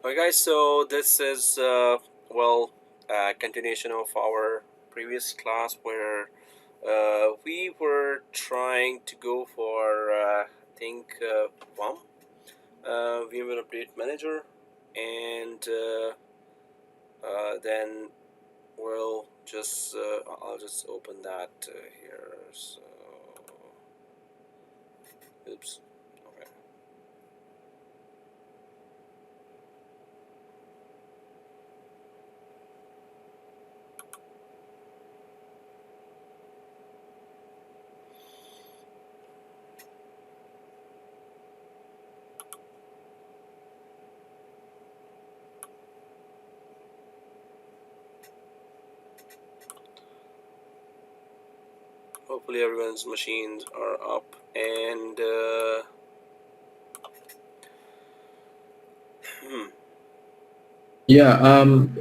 Alright guys, so this is continuation of our previous class where we were trying to go for VUM, VMware Update Manager, and then I'll just open that here. So, oops. Okay. Hopefully everyone's machines are up and Yeah,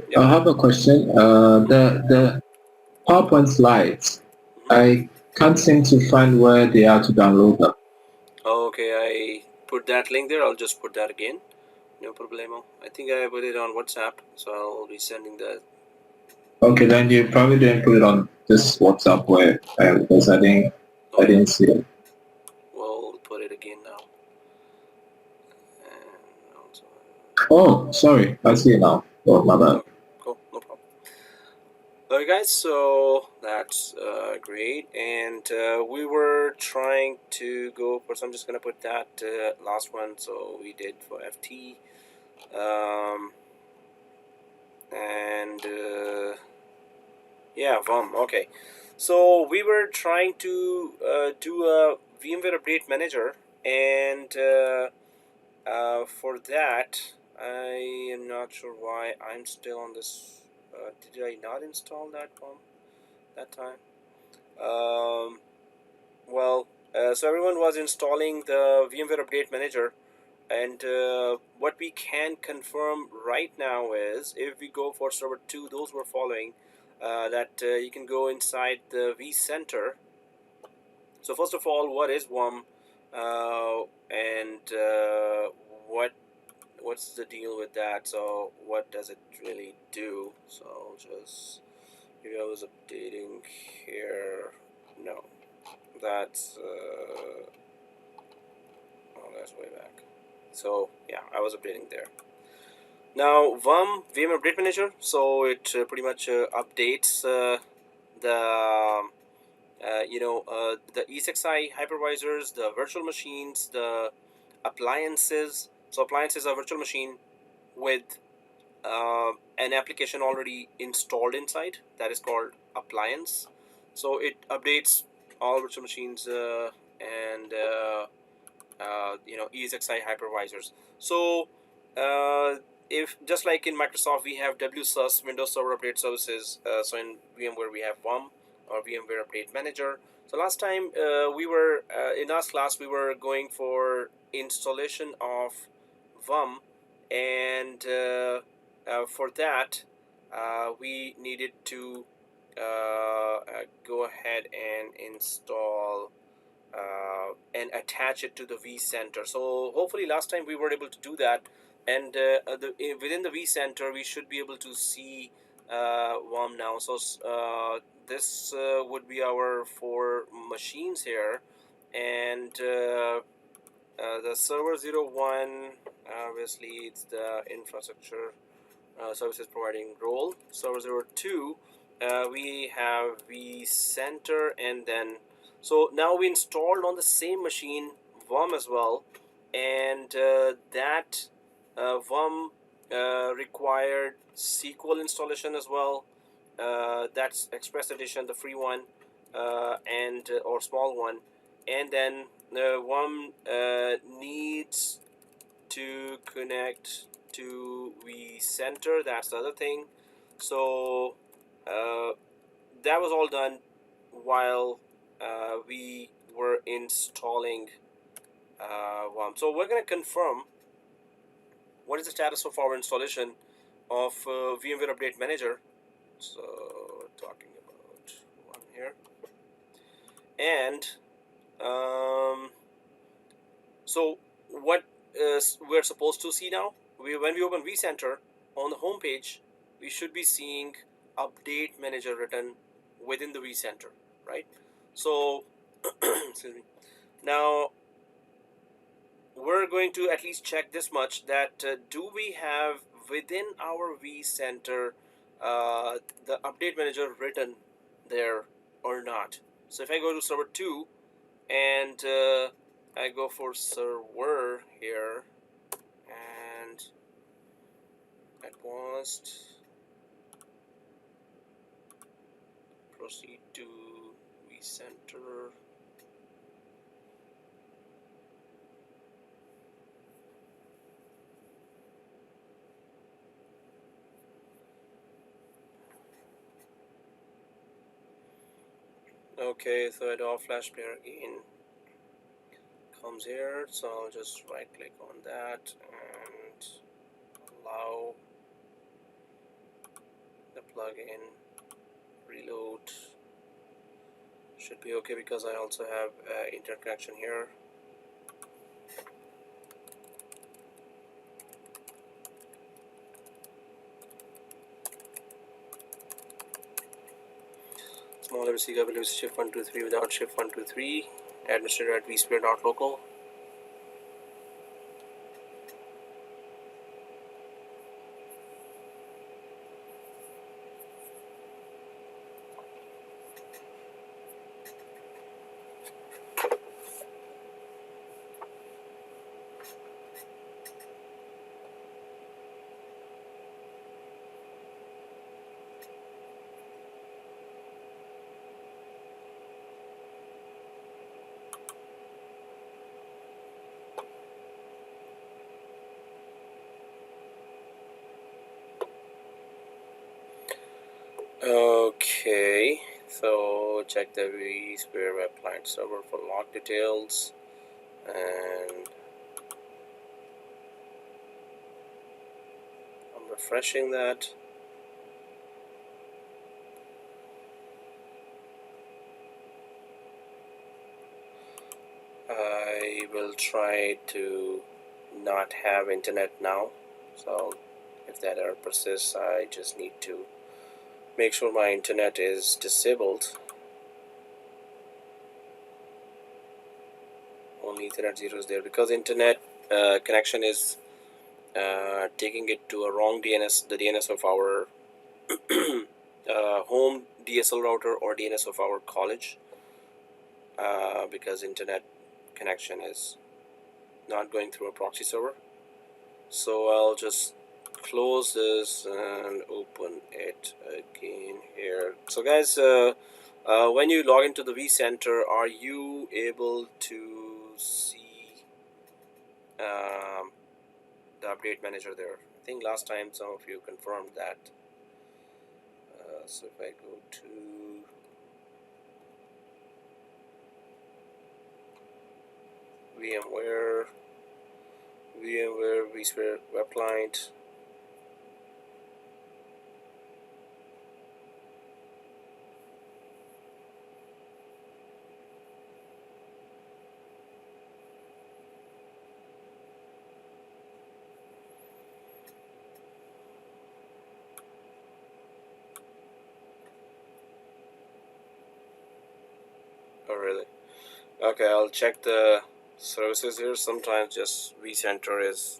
yep. I have a question. The PowerPoint slides, I can't seem to find where they are to download them. Okay, I put that link there. I'll just put that again. No problemo. I think I put it on WhatsApp, so I'll be sending that. Okay, then you probably didn't put it on this WhatsApp where because I didn't see it. We'll put it again now. And also, Oh, sorry, I see it now. Oh, my bad. cool, no problem. Alright guys, so that's great, and we were trying to go for, so I'm just gonna put that last one, so we did for FT, and yeah, VUM, okay. So we were trying to do a VMware Update Manager, and for that, I am not sure why I'm still on this. Did I not install that VUM that time? So everyone was installing the VMware Update Manager, and what we can confirm right now is if we go for server 2, those were following, that you can go inside the Vcenter. So first of all, what is VUM, and what's the deal with that? So what does it really do? So just, maybe I was updating here. No, that's that's way back. So yeah, I was updating there. Now VUM, VM Update Manager, so it pretty much updates the the Esxi hypervisors, the virtual machines, the appliances. So appliances are virtual machine with an application already installed inside, that is called appliance. So it updates all virtual machines and Esxi hypervisors. So if just like in Microsoft we have WSUS, Windows Server Update Services, so in VMware we have VUM, or VMware Update Manager. So last time we were in last class we were going for installation of VUM, and for that we needed to go ahead and install and attach it to the Vcenter. So hopefully last time we were able to do that, and within the Vcenter we should be able to see VUM now. So this would be our 4 machines here, and the server 01, obviously it's the infrastructure services providing role. Server 02, we have Vcenter, and then so now we installed on the same machine VUM as well, and that VUM required SQL installation as well. That's Express Edition, the free one, and or small one, and then VUM needs to connect to Vcenter. That's the other thing. So that was all done while we were installing VUM. So we're going to confirm what is the status of our installation of VMware Update Manager. So talking about VUM here, and so what we're supposed to see now when we open Vcenter on the home page, we should be seeing update manager written within the Vcenter, right? So excuse me. Now we're going to at least check this much, that do we have within our Vcenter the update manager written there or not. So if I go to server 2 and I go for server here and advanced, proceed to Vcenter. Okay, so Adobe Flash Player again comes here, so I'll just right click on that and allow the plugin reload. Should be okay because I also have interconnection here. Small MCW shift123 without shift123, administrator at vsphere.local. Okay, so check the Vsphere web client server for log details, and I'm refreshing that. I will try to not have internet now, so if that error persists, I just need to make sure my internet is disabled. Only Ethernet 0 is there because internet connection is taking it to a wrong DNS, the DNS of our home DSL router or DNS of our college, because internet connection is not going through a proxy server. So I'll just close this and open it again here. So guys, when you log into the Vcenter, are you able to see the update manager there? I think last time some of you confirmed that. So if I go to VMware, Vsphere web client, oh really? Okay, I'll check the services here. Sometimes just Vcenter is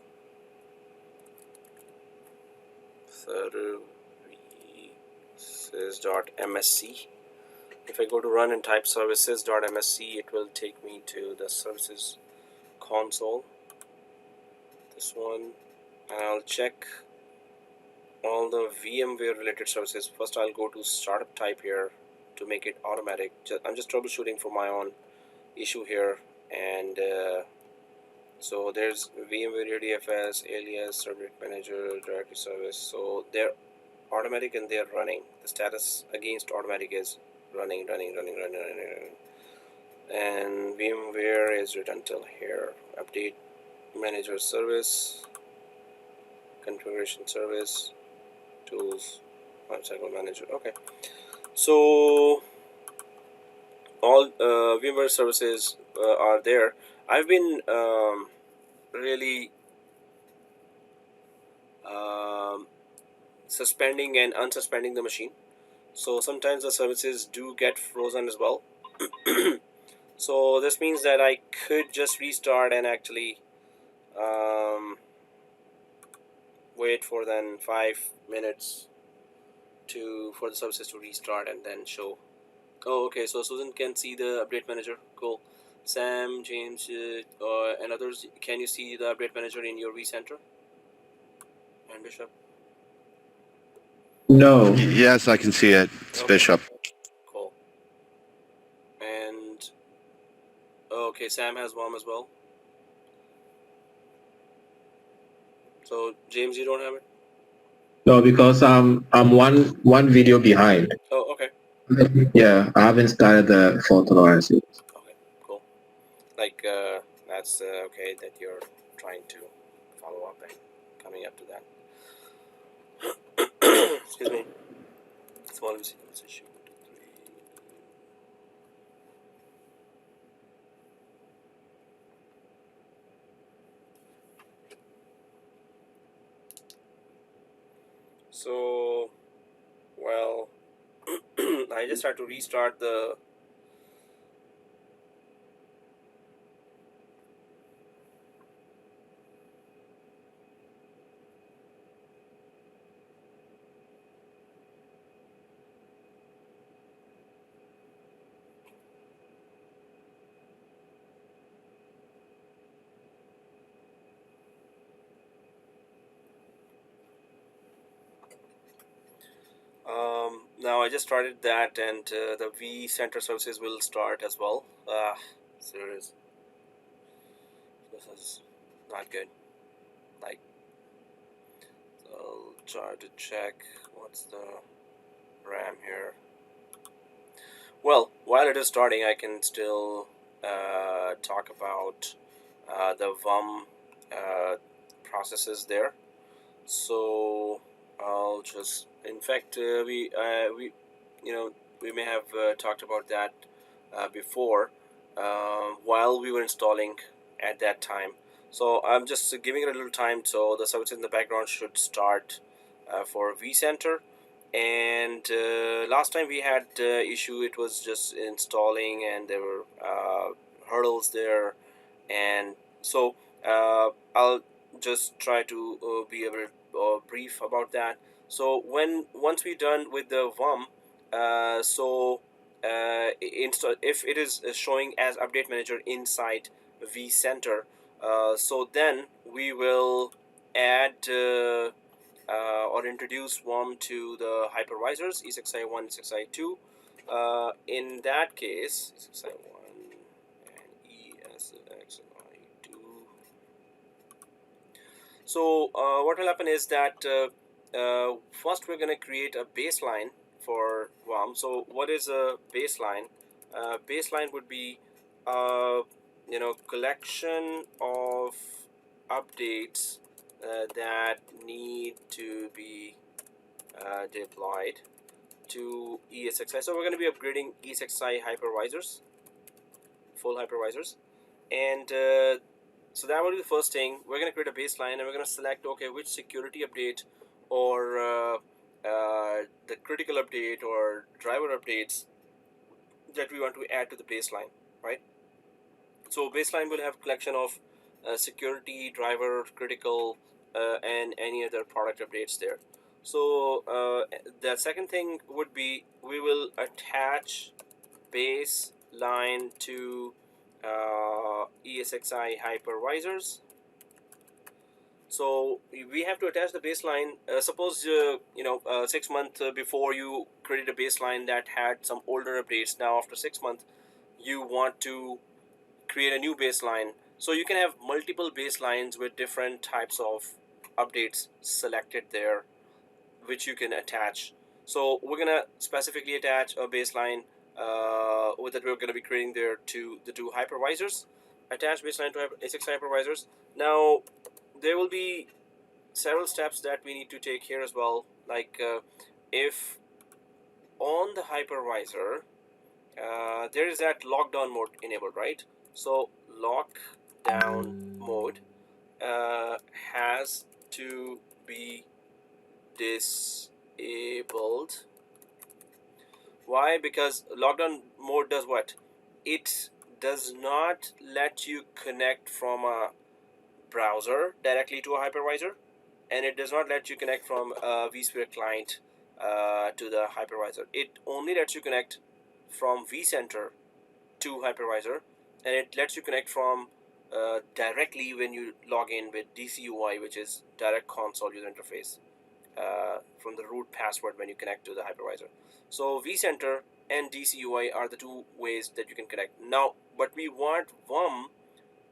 services.msc. If I go to run and type services.msc, it will take me to the services console, this one, and I'll check all the VMware related services. First I'll go to startup type here to make it automatic. I'm just troubleshooting for my own issue here, and so there's VMware DFS, alias, service manager, directory service. So they're automatic and they're running. The status against automatic is running. And VMware is written till here. Update manager service, configuration service, tools, lifecycle manager. Okay, so all VMware services are there. I've been really suspending and unsuspending the machine. So sometimes the services do get frozen as well. So this means that I could just restart and actually wait for then 5 minutes for the services to restart and then show. Oh, okay. So Susan can see the update manager. Cool. Sam, James, and others. Can you see the update manager in your Vcenter? And Bishop. No. Yes, I can see it. It's Okay. Bishop. Cool. And okay, Sam has VUM as well. So James, you don't have it? No, because I'm one video behind. Oh, okay. Yeah, I haven't started the photo as yet. Okay, cool. Like that's okay that you're trying to follow up and coming up to that. Excuse me. Small sequence issue. 1, 2, 3. So, well, I just had to restart the now I just started that, and the Vcenter services will start as well. Serious. This is not good. Like, so I'll try to check what's the RAM here. Well, while it is starting, I can still talk about the VUM processes there. So I'll just, in fact, we may have talked about that before while we were installing at that time. So I'm just giving it a little time, so the services in the background should start for Vcenter. And last time we had issue, it was just installing and there were hurdles there, and so I'll just try to be a bit brief about that. So once we're done with the VUM, if it is showing as update manager inside Vcenter, so then we will add or introduce VUM to the hypervisors Esxi1, Esxi2. In that case, Esxi1 and Esxi2. So what will happen is that first we're going to create a baseline for VUM. So what is a baseline? Baseline would be collection of updates that need to be deployed to ESXi. So we're going to be upgrading ESXi hypervisors, full hypervisors, and so that will be the first thing. We're going to create a baseline, and we're going to select which security update or the critical update or driver updates that we want to add to the baseline, right? So baseline will have collection of security, driver, critical, and any other product updates there. So the second thing would be we will attach baseline to ESXi hypervisors. So we have to attach the baseline. Suppose 6 months before you created a baseline that had some older updates. Now after 6 months, you want to create a new baseline. So you can have multiple baselines with different types of updates selected there, which you can attach. So we're gonna specifically attach a baseline that we're gonna be creating there to the two hypervisors. Attach baseline to Esxi hypervisors. Now there will be several steps that we need to take here as well. Like if on the hypervisor there is that lockdown mode enabled, right? So lockdown mode has to be disabled. Why? Because lockdown mode does what? It does not let you connect from a browser directly to a hypervisor, and it does not let you connect from a Vsphere client to the hypervisor. It only lets you connect from Vcenter to hypervisor, and it lets you connect from directly when you log in with DCUI, which is direct console user interface, from the root password when you connect to the hypervisor. So Vcenter and DCUI are the two ways that you can connect. Now, but we want VUM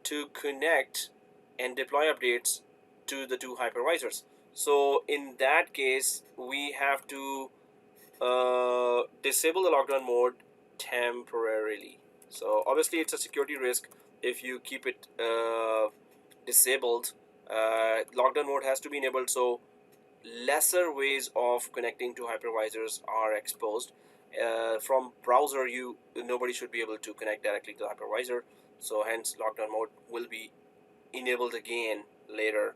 to connect and deploy updates to the two hypervisors. So in that case, we have to disable the lockdown mode temporarily. So obviously it's a security risk if you keep it disabled. Lockdown mode has to be enabled, so lesser ways of connecting to hypervisors are exposed. From browser, nobody should be able to connect directly to the hypervisor, so hence lockdown mode will be enabled again later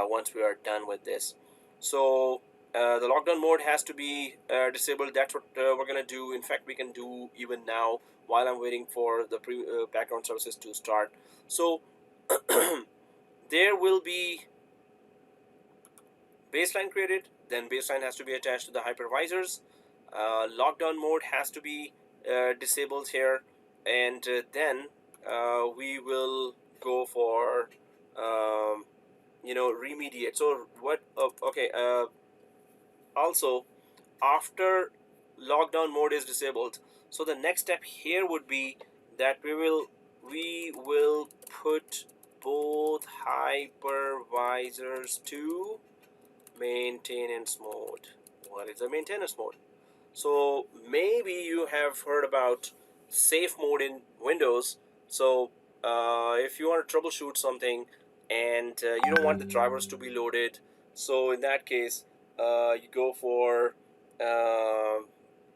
once we are done with this. So the lockdown mode has to be disabled. That's what we're gonna do. In fact, we can do even now while I'm waiting for the background services to start. So there will be baseline created, then baseline has to be attached to the hypervisors. Lockdown mode has to be disabled here, and then we will go for remediate. So what? Okay. Also, after lockdown mode is disabled, so the next step here would be that we will put both hypervisors to maintenance mode. What is the maintenance mode? So maybe you have heard about safe mode in Windows. So if you want to troubleshoot something and you don't want the drivers to be loaded, so in that case you go for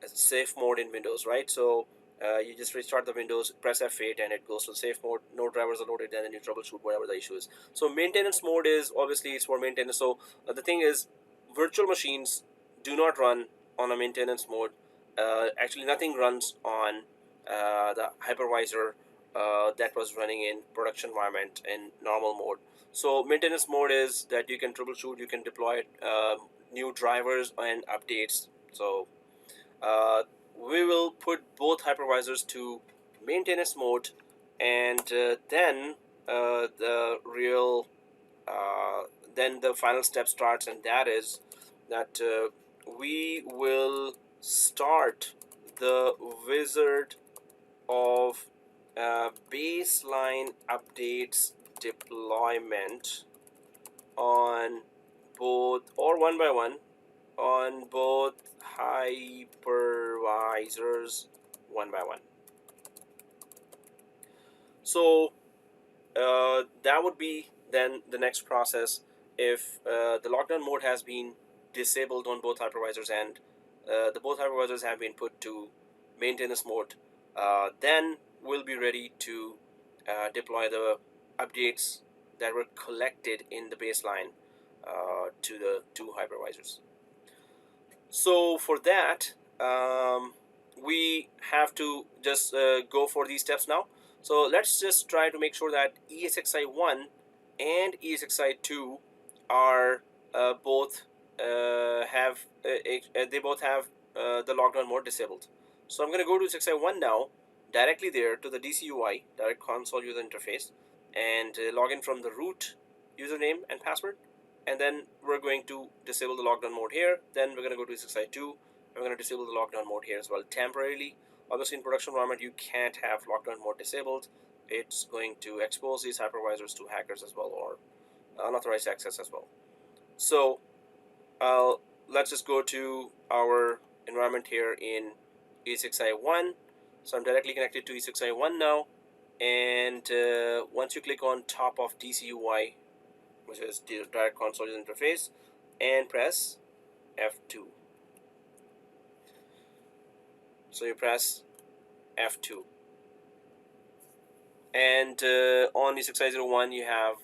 safe mode in Windows, right? So you just restart the Windows, press F8, and it goes to safe mode. No drivers are loaded, and then you troubleshoot whatever the issue is. So maintenance mode is obviously it's for maintenance. So the thing is, virtual machines do not run on a maintenance mode. Actually, nothing runs on the hypervisor that was running in production environment in normal mode. So maintenance mode is that you can troubleshoot, you can deploy new drivers and updates. So we will put both hypervisors to maintenance mode, and then then the final step starts, and that is that we will start the wizard of baseline updates deployment on both, or one by one, on both hypervisors one by one. So that would be then the next process. If the lockdown mode has been disabled on both hypervisors and the both hypervisors have been put to maintenance mode, then we'll be ready to deploy the updates that were collected in the baseline to the two hypervisors. So for that, we have to just go for these steps now. So let's just try to make sure that ESXi1 and ESXi2 are both have they both have the lockdown mode disabled. So I'm going to go to ESXi1 now, directly there to the DCUI, direct console user interface, and log in from the root username and password. And then we're going to disable the lockdown mode here. Then we're going to go to ESXi2. We're going to disable the lockdown mode here as well temporarily. Obviously, in production environment, you can't have lockdown mode disabled. It's going to expose these hypervisors to hackers as well, or unauthorized access as well. So let's just go to our environment here in ESXi1. So I'm directly connected to ESXi1 now. And once you click on top of DCUI, which is the direct console user interface, and press F2. So you press F2, and on ESXi01 you have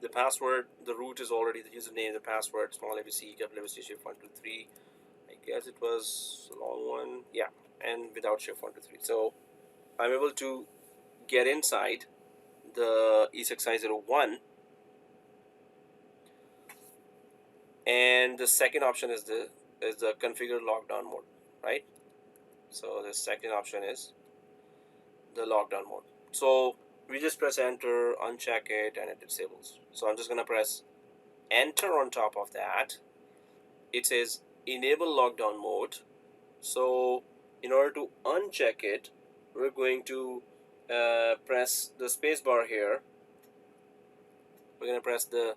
The password, the root is already the username, the password, small abc, capital ABC, shift 1 2 3. I guess it was a long one. Yeah, and without shift 1 2 3. So I'm able to get inside the Esxi01, and the second option is the configure lockdown mode, right? So the second option is the lockdown mode. So we just press enter, uncheck it, and it disables. So I'm just gonna press enter on top of that. It says enable lockdown mode. So in order to uncheck it, we're going to press the spacebar here. We're gonna press the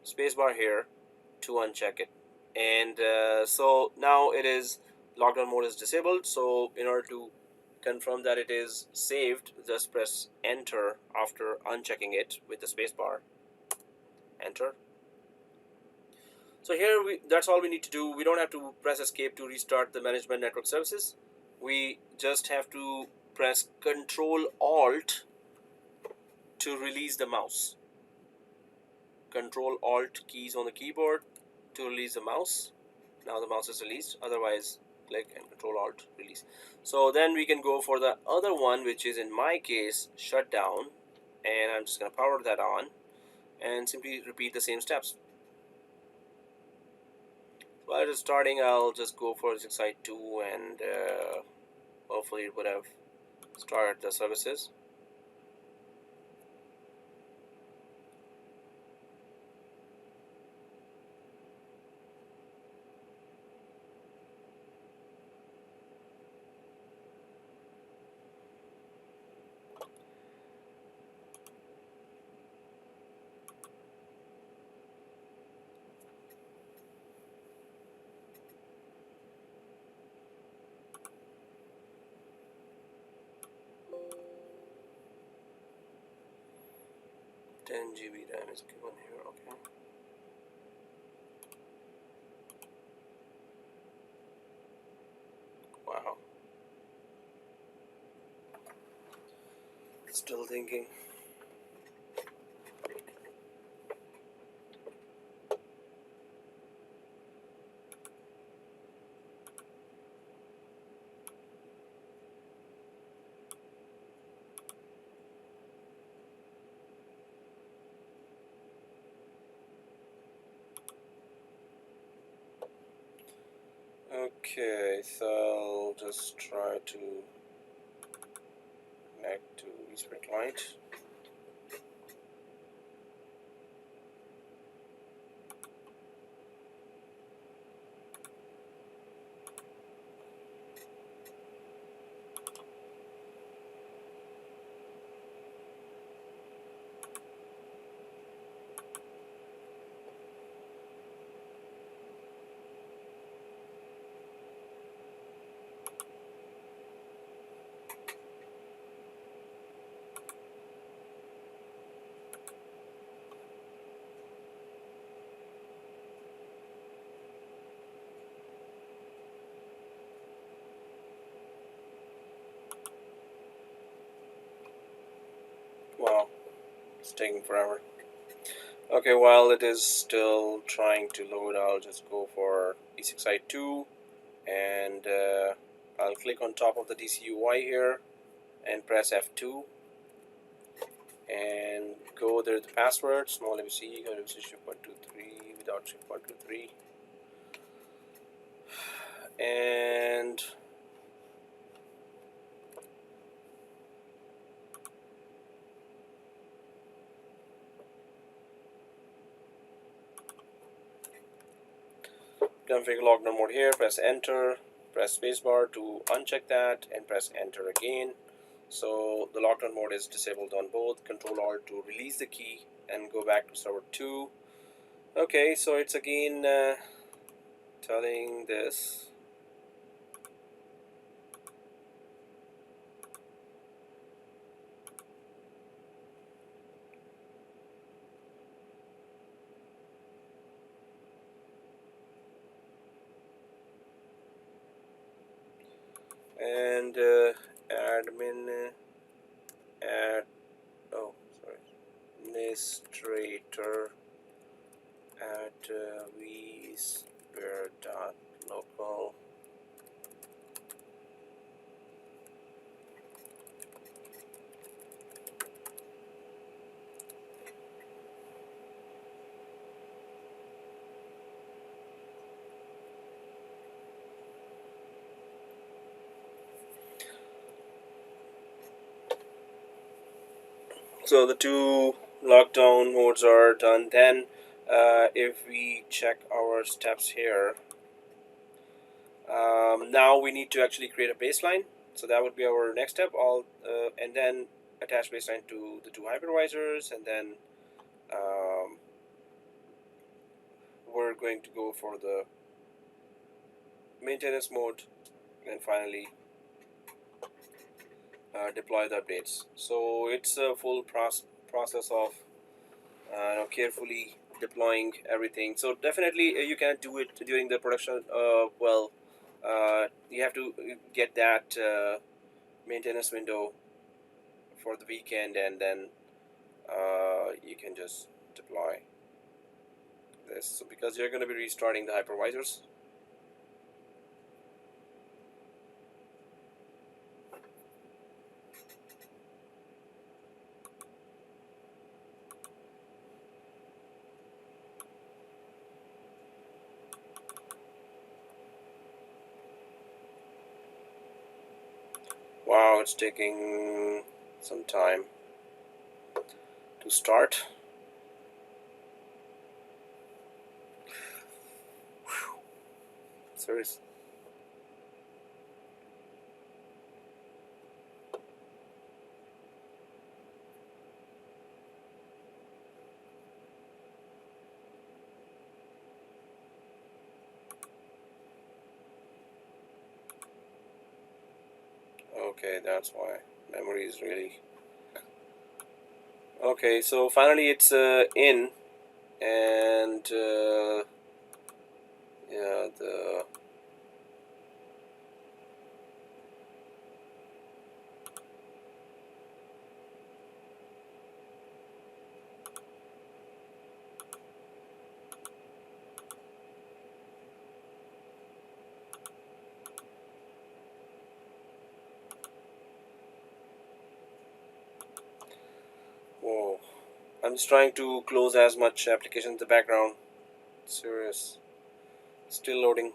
spacebar here to uncheck it, and so now it is lockdown mode is disabled. So in order to confirm that it is saved, just press enter after unchecking it with the spacebar. Enter. So here that's all we need to do. We don't have to press escape to restart the management network services. We just have to press Control Alt to release the mouse. Control Alt keys on the keyboard to release the mouse. Now the mouse is released. Otherwise, click and Control Alt release. So then we can go for the other one, which is in my case shutdown, and I'm just going to power that on and simply repeat the same steps. While it's starting, I'll just go for Esxi 2, and hopefully it would have started the services. Ten GB RAM is given here, okay. Wow. Still thinking. Okay, so I'll just try to connect to Vsphere client. Wow, it's taking forever. Okay, while it is still trying to load, I'll just go for Esxi 2, and I'll click on top of the DCUI here and press F2 and go there, the password, small abc, shift 1 2 3 without shift 1 2 3, and configure lockdown mode here, press enter, press spacebar to uncheck that, and press enter again. So the lockdown mode is disabled on both. Control Alt to release the key and go back to server 2. Okay, so it's again telling this. And admin add, oh sorry, administrator administrator at vsphere.local. So the two lockdown modes are done. Then if we check our steps here, now we need to actually create a baseline. So that would be our next step. And then attach baseline to the two hypervisors, and then we're going to go for the maintenance mode, and finally deploy the updates. So it's a full process of carefully deploying everything. So definitely you can't do it during the production. You have to get that maintenance window for the weekend, and then you can just deploy this. So because you're going to be restarting the hypervisors. Wow, it's taking some time to start. Serious. Okay, that's why memory is really okay. So finally it's in, and yeah, the whoa, I'm just trying to close as much application in the background. Serious. Still loading.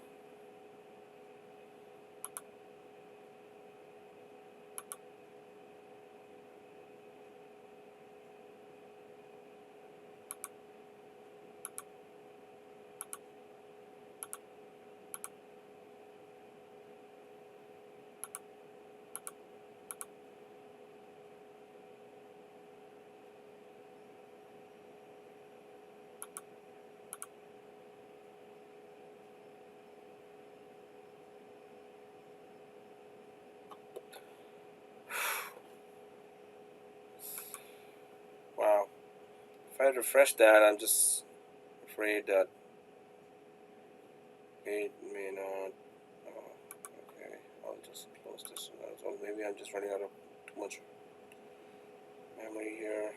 Wow. If I refresh that, I'm just afraid that it may not. Oh, okay, I'll just close this one as well. Maybe I'm just running out of too much memory here.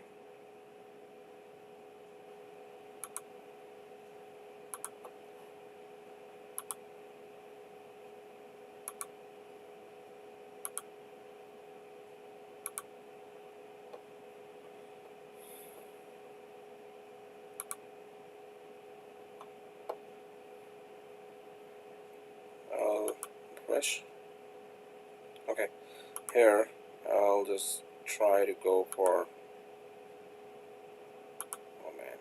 I'll refresh. Okay, here I'll just try to go for. Oh man.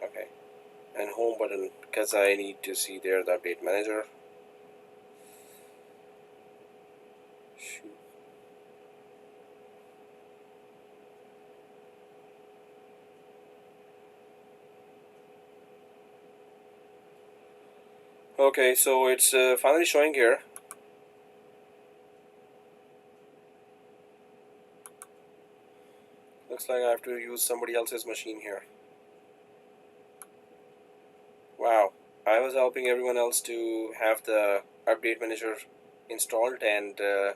Okay, and home button, because I need to see there the update manager. Shoot. Okay, so it's finally showing here. Looks like I have to use somebody else's machine here. Wow, I was helping everyone else to have the update manager installed, and I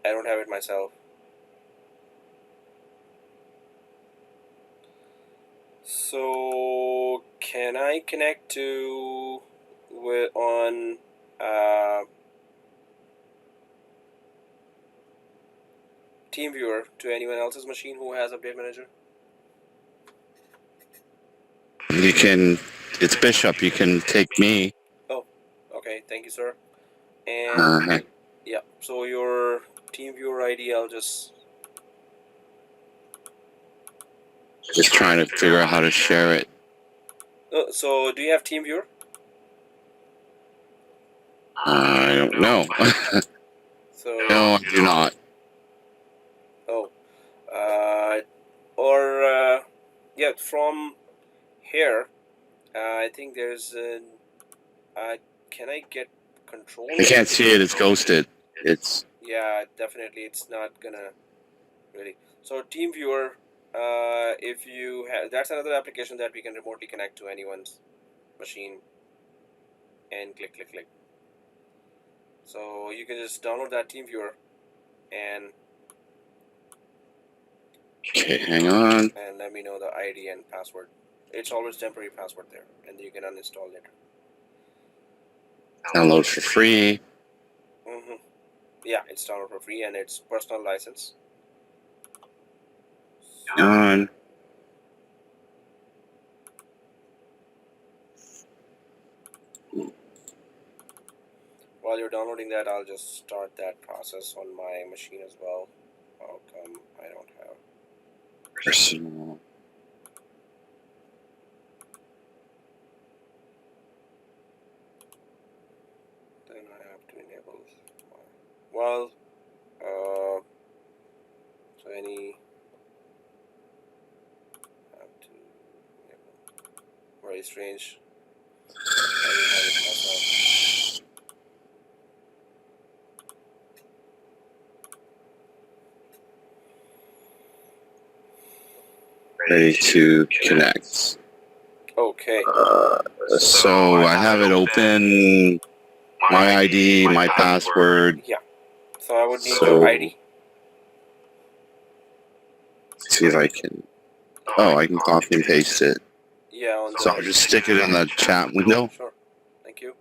don't have it myself. So can I connect to on TeamViewer to anyone else's machine who has Update Manager? You can, it's Bishop. You can take me. Oh, okay. Thank you, sir. And yeah, so your TeamViewer ID, I'll just trying to figure out how to share it. so do you have TeamViewer? I don't know. So No, I do not. oh, yeah, from here, I think there's an. Can I get control? I can't see it. It's ghosted. It's Yeah, definitely, it's not gonna really. So TeamViewer, if you have, that's another application that we can remotely connect to anyone's machine, and click. So you can just download that TeamViewer, and okay. Hang on. and let me know the ID and password. It's always temporary password there, and you can uninstall later. Download for free. Yeah, it's download for free, and it's personal license. On. While you're downloading that, I'll just start that process on my machine as well. How come I don't have? Personal. Then I have to enable. Well, so any have to enable. Very strange. I didn't have it myself. Ready to connect. Okay. So I have it open. My ID, my password. Yeah. So I would need your ID. See if I can. Oh, I can copy and paste it. Yeah. So I'll just stick it in the chat window. Sure. Thank you.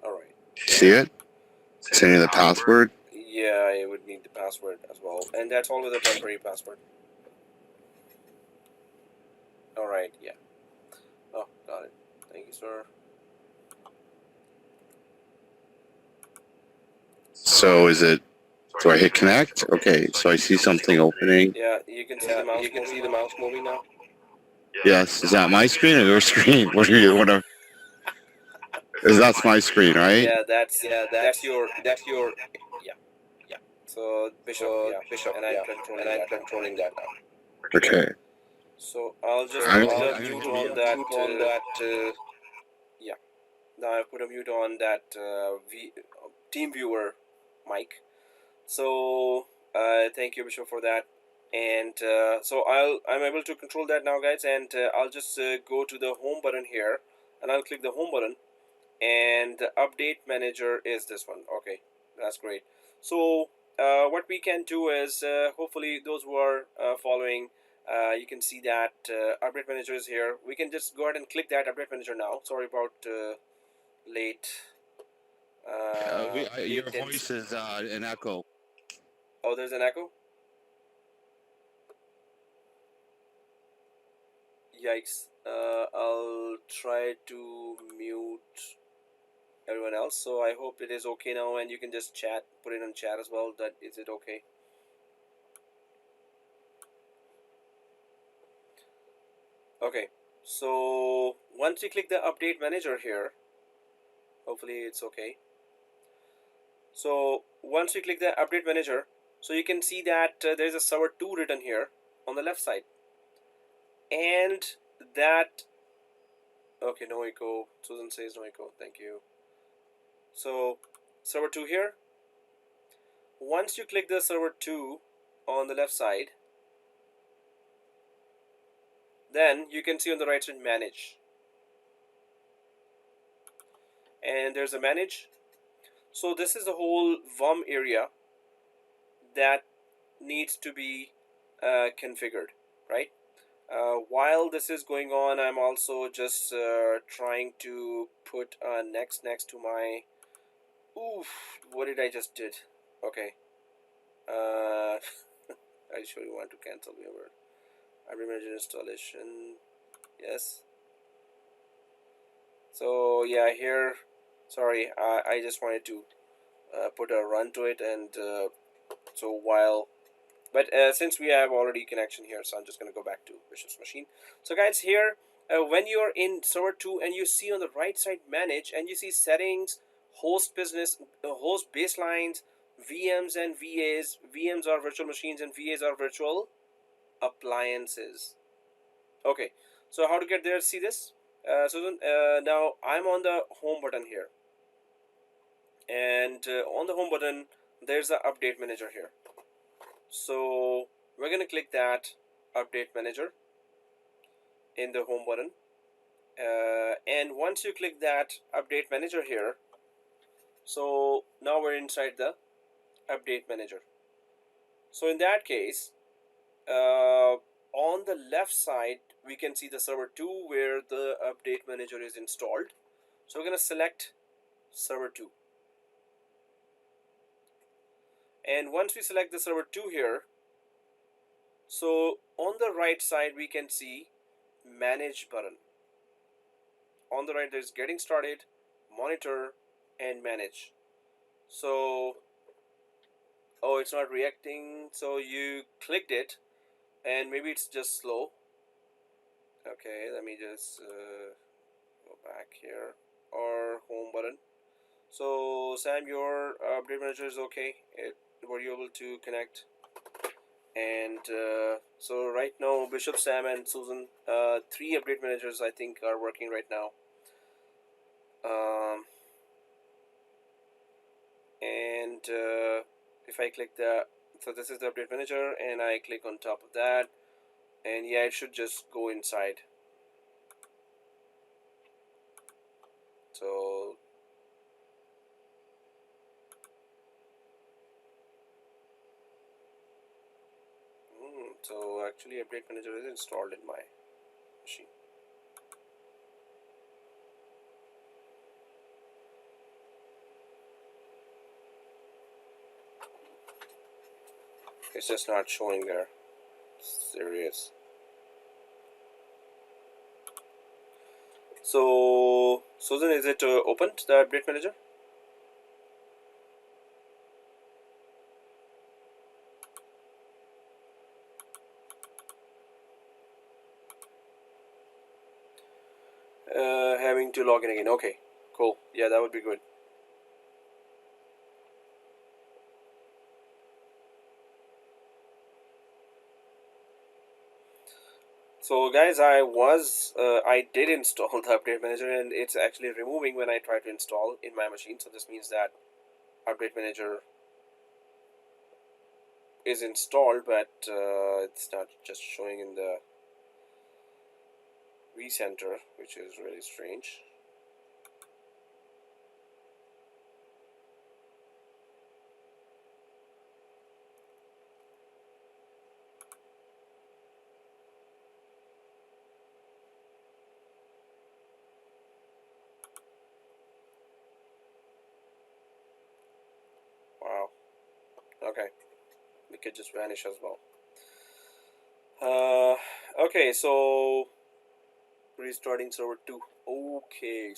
All right. See it? Sending the password. Yeah, I would need the password as well, and that's all with a temporary password. All right. Yeah. Oh, got it. Thank you, sir. So is it? Do I hit connect? Okay. So I see something opening. Yeah, you can see the mouse. You can see the mouse moving now. Yes. Is that my screen or your screen? What are you? What are? That's my screen, right? Yeah, that's your yeah. So Bishop, and I'm controlling that now. Okay. So I'll just I'm put a gonna mute do on that. Yeah. Now I put a mute on that TeamViewer mic. So thank you, Bishop, for that. And so I'm able to control that now, guys. And I'll just go to the home button here, and I'll click the home button. And the update manager is this one. Okay, that's great. So what we can do is hopefully those who are following, you can see that update manager is here. We can just go ahead and click that update manager now. Sorry about late. Your voice is an echo. Oh, there's an echo. Yikes. I'll try to mute everyone else. So I hope it is okay now, and you can just chat, put it in chat as well. That is it okay? Okay. So once you click the update manager here, hopefully it's okay. So once you click the update manager, so you can see that there's a server 2 written here on the left side, and that. Okay, no echo. Susan says no echo. Thank you. So server 2 here. Once you click the server 2 on the left side, then you can see on the right side manage. And there's a manage. So this is the whole VUM area that needs to be configured. right? While this is going on, I'm also just trying to put next to my, oof, what did I just did? Okay. I surely want to cancel VMware. Remediation installation. Yes. So yeah, here, sorry, I just wanted to put a run to it, and so while, but since we have already connection here, so I'm just going to go back to Bishop's machine. So guys, here, when you're in server 2 and you see on the right side manage, and you see settings, host business, host baselines, VMs and VAs. VMs are virtual machines and VAs are virtual appliances. Okay, so how to get there? See this? So then, now I'm on the home button here, and on the home button there's the update manager here. So we're gonna click that update manager in the home button, and once you click that update manager here, so now we're inside the update manager. So in that case, on the left side we can see the server 2 where the update manager is installed. So we're gonna select server 2, and once we select the server 2 here, so on the right side we can see manage button. On the right there's getting started, monitor, and manage. So, oh, it's not reacting, so you clicked it and maybe it's just slow. Okay, let me just go back here, or home button. So Sam, your update manager is okay. Were you able to connect? And so right now Bishop, Sam, and Susan, 3 update managers I think are working right now. And if I click the, so this is the update manager, and I click on top of that, and yeah, it should just go inside. So so actually update manager is installed in my machine. It's just not showing there. Serious. So Susan, is it opened, the update manager? Having to log in again. Okay, cool. Yeah, that would be good. So guys, I did install the update manager, and it's actually removing when I try to install in my machine. So this means that update manager is installed, but it's not just showing in the Vcenter, which is really strange. Wow. Okay, we could just vanish as well. Okay, so restarting server 2. Okay,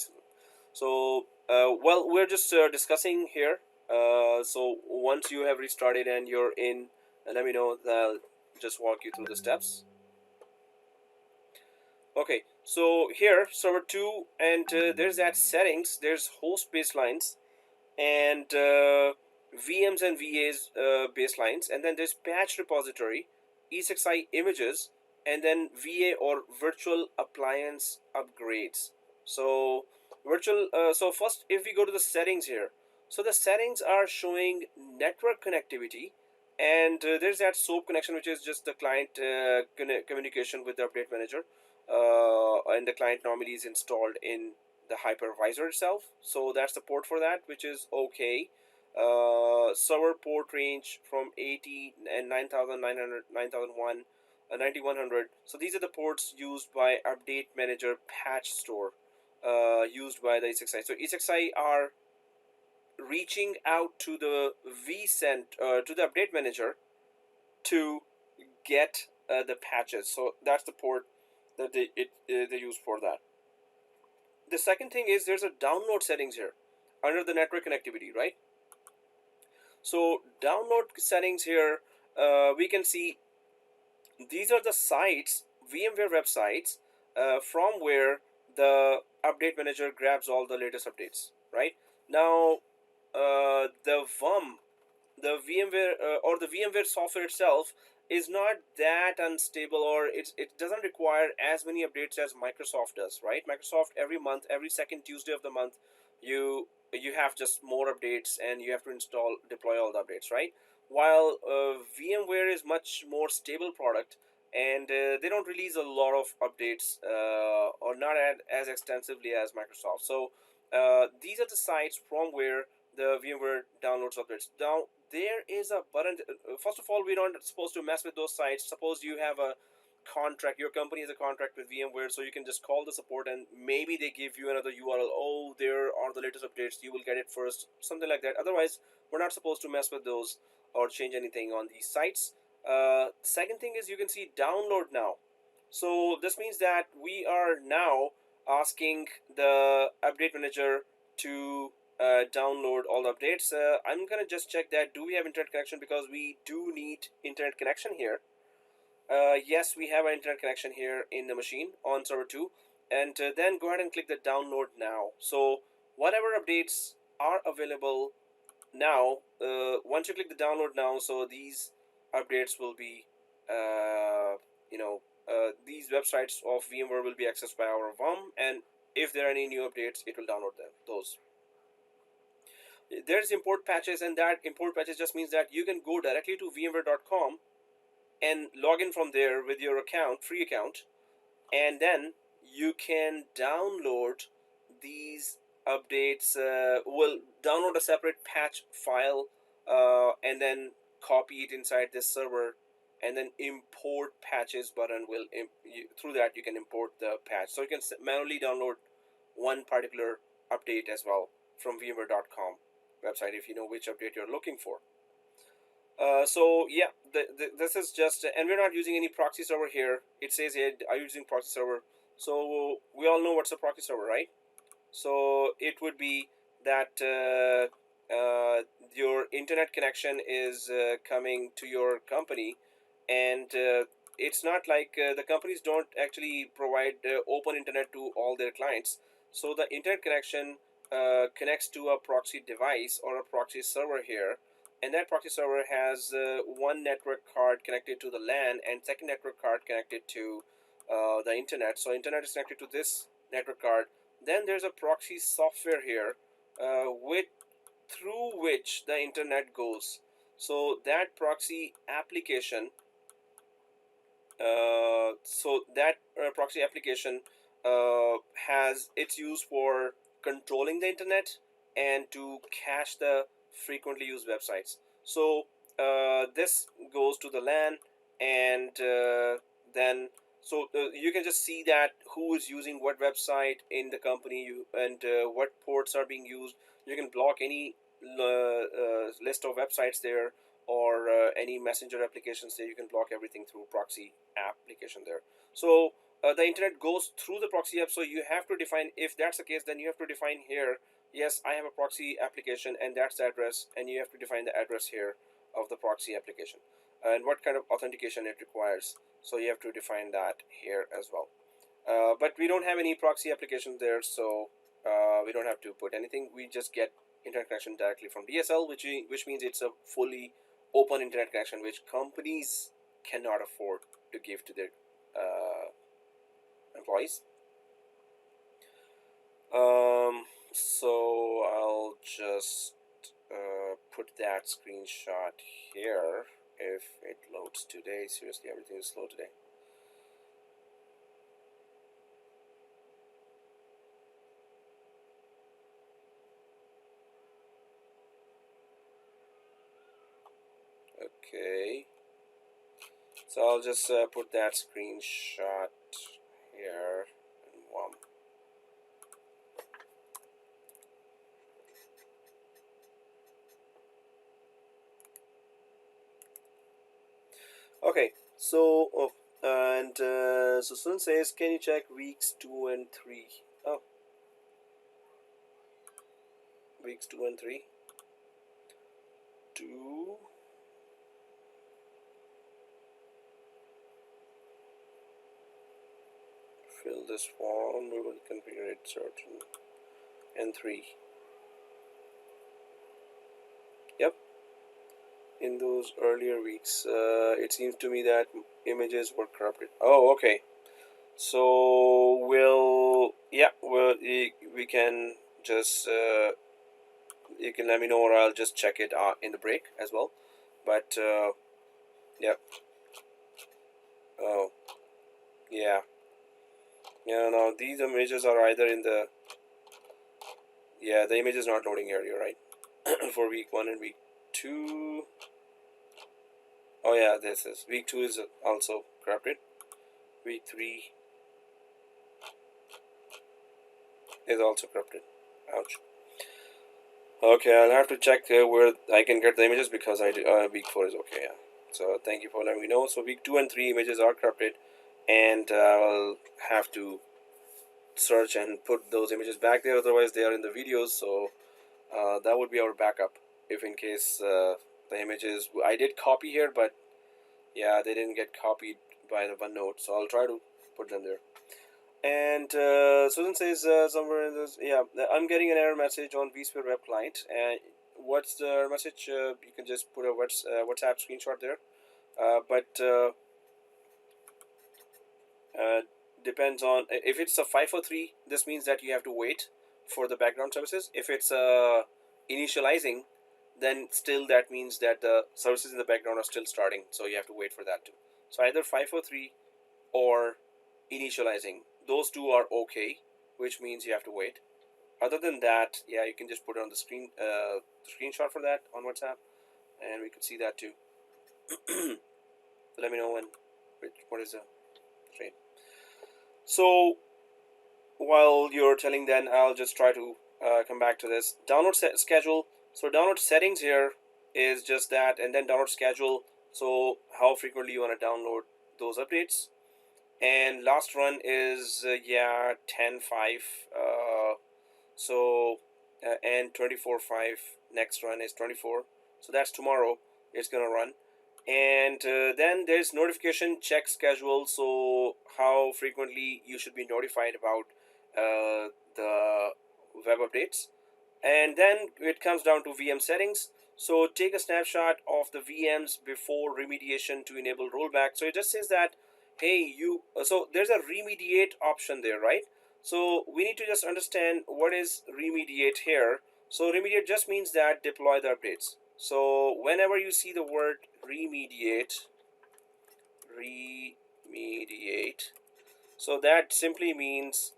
so well, we're just discussing here. So once you have restarted and you're in, let me know. I'll just walk you through the steps. Okay, so here server 2, and there's that settings, there's host baselines, and VMs and VAs baselines, and then there's patch repository, Esxi Images, and then VA or virtual appliance upgrades. So so first, if we go to the settings here, so the settings are showing network connectivity, and there's that SOAP connection, which is just the client communication with the update manager, and the client normally is installed in the hypervisor itself. So that's the port for that, which is okay. Server port range from 80 and 9900, 9001. 9100. So these are the ports used by Update Manager Patch Store, used by the Esxi. So Esxi are reaching out to the Vcenter, to the Update Manager, to get the patches. So that's the port that they use for that. The second thing is there's a download settings here under the network connectivity, right? So download settings here, we can see these are the sites, VMware websites, from where the update manager grabs all the latest updates, right? Now, the VUM, the VMware or the VMware software itself is not that unstable, or it doesn't require as many updates as Microsoft does, right? Microsoft every month, every second Tuesday of the month, you have just more updates and you have to deploy all the updates, right? While VMware is much more stable product, and they don't release a lot of updates, or not as extensively as Microsoft. So these are the sites from where the VMware downloads updates. Now there is a button. First of all, we're not supposed to mess with those sites. Suppose you have a contract, your company has a contract with VMware, so you can just call the support and maybe they give you another URL. Oh, there are the latest updates, you will get it first, something like that. Otherwise, we're not supposed to mess with those or change anything on these sites. Second thing is you can see download now. So this means that we are now asking the update manager to download all the updates. I'm gonna just check that do we have internet connection, because we do need internet connection here. Yes, we have an internet connection here in the machine on server 2, and then go ahead and click the download now. So whatever updates are available now, once you click the download now, so these updates will be these websites of VMware will be accessed by our VUM, and if there are any new updates, it will download those. There's import patches, and that import patches just means that you can go directly to vmware.com and log in from there with your account, free account, and then you can download these updates. Will download a separate patch file, and then copy it inside this server, and then import patches button will through that you can import the patch. So you can manually download one particular update as well from vmware.com website if you know which update you're looking for. So yeah, this is just, and we're not using any proxy server here. It says here, are you using proxy server? So we all know what's a proxy server, right? So it would be that your internet connection is coming to your company, and it's not like the companies don't actually provide open internet to all their clients. So the internet connection connects to a proxy device or a proxy server here, and that proxy server has one network card connected to the LAN and second network card connected to the internet. So internet is connected to this network card. Then there's a proxy software here through which the internet goes. So that proxy application, proxy application has its use for controlling the internet and to cache the frequently used websites. So this goes to the LAN, and then you can just see that who is using what website in the company, and what ports are being used. You can block any list of websites there, or any messenger applications there. You can block everything through proxy application there. So the internet goes through the proxy app, so you have to define, if that's the case, then you have to define here, yes, I have a proxy application and that's the address, and you have to define the address here of the proxy application and what kind of authentication it requires. So you have to define that here as well. But we don't have any proxy applications there, so we don't have to put anything. We just get internet connection directly from DSL, which means it's a fully open internet connection, which companies cannot afford to give to their employees. So I'll just put that screenshot here if it loads today. Seriously, everything is slow today. Okay. So I'll just put that screenshot here in VUM. Okay, so so Sun says, can you check weeks 2 and 3? Oh, weeks 2 and 3. 2. Fill this form. We will configure it certain. And 3. Yep. In those earlier weeks, it seems to me that images were corrupted. Oh, okay. So we can just you can let me know, or I'll just check it in the break as well. But yeah. Oh, yeah. Yeah, no, these images are either in the, yeah, the image is not loading here, you're right. For week 1 and week 2. Oh yeah, this is week 2 is also corrupted. Week 3 is also corrupted. Ouch. Okay, I'll have to check where I can get the images, because I do, week 4 is okay. Yeah. So thank you for letting me know. So week 2 and 3 images are corrupted, and I'll have to search and put those images back there. Otherwise, they are in the videos. So that would be our backup. If in case the images I did copy here, but yeah, they didn't get copied by the OneNote. So I'll try to put them there. And Susan says somewhere in this, yeah, I'm getting an error message on Vsphere web client. And what's the error message? You can just put a WhatsApp screenshot there. But depends on, if it's a 503, this means that you have to wait for the background services. If it's initializing, then still that means that the services in the background are still starting, so you have to wait for that too. So either 503 or initializing, those two are okay, which means you have to wait. Other than that, yeah, you can just put it on the screen, the screenshot for that on WhatsApp, and we could see that too. So let me know what is the train. So while you're telling, then I'll just try to come back to this download schedule. So download settings here is just that, and then download schedule. So how frequently you want to download those updates. And last run is 10.5. And 24.5. Next run is 24. So that's tomorrow. It's gonna run. And then there's notification check schedule. So how frequently you should be notified about the web updates. And then it comes down to VM settings. So take a snapshot of the VMs before remediation to enable rollback. So it just says that, hey, so there's a remediate option there, right? So we need to just understand what is remediate here. So remediate just means that deploy the updates. So whenever you see the word remediate, so that simply means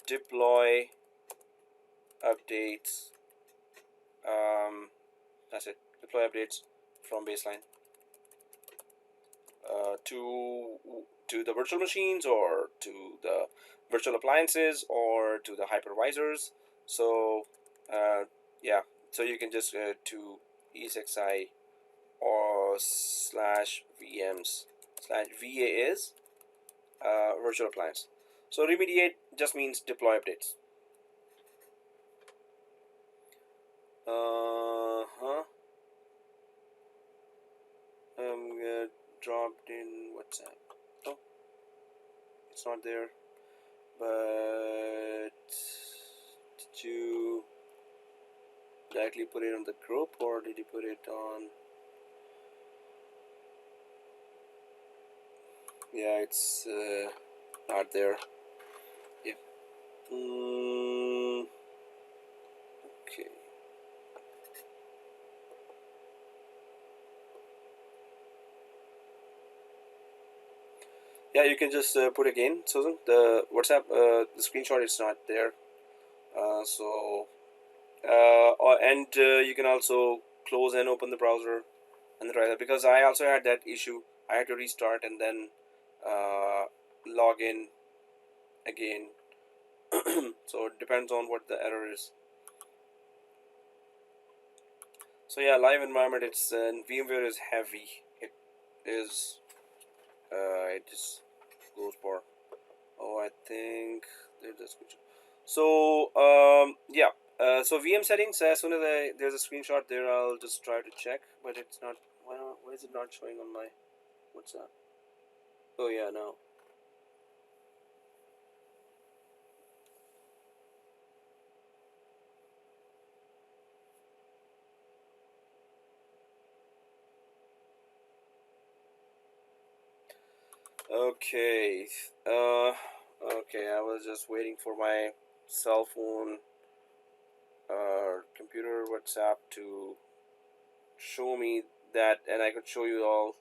deploy updates. That's it. Deploy updates from baseline to the virtual machines, or to the virtual appliances, or to the hypervisors. So yeah, so you can just to Esxi or /VMs /VA is virtual appliance. So remediate just means deploy updates. Dropped in WhatsApp. Oh, it's not there. But did you directly put it on the group, or did you put it on? Yeah, it's not there. Yeah. Okay. Yeah, you can just put again, Susan. The WhatsApp, the screenshot is not there. You can also close and open the browser and try that, because I also had that issue I had to restart and then log in again. So it depends on what the error is. So yeah, live environment, it's VMware is heavy. It is it just goes for, oh, I think there's a screenshot. So yeah, so VM settings, as soon as there's a screenshot there, I'll just try to check, but it's not, why is it not showing on my, what's that? Oh yeah, no. Okay, okay, I was just waiting for my cell phone computer WhatsApp to show me that, and I could show you all.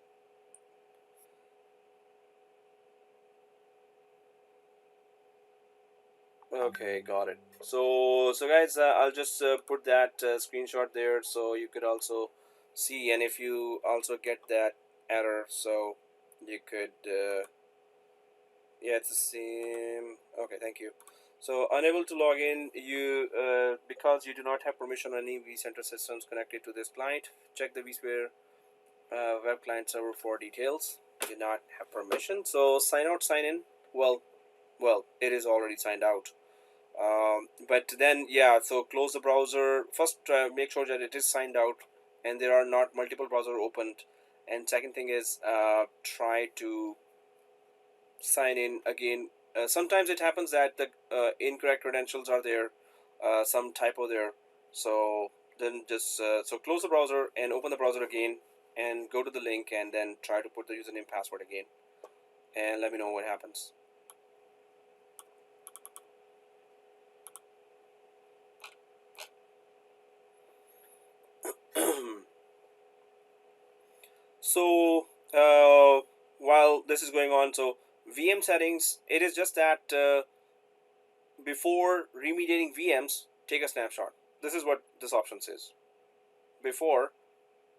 Okay, got it. So guys, I'll just put that screenshot there so you could also see, and if you also get that error, so you could yeah, it's the same. Okay, thank you. So unable to log in, you because you do not have permission on any vCenter systems connected to this client. Check the Vsphere web client server for details. Do not have permission. So sign out, sign in. Well, it is already signed out. But then yeah, so close the browser first. Make sure that it is signed out and there are not multiple browsers opened. And second thing is try to sign in again. Sometimes it happens that the incorrect credentials are there, some typo there. So then just so close the browser and open the browser again and go to the link and then try to put the username password again and let me know what happens. So while this is going on, so VM settings, it is just that before remediating VMs, take a snapshot. This is what this option says. Before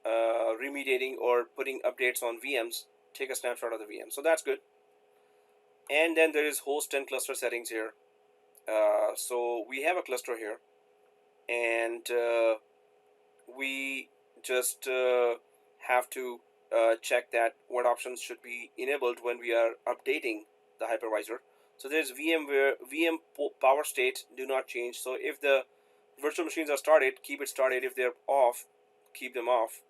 remediating or putting updates on VMs, take a snapshot of the VM. So that's good. And then there is host and cluster settings here. So we have a cluster here, and we just have to check that what options should be enabled when we are updating the hypervisor. So there's VMware, VM power state, do not change. So if the virtual machines are started, keep it started. If they're off, keep them off.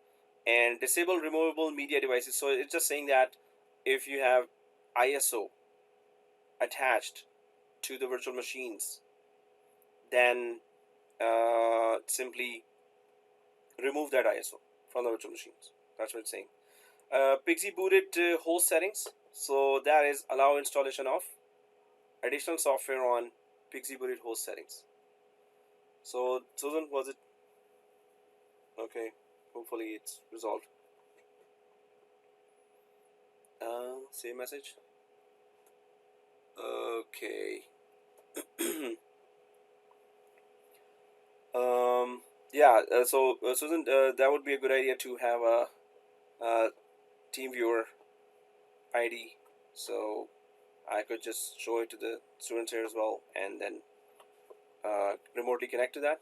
And disable removable media devices. So it's just saying that if you have ISO attached to the virtual machines, then simply remove that ISO from the virtual machines. That's what it's saying. PXE booted host settings. So that is allow installation of additional software on PXE booted host settings. So Susan, was it okay? Hopefully it's resolved. Same message. Okay. Yeah. So Susan, that would be a good idea to have a TeamViewer ID, so I could just show it to the students here as well, and then remotely connect to that.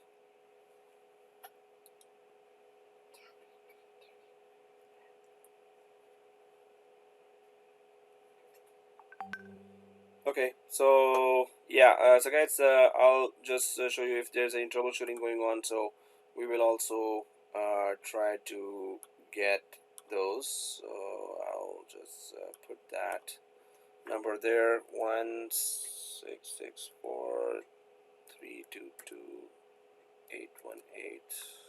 Okay, so yeah, so guys, I'll just show you if there's any troubleshooting going on. So we will also try to get those. So I'll just put that number there: 1-664-322-818.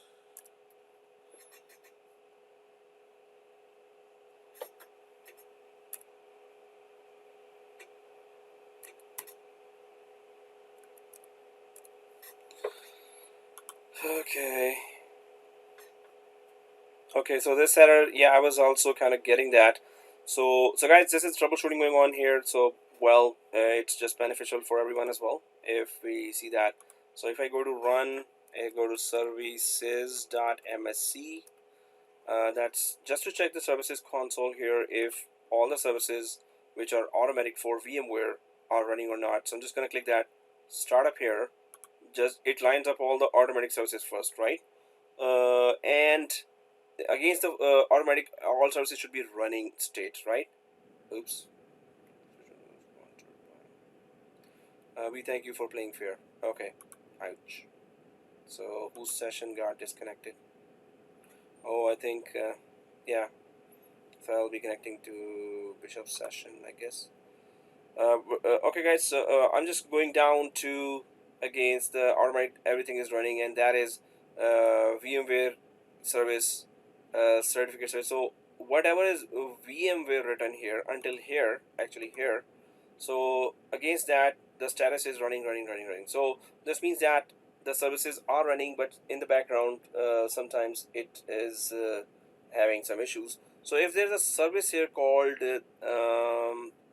Okay, so this error, yeah, I was also kind of getting that. So guys, this is troubleshooting going on here. So well, it's just beneficial for everyone as well if we see that. So if I go to run, I go to services.msc, That's just to check the services console here if all the services which are automatic for VMware are running or not. So I'm just going to click that startup here. Just it lines up all the automatic services first, right? And against the automatic, all services should be running state, right? Oops. We thank you for playing fair. Okay. Ouch. So whose session got disconnected? Oh, I think, yeah. So I'll be connecting to Bishop's session, I guess. Okay, guys. So I'm just going down to against the automatic. Everything is running, and that is VMware service certificate service. So whatever is VMware written here until here, actually here. So against that, the status is running. So this means that the services are running, but in the background, sometimes it is having some issues. So if there's a service here called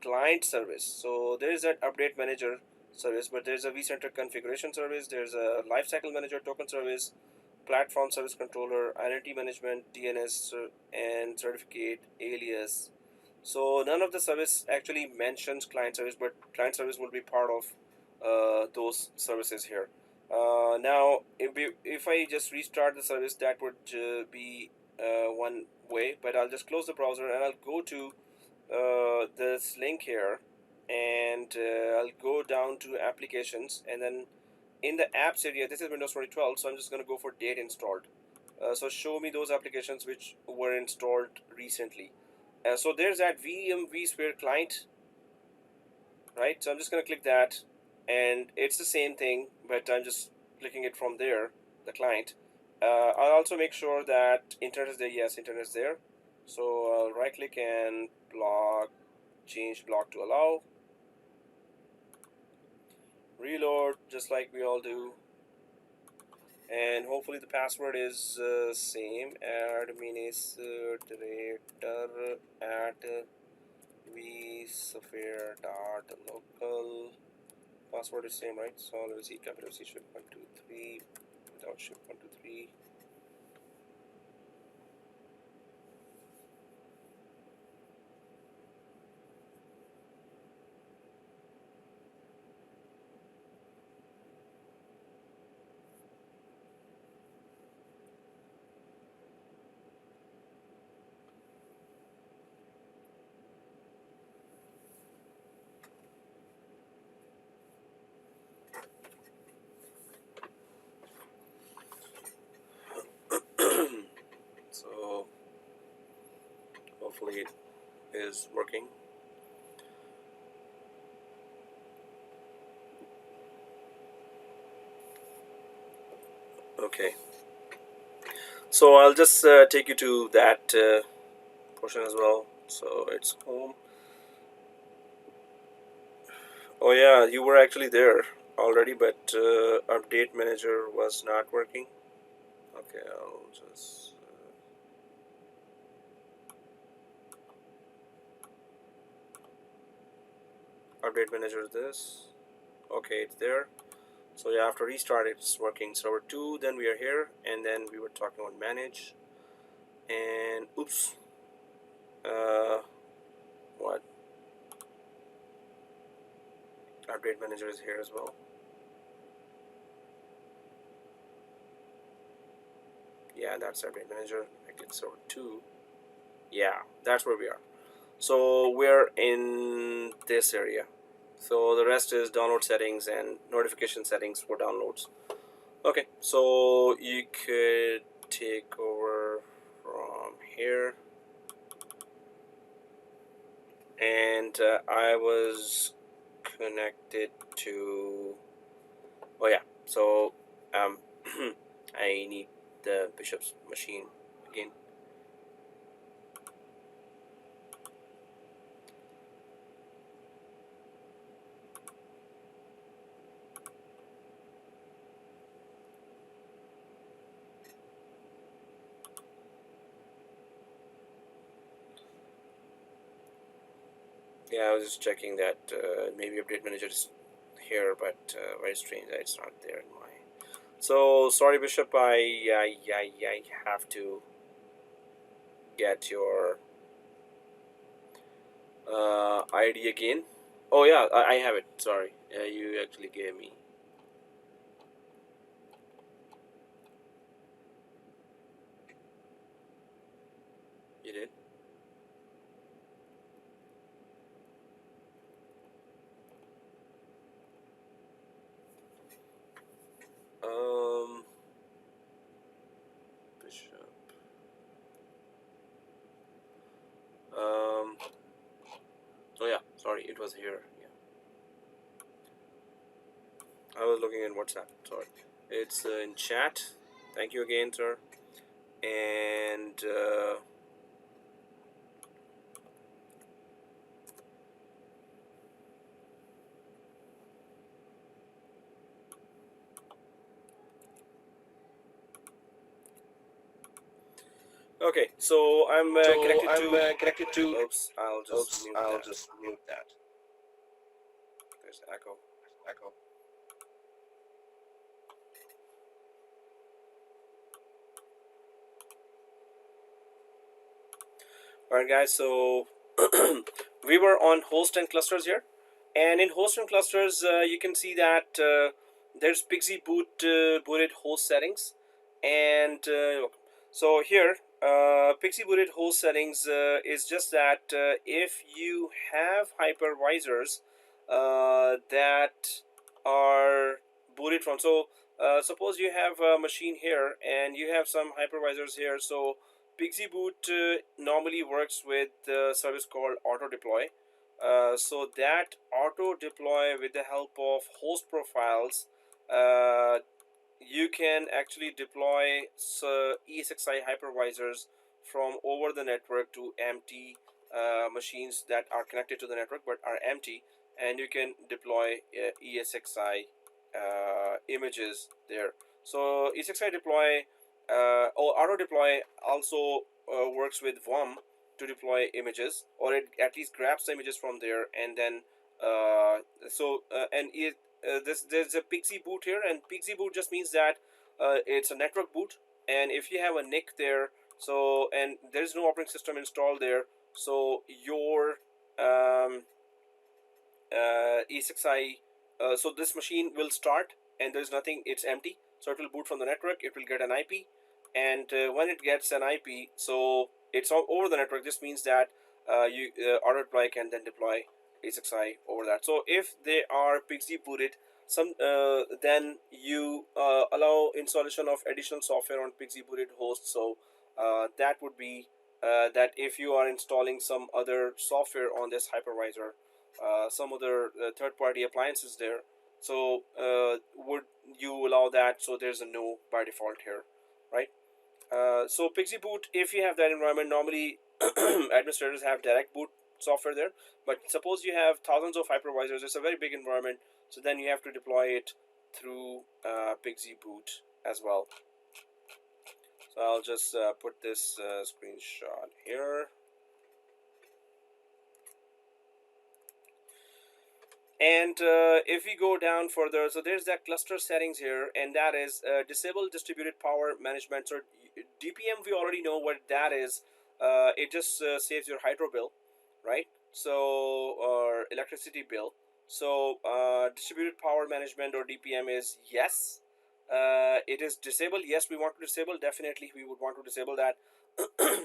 client service, so there is that update manager service, but there's a Vcenter configuration service, there's a lifecycle manager token service, platform service controller, identity management, DNS, and certificate alias. So none of the service actually mentions client service, but client service will be part of those services here. Now, if I just restart the service, that would be one way, but I'll just close the browser and I'll go to this link here, and I'll go down to applications, and then in the apps area, this is Windows 2012, so I'm just going to go for date installed. So show me those applications which were installed recently. So there's that vSphere client, right? So I'm just going to click that, and it's the same thing, but I'm just clicking it from there, the client. I'll also make sure that internet is there. Yes, internet is there. So I'll right click and block, change block to allow. Reload, just like we all do. And hopefully the password is same, administrator at vsphere.local. Password is same, right? So let's see, capital C shift 123 without shift 123. So hopefully it is working. Okay, so I'll just take you to that portion as well. So it's home. Oh yeah, you were actually there already, but update manager was not working. Okay, I'll just update manager is this. Okay, it's there. So yeah, after restart it's working. Server 2, then we are here, and then we were talking about manage, and oops, what, update manager is here as well. Yeah, that's update manager. I get server 2. Yeah, that's where we are. So we're in this area. So the rest is download settings and notification settings for downloads. Okay, so you could take over from here. And I was connected to, oh yeah, so I need the bishop's machine again. Yeah, I was just checking that maybe update manager is here, but very strange that it's not there in my. So sorry, Bishop. I have to get your ID again. Oh yeah, I have it. Sorry, you actually gave me. You did. Bishop. Oh yeah, sorry, it was here. Yeah, I was looking in WhatsApp. Sorry, it's in chat. Thank you again, sir. And okay, so I'm connected to. Oops, I'll just mute that. There's echo. Alright guys, so we were on host and clusters here, and in host and clusters you can see that there's Pixie booted host settings, and so here Pixie booted host settings is just that if you have hypervisors that are booted from, so suppose you have a machine here and you have some hypervisors here, so Pixie Boot normally works with a service called auto deploy. So that auto deploy with the help of host profiles, you can actually deploy ESXi hypervisors from over the network to empty machines that are connected to the network but are empty, and you can deploy ESXi images there. So ESXi deploy or auto deploy also works with VUM to deploy images, or it at least grabs the images from there, and then there's a Pixie boot here, and Pixie boot just means that it's a network boot, and if you have a NIC there, so and there's no operating system installed there, so your ESXi, so this machine will start and there's nothing, it's empty, so it will boot from the network, it will get an IP, and when it gets an IP, so it's all over the network. This means that you auto deploy can then deploy ESXi over that. So if they are Pixie booted, then you allow installation of additional software on Pixie booted hosts. So that would be that if you are installing some other software on this hypervisor, some other third-party appliances there, so would you allow that? So there's a no by default here, right? So Pixie boot, if you have that environment, normally administrators have direct boot software there, but suppose you have thousands of hypervisors, it's a very big environment, so then you have to deploy it through Pixie boot as well. So I'll just put this screenshot here. And if we go down further, so there's that cluster settings here, and that is disable distributed power management. So DPM, we already know what that is. It just saves your hydro bill, right? So or electricity bill. So distributed power management or DPM is yes. It is disabled. Yes, we want to disable. Definitely, we would want to disable that.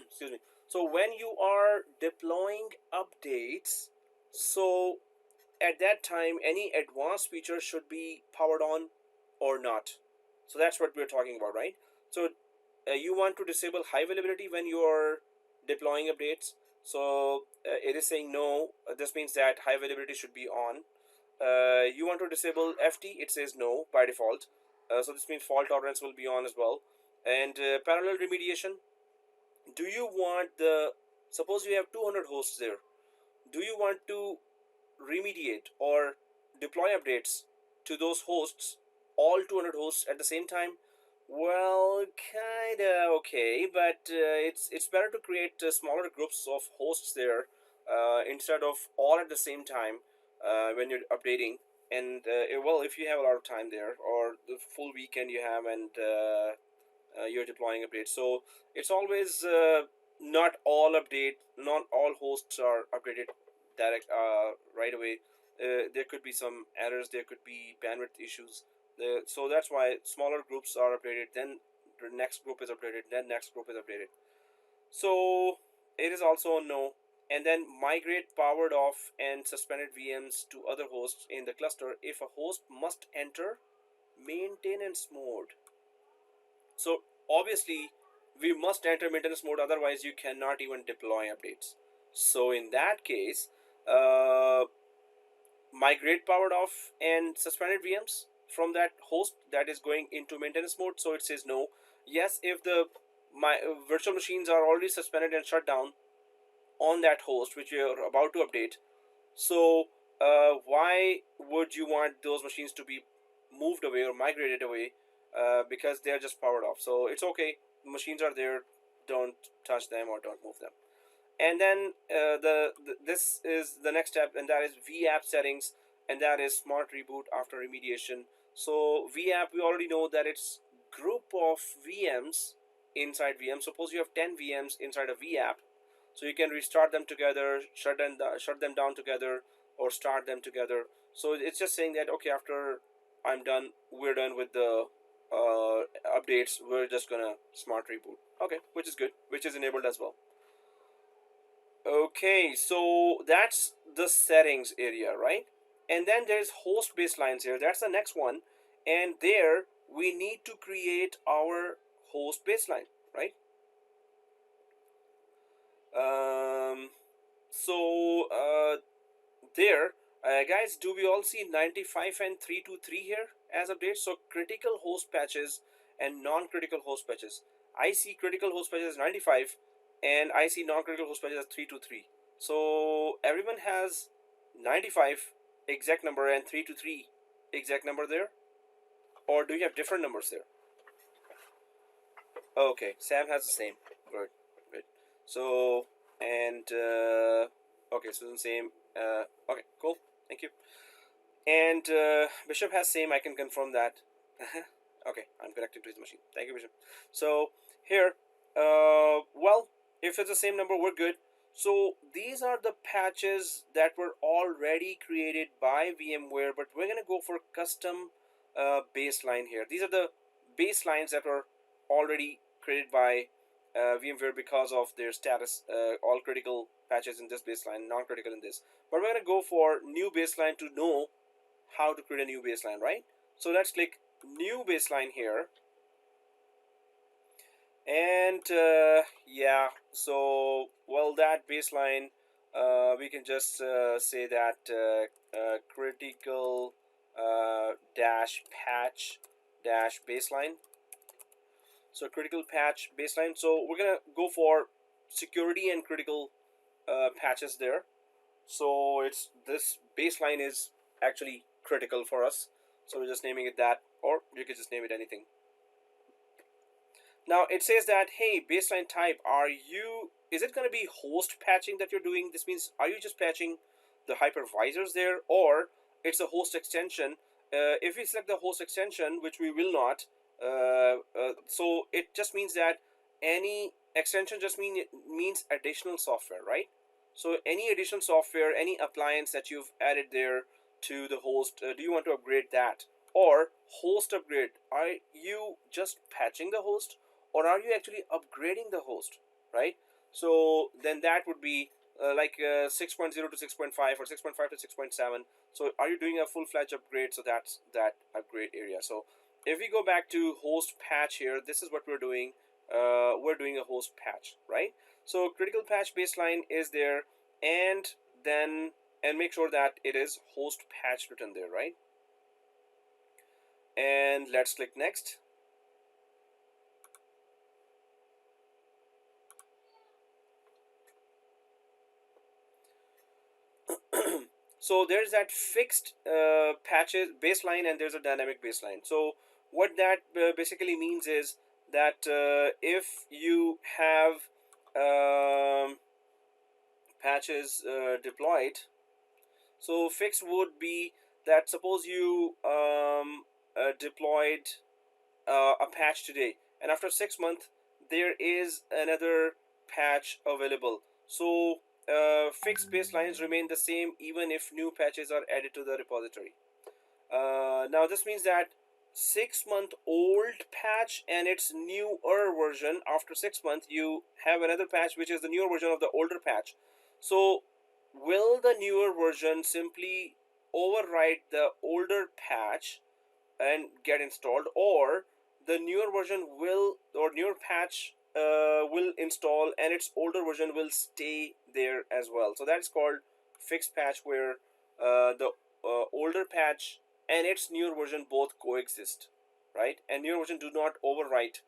Excuse me. So when you are deploying updates, so at that time any advanced features should be powered on or not. So that's what we're talking about, right? So you want to disable high availability when you are deploying updates. So it is saying no. This means that high availability should be on. You want to disable FT, it says no by default. So this means fault tolerance will be on as well. And parallel remediation, do you want the, suppose you have 200 hosts there, do you want to remediate or deploy updates to those hosts, all 200 hosts at the same time? Well, kinda okay, but it's better to create smaller groups of hosts there instead of all at the same time when you're updating. And well, if you have a lot of time there or the full weekend you have, and you're deploying updates, so it's always not all hosts are updated right away. There could be some errors, there could be bandwidth issues. So that's why smaller groups are updated, then the next group is updated, then next group is updated. So it is also a no. And then migrate powered off and suspended VMs to other hosts in the cluster if a host must enter maintenance mode. So obviously we must enter maintenance mode, otherwise you cannot even deploy updates. So in that case, migrate powered off and suspended VMs from that host that is going into maintenance mode. So it says no. Yes, if the virtual machines are already suspended and shut down on that host which you are about to update, so why would you want those machines to be moved away or migrated away? Because they're just powered off. So it's okay. The machines are there. Don't touch them or don't move them. And then this is the next step, and that is VApp settings, and that is smart reboot after remediation. So VApp, we already know that it's group of VMs inside VM. Suppose you have 10 VMs inside a VApp, so you can restart them together, shut them down together, or start them together. So it's just saying that, okay, after we're done with the updates, we're just gonna smart reboot. Okay, which is good, which is enabled as well. Okay, so that's the settings area, right? And then there's host baselines here. That's the next one. And there we need to create our host baseline, right? There, guys, do we all see 95 and 323 here as updates? So critical host patches and non-critical host patches. I see critical host patches 95 and I see non-critical host patches as 323. So everyone has 95 exact number and 323 exact number there, or do you have different numbers there? Okay, Sam has the same. Good, good. So and okay, so the same. Okay, cool. Thank you. And Bishop has same. I can confirm that. Okay, I'm connected to his machine. Thank you, Bishop. So here, well, if it's the same number, we're good. So these are the patches that were already created by VMware, but we're gonna go for custom baseline here. These are the baselines that were already created by VMware because of their status. All critical patches in this baseline, non-critical in this. But we're gonna go for new baseline to know how to create a new baseline, right? So let's click new baseline here. And yeah, so well, that baseline, we can just say that critical dash patch dash baseline. So critical patch baseline. So we're gonna go for security and critical patches there. So it's this baseline is actually critical for us. So we're just naming it that, or you could just name it anything. Now it says that, hey, baseline type, is it going to be host patching that you're doing? This means, are you just patching the hypervisors there, or it's a host extension? If we select the host extension, which we will not, so it just means that any extension just means additional software, right? So any additional software, any appliance that you've added there to the host, do you want to upgrade that? Or host upgrade, are you just patching the host, or are you actually upgrading the host, right? So then that would be 6.0 to 6.5 or 6.5 to 6.7. So are you doing a full-fledged upgrade? So that's that upgrade area. So if we go back to host patch here, this is what we're doing. We're doing a host patch, right? So critical patch baseline is there, and make sure that it is host patch written there, right? And let's click next. So there's that fixed patches baseline, and there's a dynamic baseline. So what that basically means is that if you have patches deployed, so fixed would be that suppose you deployed a patch today, and after 6 months there is another patch available. So fixed baselines remain the same even if new patches are added to the repository. Now this means that 6-month old patch and its newer version, after 6 months you have another patch which is the newer version of the older patch. So will the newer version simply overwrite the older patch and get installed, or the newer version will, or newer patch will install and its older version will stay there as well? So that's called fixed patch, where the older patch and its newer version both coexist, right? And newer version do not overwrite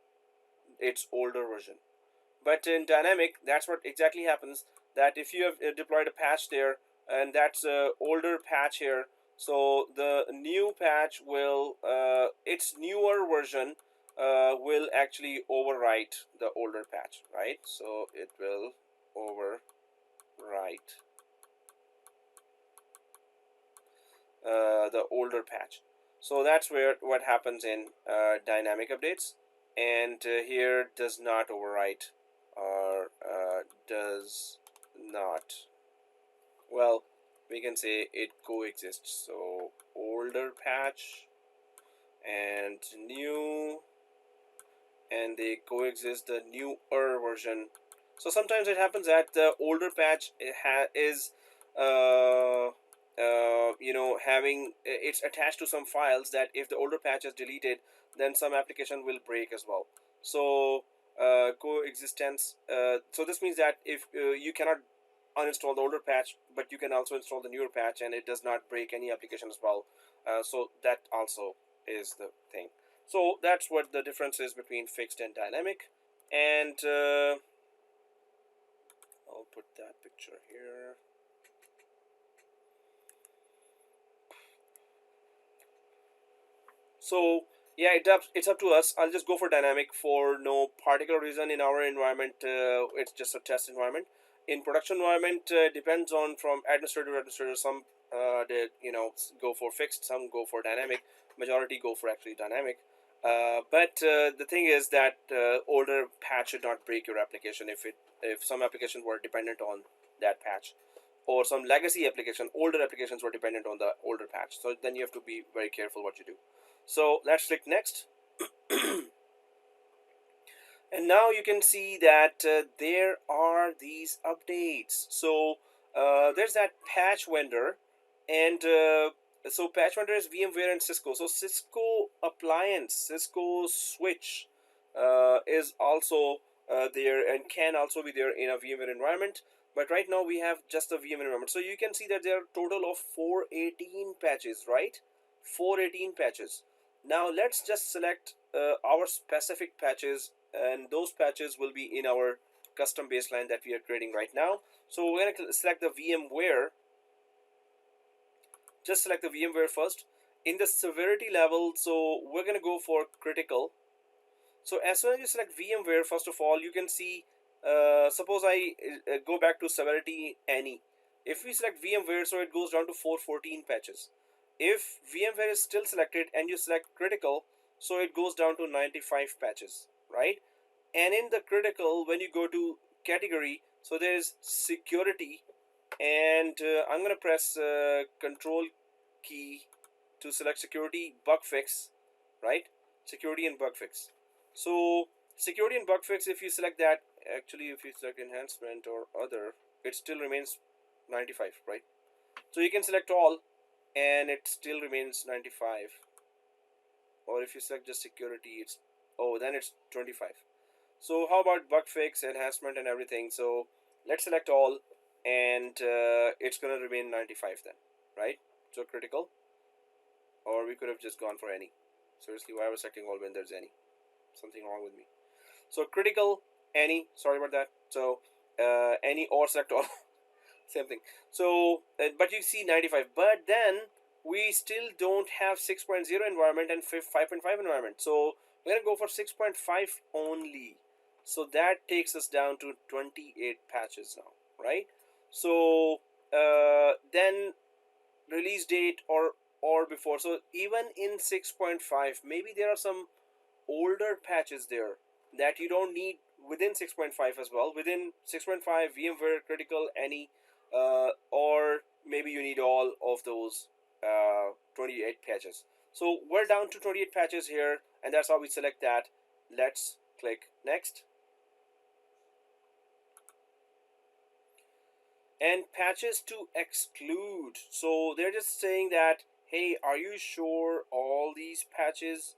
its older version. But in dynamic, that's what exactly happens, that if you have deployed a patch there and that's a older patch here, so the new patch will its newer version will actually overwrite the older patch, right? So it will overwrite the older patch. So that's where what happens in dynamic updates. And here does not overwrite, or does not, well, we can say it coexists. So older patch and new, and they coexist, the newer version. So sometimes it happens that the older patch is having, it's attached to some files, that if the older patch is deleted, then some application will break as well. So coexistence, so this means that if you cannot uninstall the older patch, but you can also install the newer patch and it does not break any application as well. So that also is the thing. So that's what the difference is between fixed and dynamic. And I'll put that picture here. So yeah, it's up to us. I'll just go for dynamic for no particular reason. In our environment, it's just a test environment. In production environment, depends on from administrator to administrator. Some they go for fixed, some go for dynamic. Majority go for actually dynamic. But the thing is that older patch should not break your application if some applications were dependent on that patch, or some legacy application, older applications were dependent on the older patch. So then you have to be very careful what you do. So let's click next. And now you can see that there are these updates. So there's that patch vendor, and so patch vendor is VMware and Cisco. So Cisco appliance, Cisco switch is also there and can also be there in a VMware environment. But right now we have just a VMware environment. So you can see that there are a total of 418 patches, right? 418 patches. Now let's just select our specific patches, and those patches will be in our custom baseline that we are creating right now. So we're going to select the VMware. Just select the VMware first. In the severity level, so we're going to go for critical. So as soon as you select VMware, first of all, you can see, suppose I go back to severity any. If we select VMware, so it goes down to 414 patches. If VMware is still selected and you select critical, so it goes down to 95 patches, right? And in the critical, when you go to category, so there's security, and I'm going to press control key to select security bug fix, right? Security and bug fix. So security and bug fix, if you select that, actually if you select enhancement or other, it still remains 95, right? So you can select all and it still remains 95. Or if you select just security, it's, oh, then it's 25. So how about bug fix, enhancement and everything? So let's select all, and it's gonna remain 95 then, right? So critical, or we could have just gone for any. Seriously, why was selecting all when there's any? Something wrong with me. So critical, any, sorry about that. So any or select all. Same thing. So but you see 95, but then we still don't have 6.0 environment and 5.5 environment. So we're gonna go for 6.5 only. So that takes us down to 28 patches now, right? So then release date or before. So even in 6.5, maybe there are some older patches there that you don't need within 6.5 as well. Within 6.5, VMware critical any, or maybe you need all of those 28 patches. So we're down to 28 patches here, and that's how we select that. Let's click next. And patches to exclude. So they're just saying that, hey, are you sure all these patches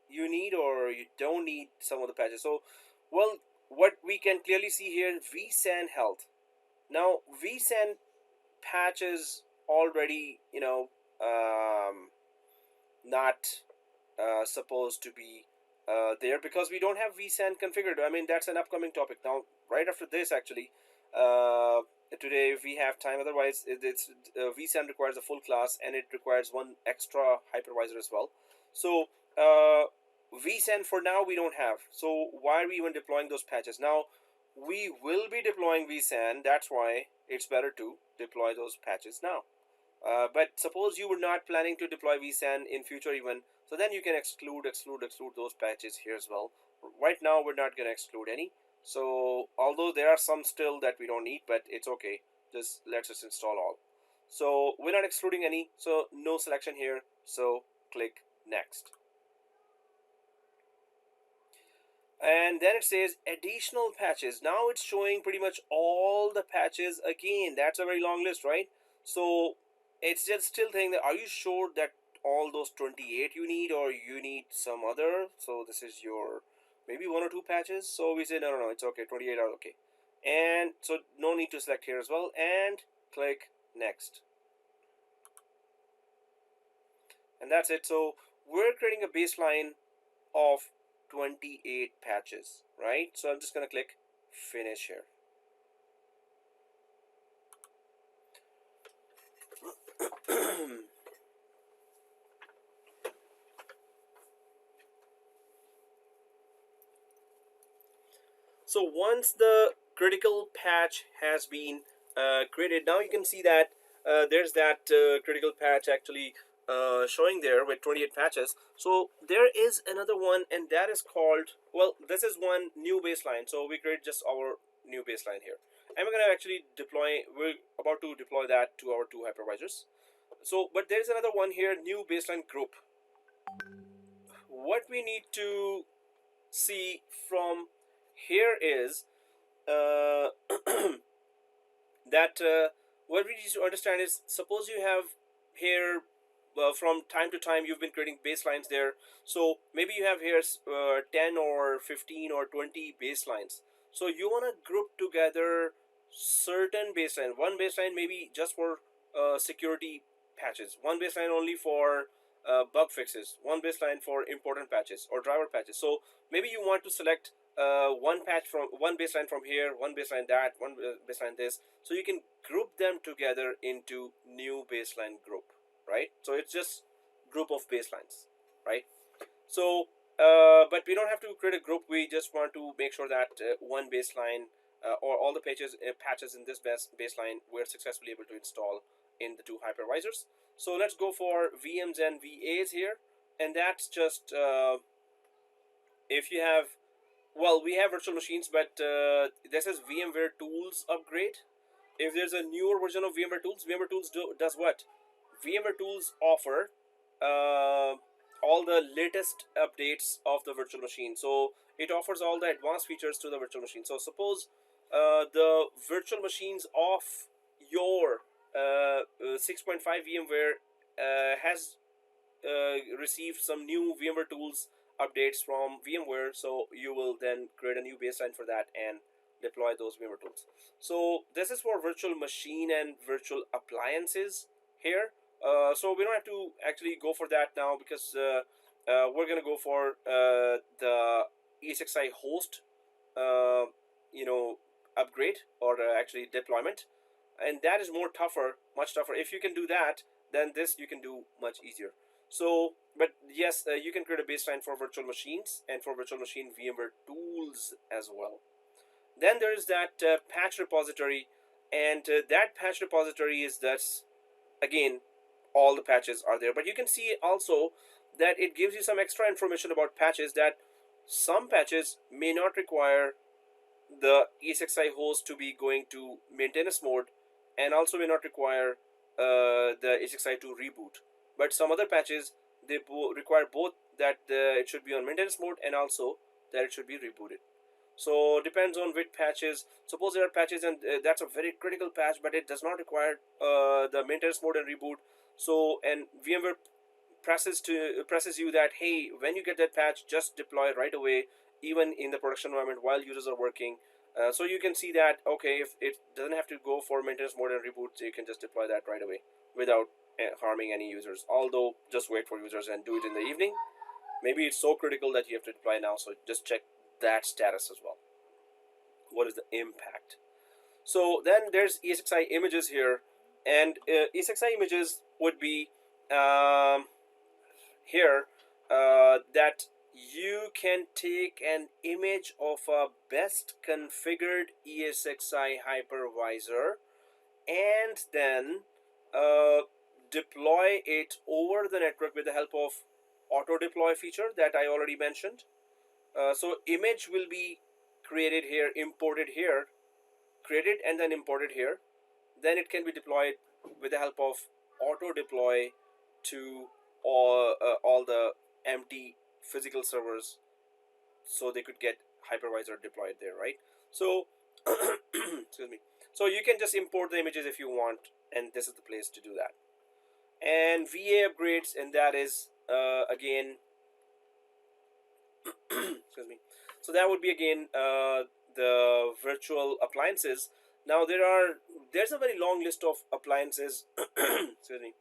you need, or you don't need some of the patches? So, well, what we can clearly see here, vSAN health. Now, vSAN patches already, not supposed to be there because we don't have vSAN configured. I mean, that's an upcoming topic. Now, right after this, actually, today if we have time. Otherwise, it's vSAN requires a full class, and it requires one extra hypervisor as well. So, vSAN for now we don't have. So why are we even deploying those patches? Now, we will be deploying vSAN. That's why it's better to deploy those patches now. But suppose you were not planning to deploy vSAN in future even, so then you can exclude those patches here as well. Right now we're not going to exclude any. So although there are some still that we don't need, but it's okay. Let's just install all. So we're not excluding any, so no selection here. So click next. And then it says additional patches. Now it's showing pretty much all the patches again. That's a very long list, right? So it's just still saying that, are you sure that all those 28 you need, or you need some other? So this is your maybe one or two patches. So we say no, it's okay, 28 are okay. And so no need to select here as well, and click next. And that's it. So we're creating a baseline of 28 patches, right? So I'm just going to click finish here. So once the critical patch has been created, now you can see that there's that critical patch actually showing there with 28 patches. So there is another one, and that is called, well, this is one new baseline. So we create just our new baseline here, and we're going to actually we're about to deploy that to our two hypervisors. So, but there's another one here, new baseline group. What we need to see from here is that what we need to understand is, suppose you have here from time to time you've been creating baselines there. So maybe you have here 10 or 15 or 20 baselines. So you want to group together certain baseline. One baseline maybe just for security patches, one baseline only for bug fixes, one baseline for important patches or driver patches. So maybe you want to select one baseline from here, one baseline that, one baseline this, so you can group them together into new baseline group, right? So it's just group of baselines, right? So but we don't have to create a group. We just want to make sure that one baseline or all the patches in this baseline we're successfully able to install in the two hypervisors. So let's go for VMs and VAs here, and that's just if you have, well, we have virtual machines, but this is VMware Tools upgrade. If there's a newer version of VMware Tools does what? VMware Tools offer all the latest updates of the virtual machine. So it offers all the advanced features to the virtual machine. So suppose the virtual machines of your 6.5 VMware has received some new VMware Tools updates from VMware, so you will then create a new baseline for that and deploy those VMware tools. So this is for virtual machine and virtual appliances here. So we don't have to actually go for that now, because we're going to go for the Esxi host upgrade, or actually deployment, and that is much tougher. If you can do that, then this you can do much easier. So, but yes, you can create a baseline for virtual machines and for virtual machine VMware Tools as well. Then there is that patch repository, and that patch repository is thus, again, all the patches are there. But you can see also that it gives you some extra information about patches, that some patches may not require the ESXi host to be going to maintenance mode, and also may not require the ESXi to reboot. But some other patches, they require both that it should be on maintenance mode and also that it should be rebooted. So depends on which patches. Suppose there are patches and that's a very critical patch, but it does not require the maintenance mode and reboot. So, and VMware presses you that, hey, when you get that patch, just deploy right away, even in the production environment while users are working. So you can see that, okay, if it doesn't have to go for maintenance mode and reboot, so you can just deploy that right away without harming any users. Although just wait for users and do it in the evening. Maybe it's so critical that you have to deploy now, so just check that status as well. What is the impact? So then there's Esxi Images here, and Esxi Images would be here that you can take an image of a best configured Esxi hypervisor and then deploy it over the network with the help of auto deploy feature that I already mentioned. So image will be created here, imported here, created and then imported here. Then it can be deployed with the help of auto deploy to all the empty physical servers, so they could get hypervisor deployed there, right? So excuse me. So you can just import the images if you want, and this is the place to do that. And VA upgrades, and that is again excuse me. So that would be again the virtual appliances. Now there's a very long list of appliances. Excuse me.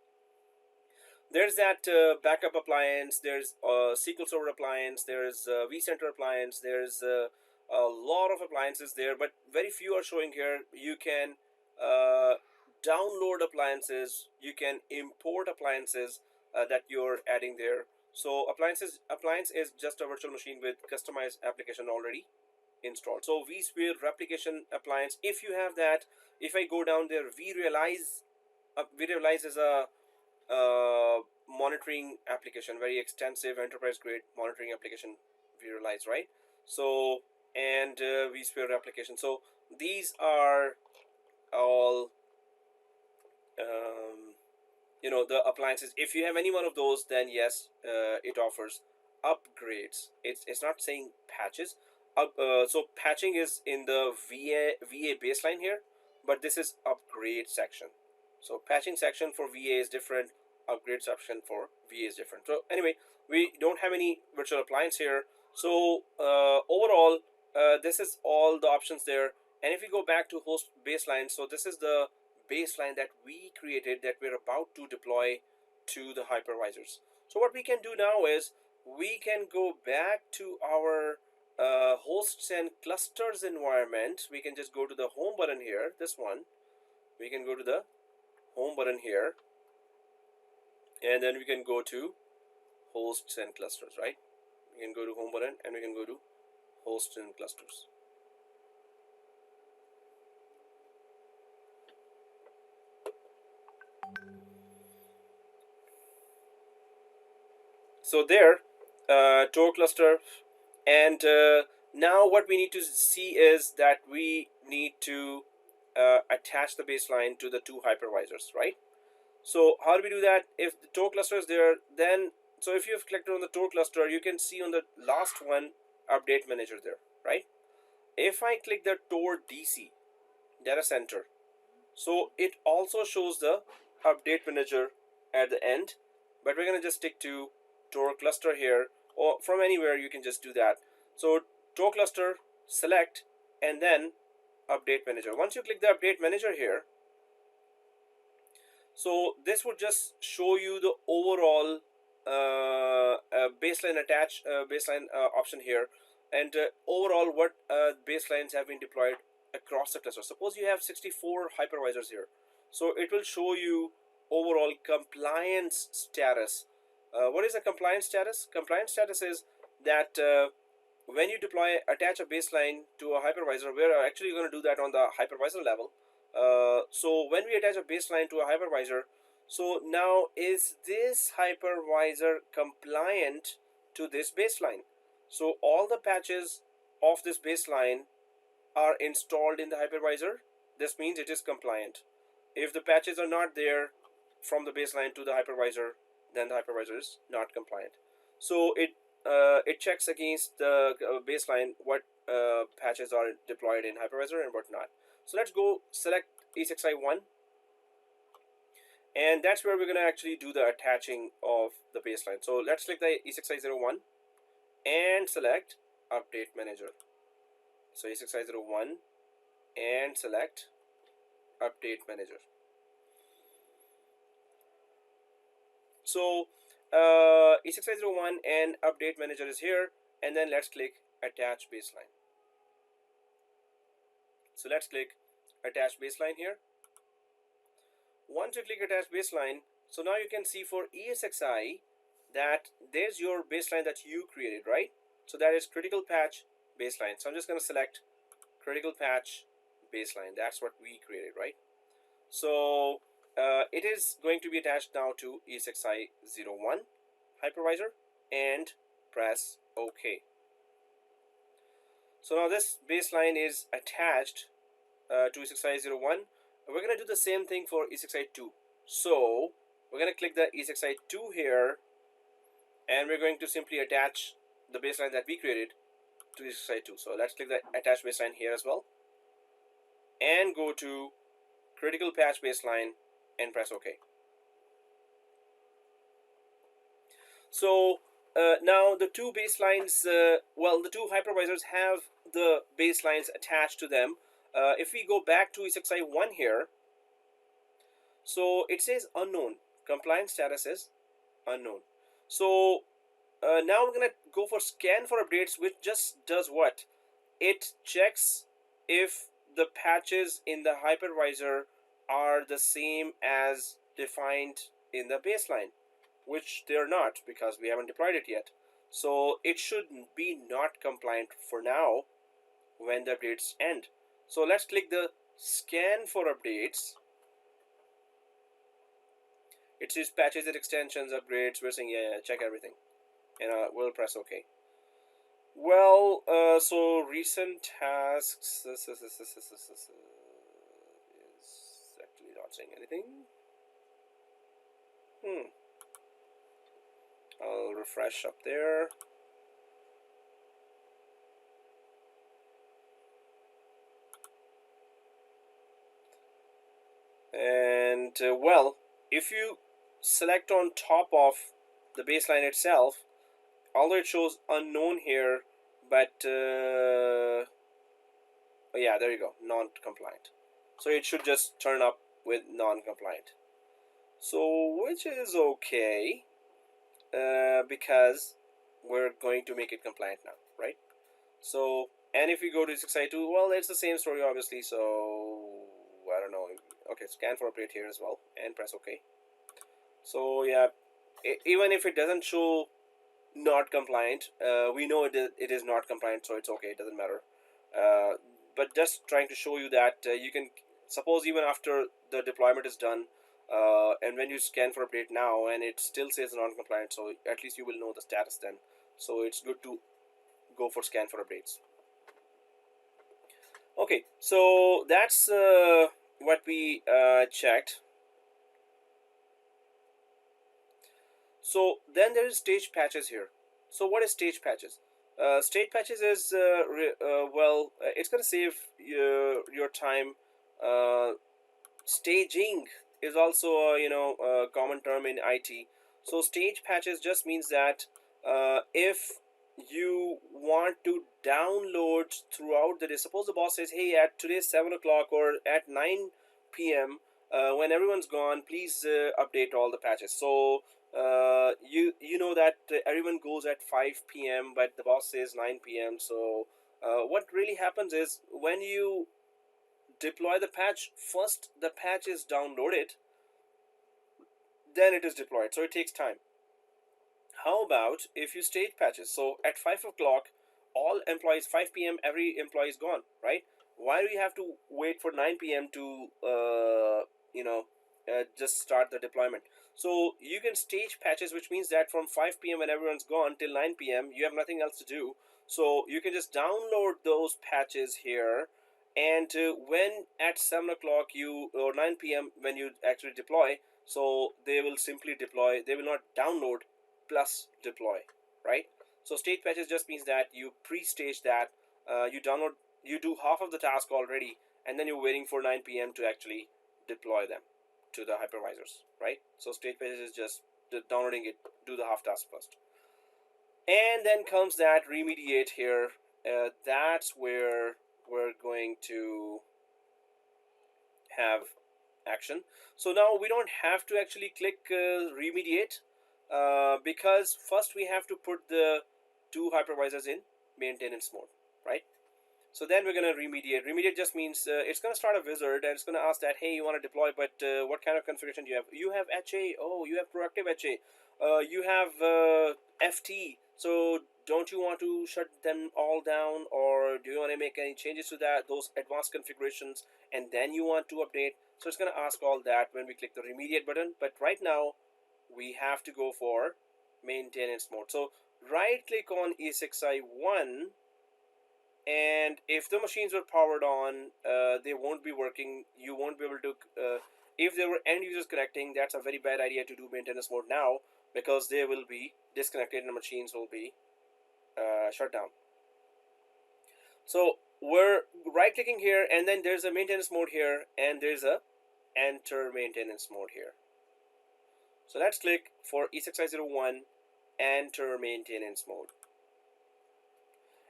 There's that backup appliance, there's SQL Server appliance, there's Vcenter appliance, there's a lot of appliances there, but very few are showing here. You can download appliances, you can import appliances that you're adding there. So appliance is just a virtual machine with customized application already installed. So Vsphere replication appliance, if you have that, if I go down there, vRealize is a monitoring application, very extensive enterprise grade monitoring application, vRealize, right? So, and Vsphere application. So these are all the appliances. If you have any one of those, then yes, it offers upgrades. It's not saying patches. So patching is in the VA baseline here, but this is upgrade section. So patching section for VA is different, upgrade section for VA is different. So anyway, we don't have any virtual appliance here. So overall, this is all the options there. And if we go back to host baseline, so this is the baseline that we created that we're about to deploy to the hypervisors. So what we can do now is we can go back to our hosts and clusters environment. We can just go to the home button here, this one. We can go to the home button here, and then we can go to hosts and clusters, right? We can go to home button and we can go to hosts and clusters. So there, Tor cluster, and now what we need to see is that we need to attach the baseline to the two hypervisors, right? So how do we do that? If the Tor cluster is there, then, so if you've clicked on the Tor cluster, you can see on the last one, update manager there, right? If I click the Tor DC, data center, so it also shows the update manager at the end, but we're going to just stick to Tor cluster here, or from anywhere you can just do that. So Tor cluster, select, and then update manager. Once you click the update manager here, so this would just show you the overall baseline attach baseline option here, and overall what baselines have been deployed across the cluster. Suppose you have 64 hypervisors here, so it will show you overall compliance status. What is a compliance status? Compliance status is that when you attach a baseline to a hypervisor, we're actually going to do that on the hypervisor level. So when we attach a baseline to a hypervisor, so now is this hypervisor compliant to this baseline? So all the patches of this baseline are installed in the hypervisor, this means it is compliant. If the patches are not there from the baseline to the hypervisor, then the hypervisor is not compliant. So it checks against the baseline what patches are deployed in hypervisor and what not. So let's go select Esxi1, and that's where we're going to actually do the attaching of the baseline. So let's click the Esxi01 and select Update Manager. So Esxi01 and select Update Manager. So Esxi01 and Update Manager is here, and then let's click Attach Baseline. So let's click Attach Baseline here. Once you click Attach Baseline, so now you can see for Esxi that there's your baseline that you created, right? So that is Critical Patch Baseline. So I'm just going to select Critical Patch Baseline. That's what we created, right? So it is going to be attached now to Esxi01 hypervisor, and press OK. So now this baseline is attached to Esxi01. We're going to do the same thing for Esxi2. So we're going to click the Esxi2 here, and we're going to simply attach the baseline that we created to Esxi2. So let's click the Attach Baseline here as well, and go to Critical Patch Baseline and press OK. So now the two baselines, well, the two hypervisors have the baselines attached to them. If we go back to Esxi1 here, so it says unknown, compliance status is unknown. So now we're going to go for scan for updates, which just does what? It checks if the patches in the hypervisor are the same as defined in the baseline, which they're not because we haven't deployed it yet. So it should be not compliant for now when the updates end. So let's click the scan for updates. It says patches and extensions, upgrades. We're saying yeah, check everything, and we'll press OK. Well, so recent tasks is actually not saying anything. I'll refresh up there. And well, if you select on top of the baseline itself, although it shows unknown here, but oh yeah, there you go, non-compliant. So it should just turn up with non-compliant. So which is okay, because we're going to make it compliant now, right? So, and if we go to Esxi2, well, it's the same story obviously, so I don't know. Okay, scan for update here as well, and press OK. So yeah, even if it doesn't show not compliant, we know it is not compliant, so it's okay, it doesn't matter. But just trying to show you that you can, suppose even after the deployment is done, and when you scan for update now and it still says non-compliant, so at least you will know the status then. So it's good to go for scan for updates. Okay, so that's what we checked. So then there is stage patches here. So what is stage patches? Stage patches is well, it's going to save your time. Staging is also a common term in IT. So stage patches just means that if you want to download throughout the day, suppose the boss says, hey, at today's 7 o'clock or at 9 p.m. When everyone's gone, please update all the patches. So you know that everyone goes at 5 p.m. but the boss says 9 p.m. So what really happens is when you deploy the patch, first the patch is downloaded, then it is deployed, so it takes time. How about if you stage patches? So at 5 o'clock, all employees, 5 p.m. every employee is gone, right? Why do we have to wait for 9 p.m. to just start the deployment? So you can stage patches, which means that from 5 p.m. when everyone's gone till 9 p.m. you have nothing else to do. So you can just download those patches here, And when at 7 o'clock you or 9 p.m. when you actually deploy, so they will simply deploy, they will not download plus deploy, right? So stage patches just means that you pre-stage that, you download, you do half of the task already, and then you're waiting for 9 p.m. to actually deploy them to the hypervisors, right? So stage patches is just downloading it, do the half task first. And then comes that remediate here. That's where we're going to have action. So now we don't have to actually click remediate, because first we have to put the two hypervisors in maintenance mode, right? So then we're going to remediate. Remediate just means it's going to start a wizard and it's going to ask that, hey, you want to deploy, but what kind of configuration do you have? You have HA. Oh, you have proactive HA. You have FT. So don't you want to shut them all down, or do you want to make any changes to that, those advanced configurations, and then you want to update? So it's going to ask all that when we click the remediate button. But right now we have to go for maintenance mode. So right click on Esxi1, and if the machines were powered on, they won't be working. You won't be able to if there were end users connecting, that's a very bad idea to do maintenance mode now, because they will be disconnected and the machines will be shut down. So we're right clicking here, and then there's a maintenance mode here, and there's a enter maintenance mode here. So let's click for Esxi01 enter maintenance mode.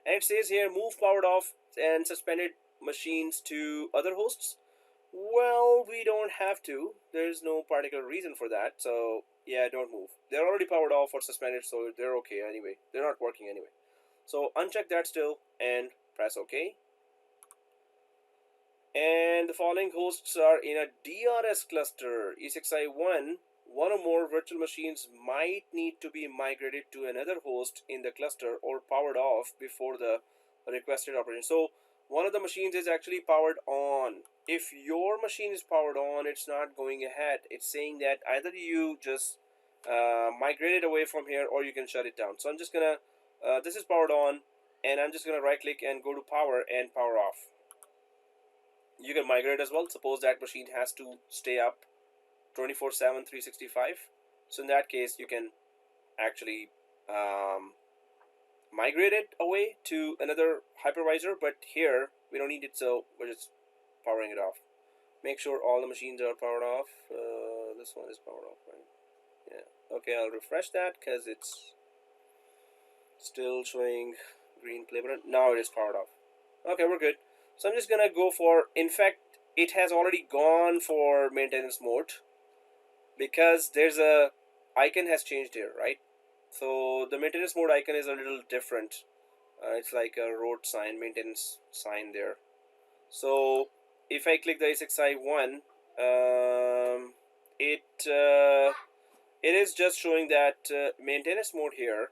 And it says here, move powered off and suspended machines to other hosts. Well, we don't have to. There's no particular reason for that. So yeah, don't move. They're already powered off or suspended, so they're okay anyway. They're not working anyway. So uncheck that still and press OK. And the following hosts are in a DRS cluster. Esxi1, one or more virtual machines might need to be migrated to another host in the cluster or powered off before the requested operation. So one of the machines is actually powered on. If your machine is powered on, it's not going ahead. It's saying that either you just migrate it away from here, or you can shut it down. So I'm just gonna, this is powered on, and I'm just gonna right click and go to power and power off. You can migrate as well. Suppose that machine has to stay up 24/7, 365. So in that case, you can actually migrate it away to another hypervisor. But here we don't need it, so we're just powering it off. Make sure all the machines are powered off. This one is powered off, right? Yeah. Okay, I'll refresh that because it's still showing green play button. Now it is powered off. Okay, we're good. So I'm just gonna go for, in fact, it has already gone for maintenance mode, because there's a icon has changed here, right? So the maintenance mode icon is a little different. It's like a road sign, maintenance sign there. So if I click the Esxi1, it is just showing that maintenance mode here.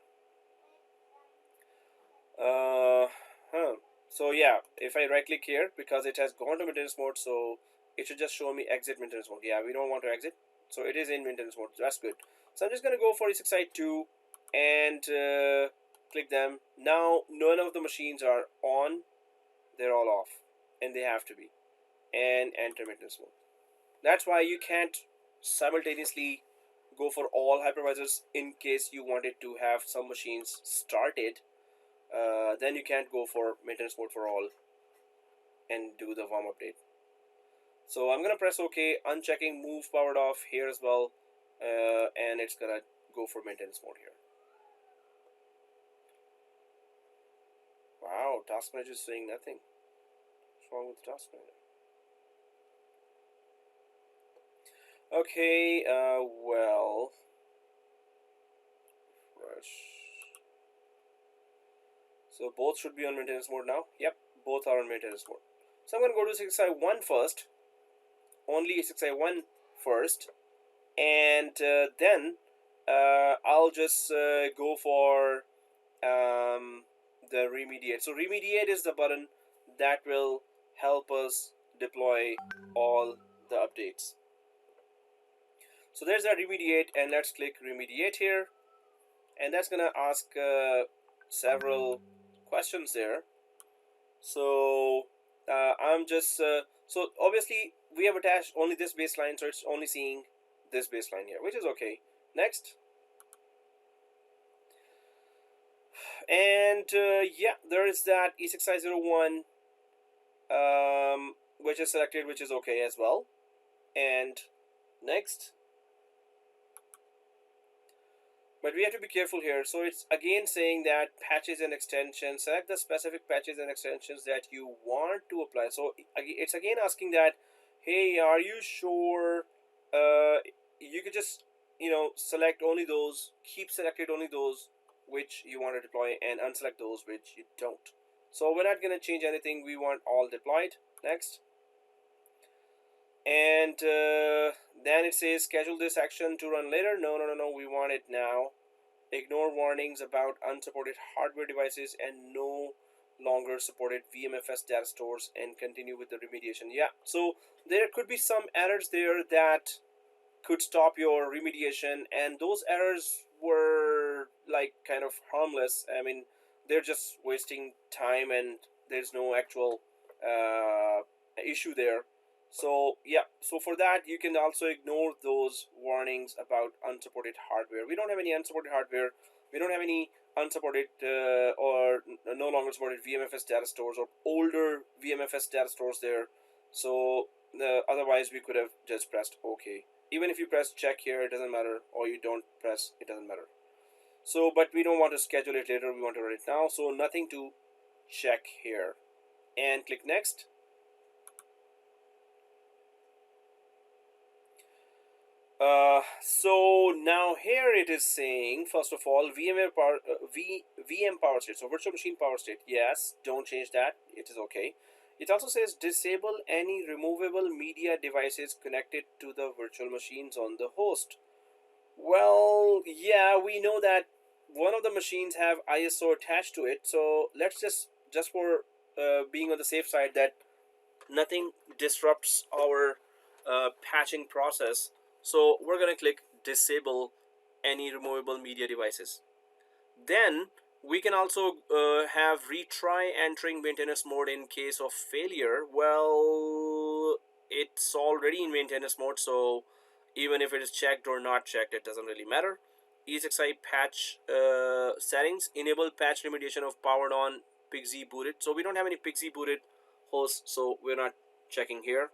So yeah, if I right click here, because it has gone to maintenance mode, so it should just show me exit maintenance mode. Yeah, we don't want to exit, so it is in maintenance mode. That's good. So I'm just gonna go for Esxi2 and click them. Now none of the machines are on, they're all off, and they have to be, and enter maintenance mode. That's why you can't simultaneously go for all hypervisors. In case you wanted to have some machines started, then you can't go for maintenance mode for all and do the VUM update. So I'm gonna press OK, unchecking move powered off here as well, and it's gonna go for maintenance mode here. Wow, task manager is saying nothing. What's wrong with the task manager? Okay, well, fresh. So both should be on maintenance mode now. Yep, both are on maintenance mode. So I'm going to go to Esxi1 first, only Esxi1 first, and then I'll just go for the remediate. So remediate is the button that will help us deploy all the updates. So there's that remediate, and let's click remediate here, and that's gonna ask several questions there. So I'm just so obviously we have attached only this baseline, so it's only seeing this baseline here, which is okay. Next. And yeah, there is that E6I01 which is selected, which is okay as well. And next. But we have to be careful here. So it's again saying that patches and extensions, select the specific patches and extensions that you want to apply. So it's again asking that, hey, are you sure you could just, select only those, keep selected only those which you want to deploy, and unselect those which you don't. So we're not going to change anything. We want all deployed. Next. And then it says schedule this action to run later. No, we want it now. Ignore warnings about unsupported hardware devices and no longer supported VMFS data stores, and continue with the remediation. Yeah, so there could be some errors there that could stop your remediation, and those errors were like kind of harmless. I mean, they're just wasting time and there's no actual issue there. So yeah, so for that you can also ignore those warnings about unsupported hardware. We don't have any unsupported hardware. We don't have any unsupported or no longer supported VMFS data stores or older VMFS data stores there. So otherwise we could have just pressed OK. Even if you press check here, it doesn't matter, or you don't press, it doesn't matter. So, but we don't want to schedule it later, we want to run it now, so nothing to check here. And click next. So now here it is saying, first of all, VM power state, so virtual machine power state, yes, don't change that, it is okay. It also says disable any removable media devices connected to the virtual machines on the host. Well, yeah, we know that one of the machines have ISO attached to it, so let's just for being on the safe side that nothing disrupts our patching process. So we're going to click disable any removable media devices. Then we can also have retry entering maintenance mode in case of failure. Well, it's already in maintenance mode, so even if it is checked or not checked, it doesn't really matter. Esxi patch settings, enable patch remediation of powered on PXE booted. So we don't have any PXE booted hosts, so we're not checking here.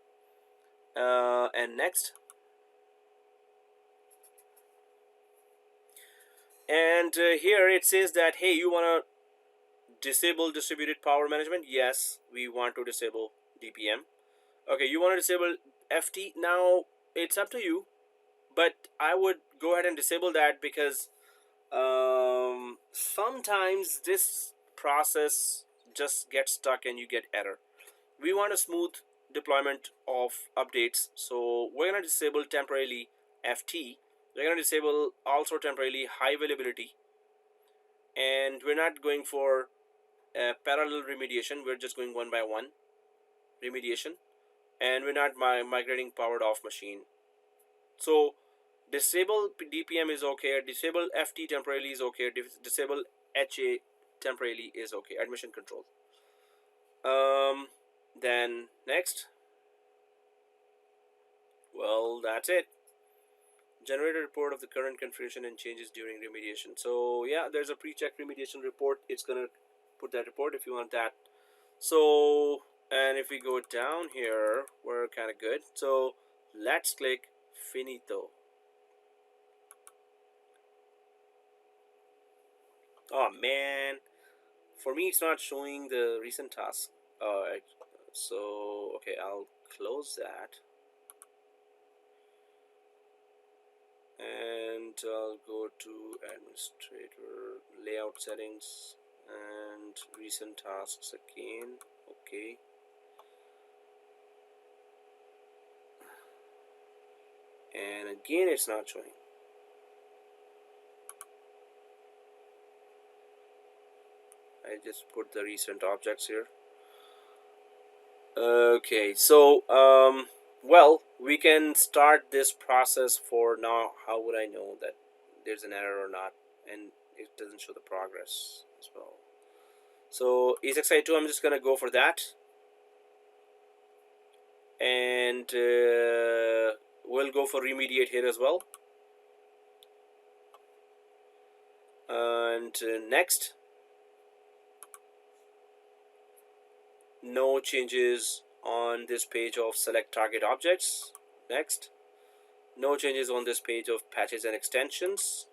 And next. And here it says that, hey, you want to disable distributed power management? Yes, we want to disable DPM. Okay, you want to disable FT? Now it's up to you, but I would go ahead and disable that because sometimes this process just gets stuck and you get error. We want a smooth deployment of updates, so we're going to disable temporarily FT. We're going to disable also temporarily high availability, and we're not going for parallel remediation. We're just going one by one remediation, and we're not migrating powered off machine. So disable DPM is okay, disable FT temporarily is okay, disable HA temporarily is okay, admission control. Then next, well, that's it. Generate a report of the current configuration and changes during remediation. So yeah, there's a pre-check remediation report. It's gonna put that report if you want that. So, and if we go down here, we're kind of good. So let's click finito. Oh man, for me it's not showing the recent task. So okay, I'll close that. And I'll go to administrator, layout settings, and recent tasks again. Okay. And again, it's not showing. I just put the recent objects here. Okay, so well, we can start this process for now. How would I know that there's an error or not? And it doesn't show the progress as well. So ESXi2, I'm just gonna go for that. and we'll go for remediate here as well. And next, no changes on this page of select target objects. Next, no changes on this page of patches and extensions.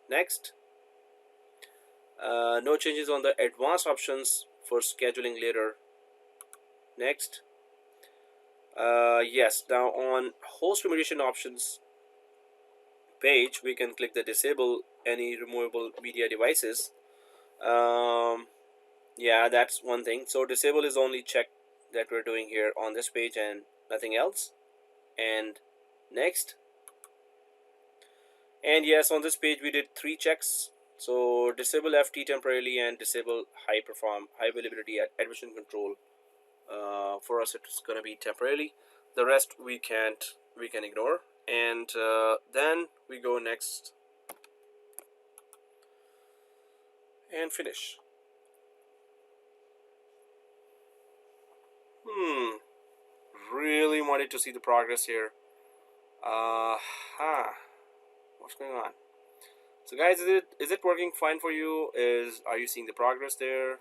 Next, no changes on the advanced options for scheduling later. Next, yes, now on host remediation options page, we can click the disable any removable media devices. Yeah, that's one thing. So disable is only check that we're doing here on this page and nothing else. And next, and yes, on this page we did 3 checks. So disable FT temporarily and disable high availability at admission control. For us it's gonna be temporarily. The rest we can ignore. And then we go next and finish. Really wanted to see the progress here. What's going on? So guys, is it working fine for you? Are you seeing the progress there?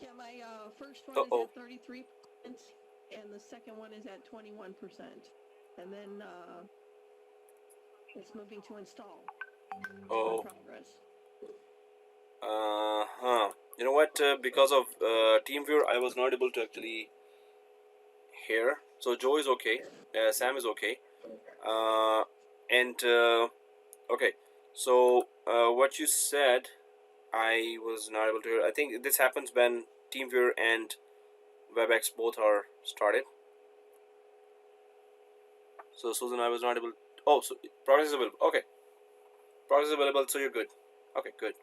Yeah, my first one is at 33%, and the second one is at 21%. And then it's moving to install. Oh. Progress. You know what? Because of TeamViewer, I was not able to actually hear. So Joe is okay. Sam is okay. Okay. So what you said, I was not able to hear. I think this happens when TeamViewer and WebEx both are started. So Susan, I was not able. Oh, so progress is available. Okay, progress is available. So you're good. Okay, good.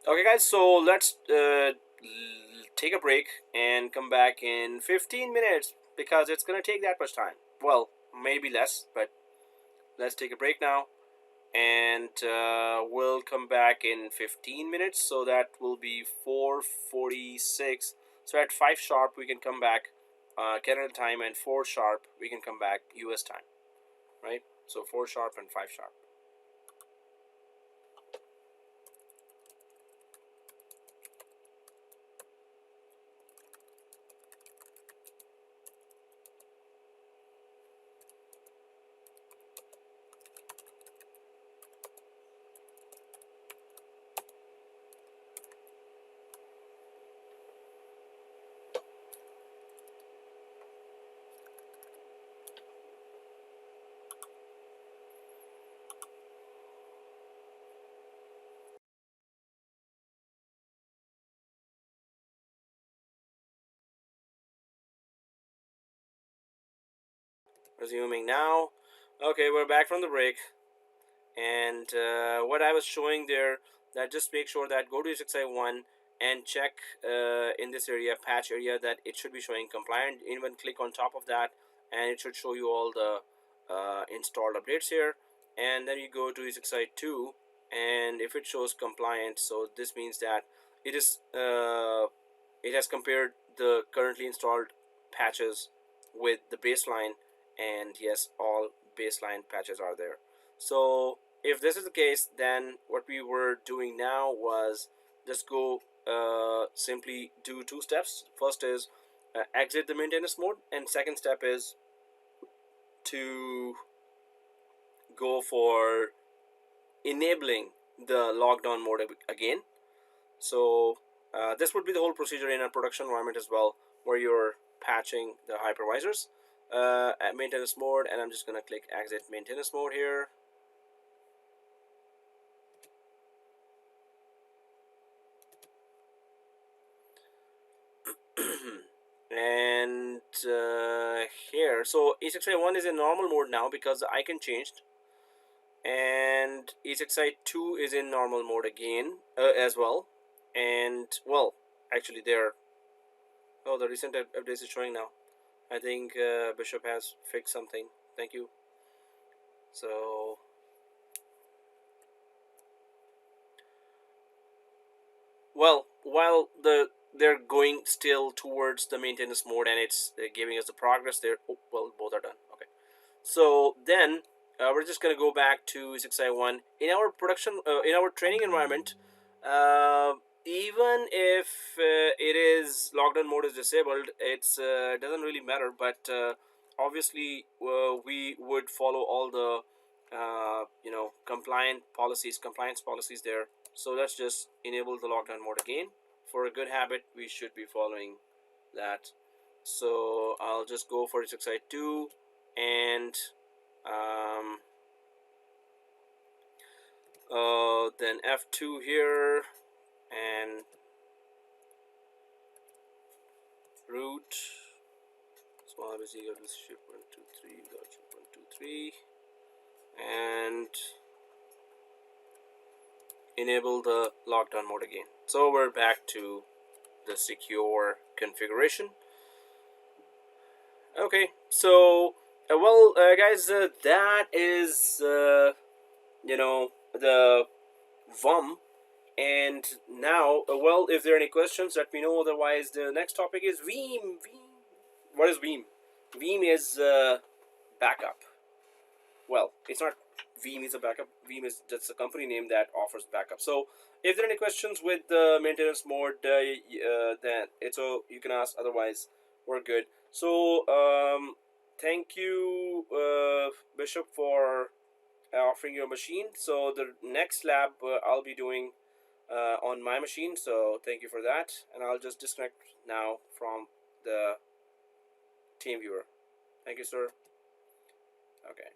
Okay, guys. So let's take a break and come back in 15 minutes because it's gonna take that much time. Well, maybe less, but let's take a break now, and we'll come back in 15 minutes. So that will be 4:46. So at 5 sharp we can come back Canada time, and 4 sharp we can come back US time, right? So 4 sharp and 5 sharp. Resuming now. Okay, we're back from the break, and what I was showing there, that just make sure that go to ESXi1 and check in this area, patch area, that it should be showing compliant. Even click on top of that and it should show you all the installed updates here. And then you go to ESXi2, and if it shows compliant, so this means that it is it has compared the currently installed patches with the baseline, and yes, all baseline patches are there. So if this is the case, then what we were doing now was just go simply do 2 steps. First is exit the maintenance mode, and second step is to go for enabling the lockdown mode again. So this would be the whole procedure in a production environment as well, where you're patching the hypervisors at maintenance mode. And I'm just gonna click exit maintenance mode here. And here, so ESXi1 is in normal mode now because the icon changed, and ESXi2 is in normal mode again as well. And well, actually there, oh, the recent updates is showing now. I think Bishop has fixed something. Thank you. So well, while they're going still towards the maintenance mode and it's giving us the progress there. Oh, well, both are done. Okay. So then we're just going to go back to 6i1 in our production in our training environment. Even if it is lockdown mode is disabled, it's doesn't really matter. But obviously we would follow all the compliance policies there. So let's just enable the lockdown mode again. For a good habit, we should be following that. So I'll just go for 6i2 and then F2 here and root small is equal to ship 123 and enable the lockdown mode again. So we're back to the secure configuration. Okay, so guys, that is the VUM. And now, if there are any questions, let me know. Otherwise, the next topic is Veeam. What is Veeam? Veeam is backup. Well, it's not Veeam is a backup. Veeam is just a company name that offers backup. So, if there are any questions with the maintenance mode, then you can ask. Otherwise, we're good. So, thank you, Bishop, for offering your machine. So the next lab I'll be doing on my machine. So thank you for that. And I'll just disconnect now from the team viewer. Thank you, sir. Okay.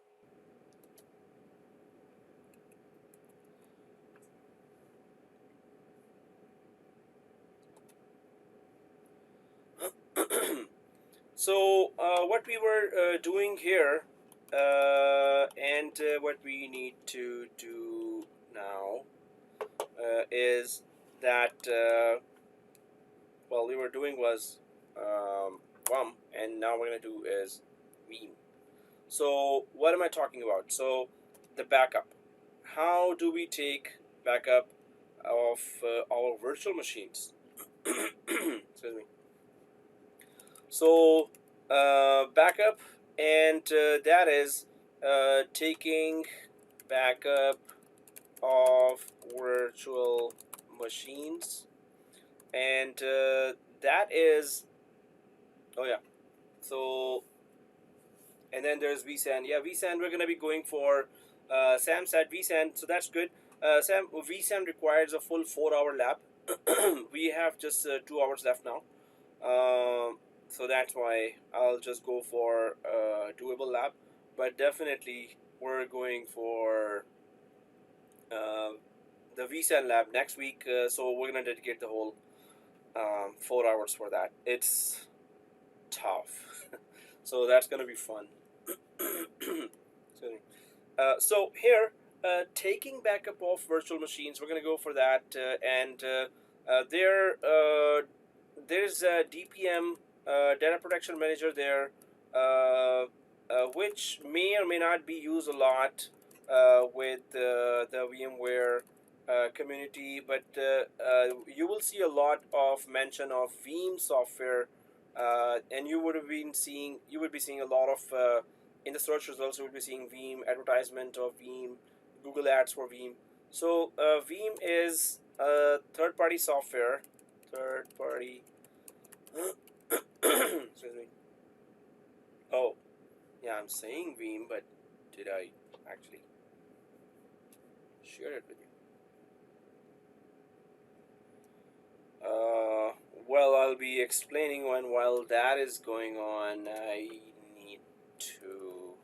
So what we were doing here and what we need to do now is that we were doing was VUM, and now we're going to do is Veeam. So what am I talking about? So the backup. How do we take backup of our virtual machines? Excuse me. So backup, and that is taking backup of virtual machines, and that is so, and then there's Vsend. Yeah, Vsend, we're going to be going for Sam said Vsend, so that's good. Sam, Vsend requires a full 4-hour lab. We have just 2 hours left now. So that's why I'll just go for doable lab, but definitely we're going for the Vsend lab next week. So we're going to dedicate the whole 4 hours for that. It's tough. So that's going to be fun. So here, taking backup of virtual machines, we're going to go for that, and there's a DPM data protection manager there, which may or may not be used a lot with the VMware community, but you will see a lot of mention of Veeam Software, and you would be seeing a lot of in the search results. You will be seeing Veeam advertisement of Veeam, Google Ads for Veeam. So Veeam is third-party software. Excuse me. Oh, yeah, I'm saying Veeam, but did I actually share it with you? I'll be explaining while that is going on. I need to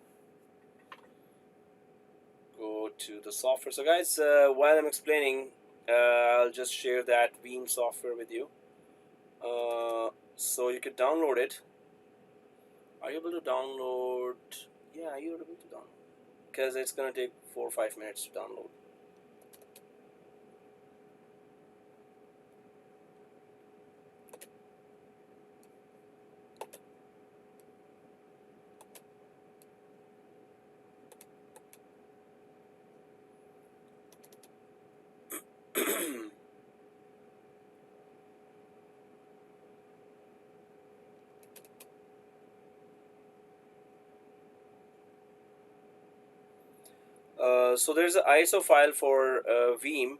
go to the software. So guys, while I'm explaining, I'll just share that Veeam software with you. So you can download it. Are you able to download? Yeah, you're able to download. Because it's going to take 4 or 5 minutes to download. So there's an ISO file for Veeam,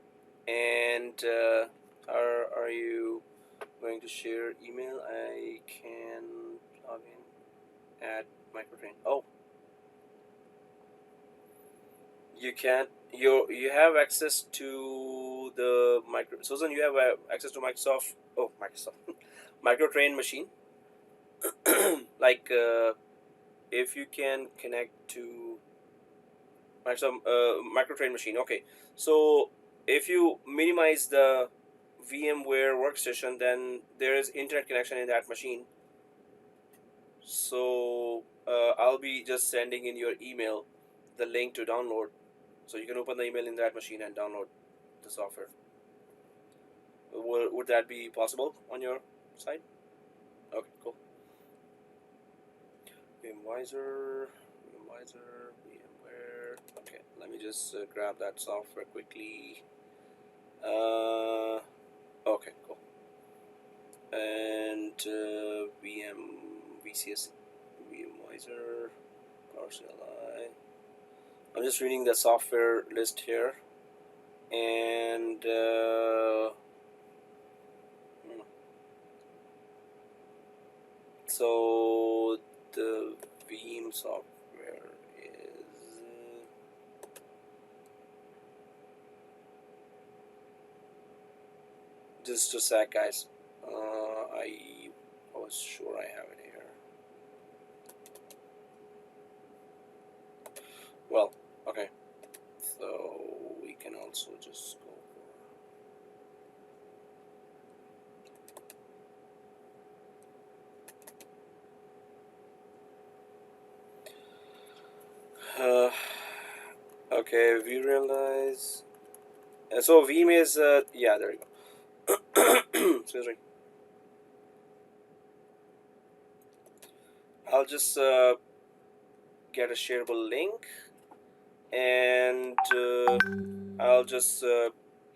and are you going to share email? I can log in at Microtrain. Oh, you can't. You have access to the micro. Susan, you have access to Microsoft. Oh, Microsoft Microtrain machine. Like if you can connect to Microsoft Microtrain machine. Okay, so if you minimize the VMware workstation, then there is internet connection in that machine. So I'll be just sending in your email the link to download, so you can open the email in that machine and download the software. Would that be possible on your side? Okay, cool. Vmvisor, VMware. Okay, let me just grab that software quickly. Okay, cool. And VCS, Vmvisor, PowerCLI. I'm just reading the software list here, and so the Veeam Software is just a sec, guys. I was sure I have it here. Well, okay. So we can also just go for. Okay, we realize. So Veeam is yeah, there you go. Excuse me. I'll just get a shareable link, and I'll just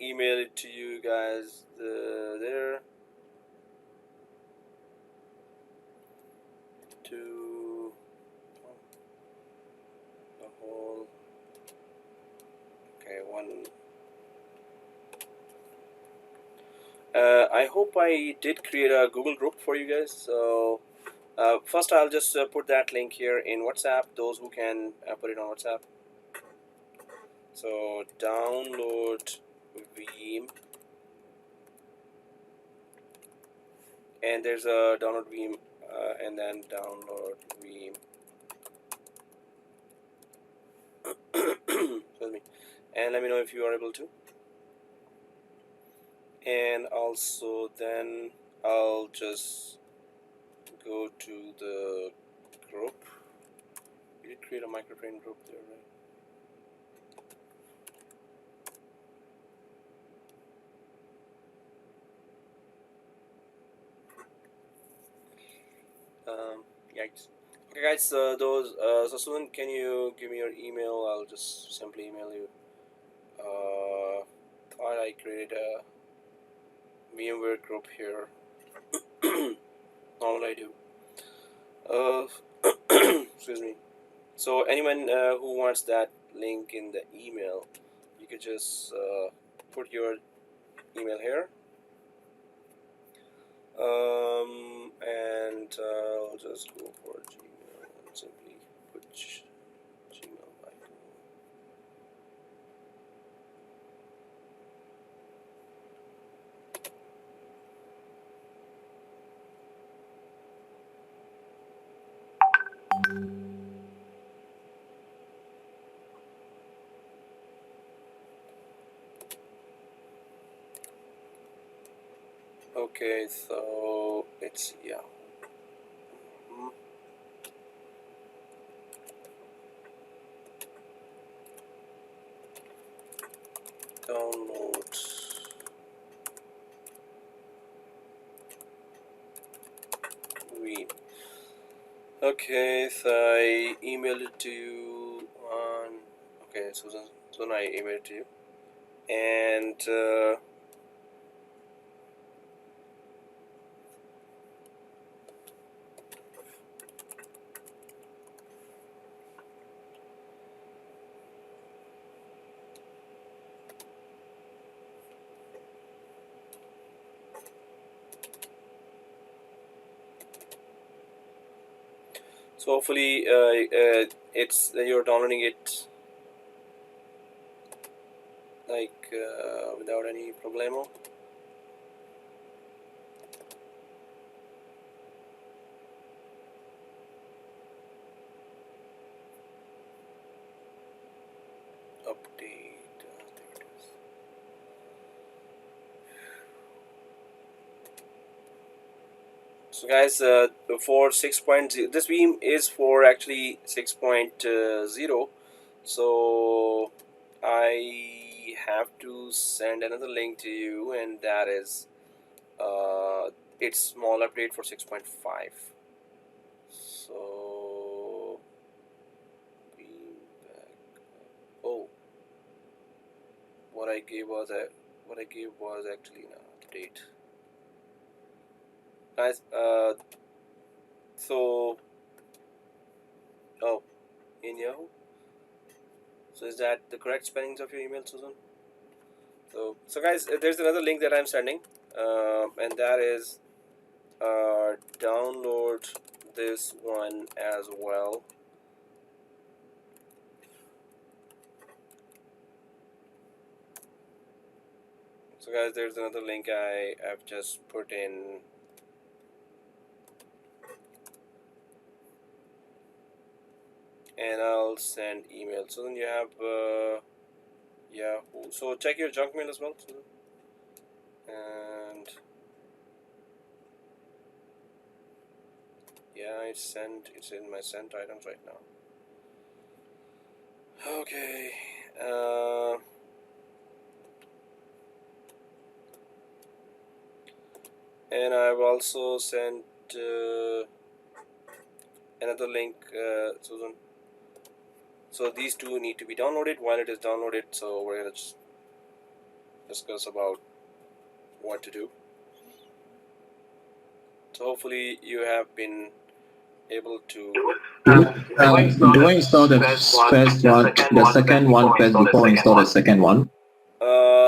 email it to you guys there to the whole. Okay, one. I hope I did create a Google group for you guys. So first, I'll just put that link here in WhatsApp. Those who can put it on WhatsApp. So download Veeam, and there's a download Veeam, and then download Veeam. Excuse me. And let me know if you are able to. And also then I'll just go to the group. We did create a Microtrain group there, right? Yikes. Okay, guys. So soon, can you give me your email? I'll just simply email you. Thought I created a VMware group here. Normally I do. Excuse me. So anyone who wants that link in the email, you could just put your email here. And I'll just go for Gmail and simply put Gmail icon. Okay, so it's yeah. Download Veeam. Okay, so I emailed it to you on. Okay, so then I emailed it to you, and So hopefully it's you're downloading it like without any problemo. Update. There it is. So guys, for 6.0, this Veeam is for actually 6.0. So I have to send another link to you, and that is its small update for 6.5. So oh, what I gave was actually an update, guys. So oh, in Yahoo. So is that the correct spellings of your email, Susan? So guys, there's another link that I'm sending, and that is download this one as well. So guys, there's another link I've just put in. And I'll send email. So then you have Yahoo. So check your junk mail as well, Susan. And yeah, it's sent. It's in my sent items right now. Okay. And I've also sent another link, Susan. So these two need to be downloaded. While it is downloaded, so we're gonna just discuss about what to do. So hopefully you have been able to. Do I install the first one, the second one first before I install the second one?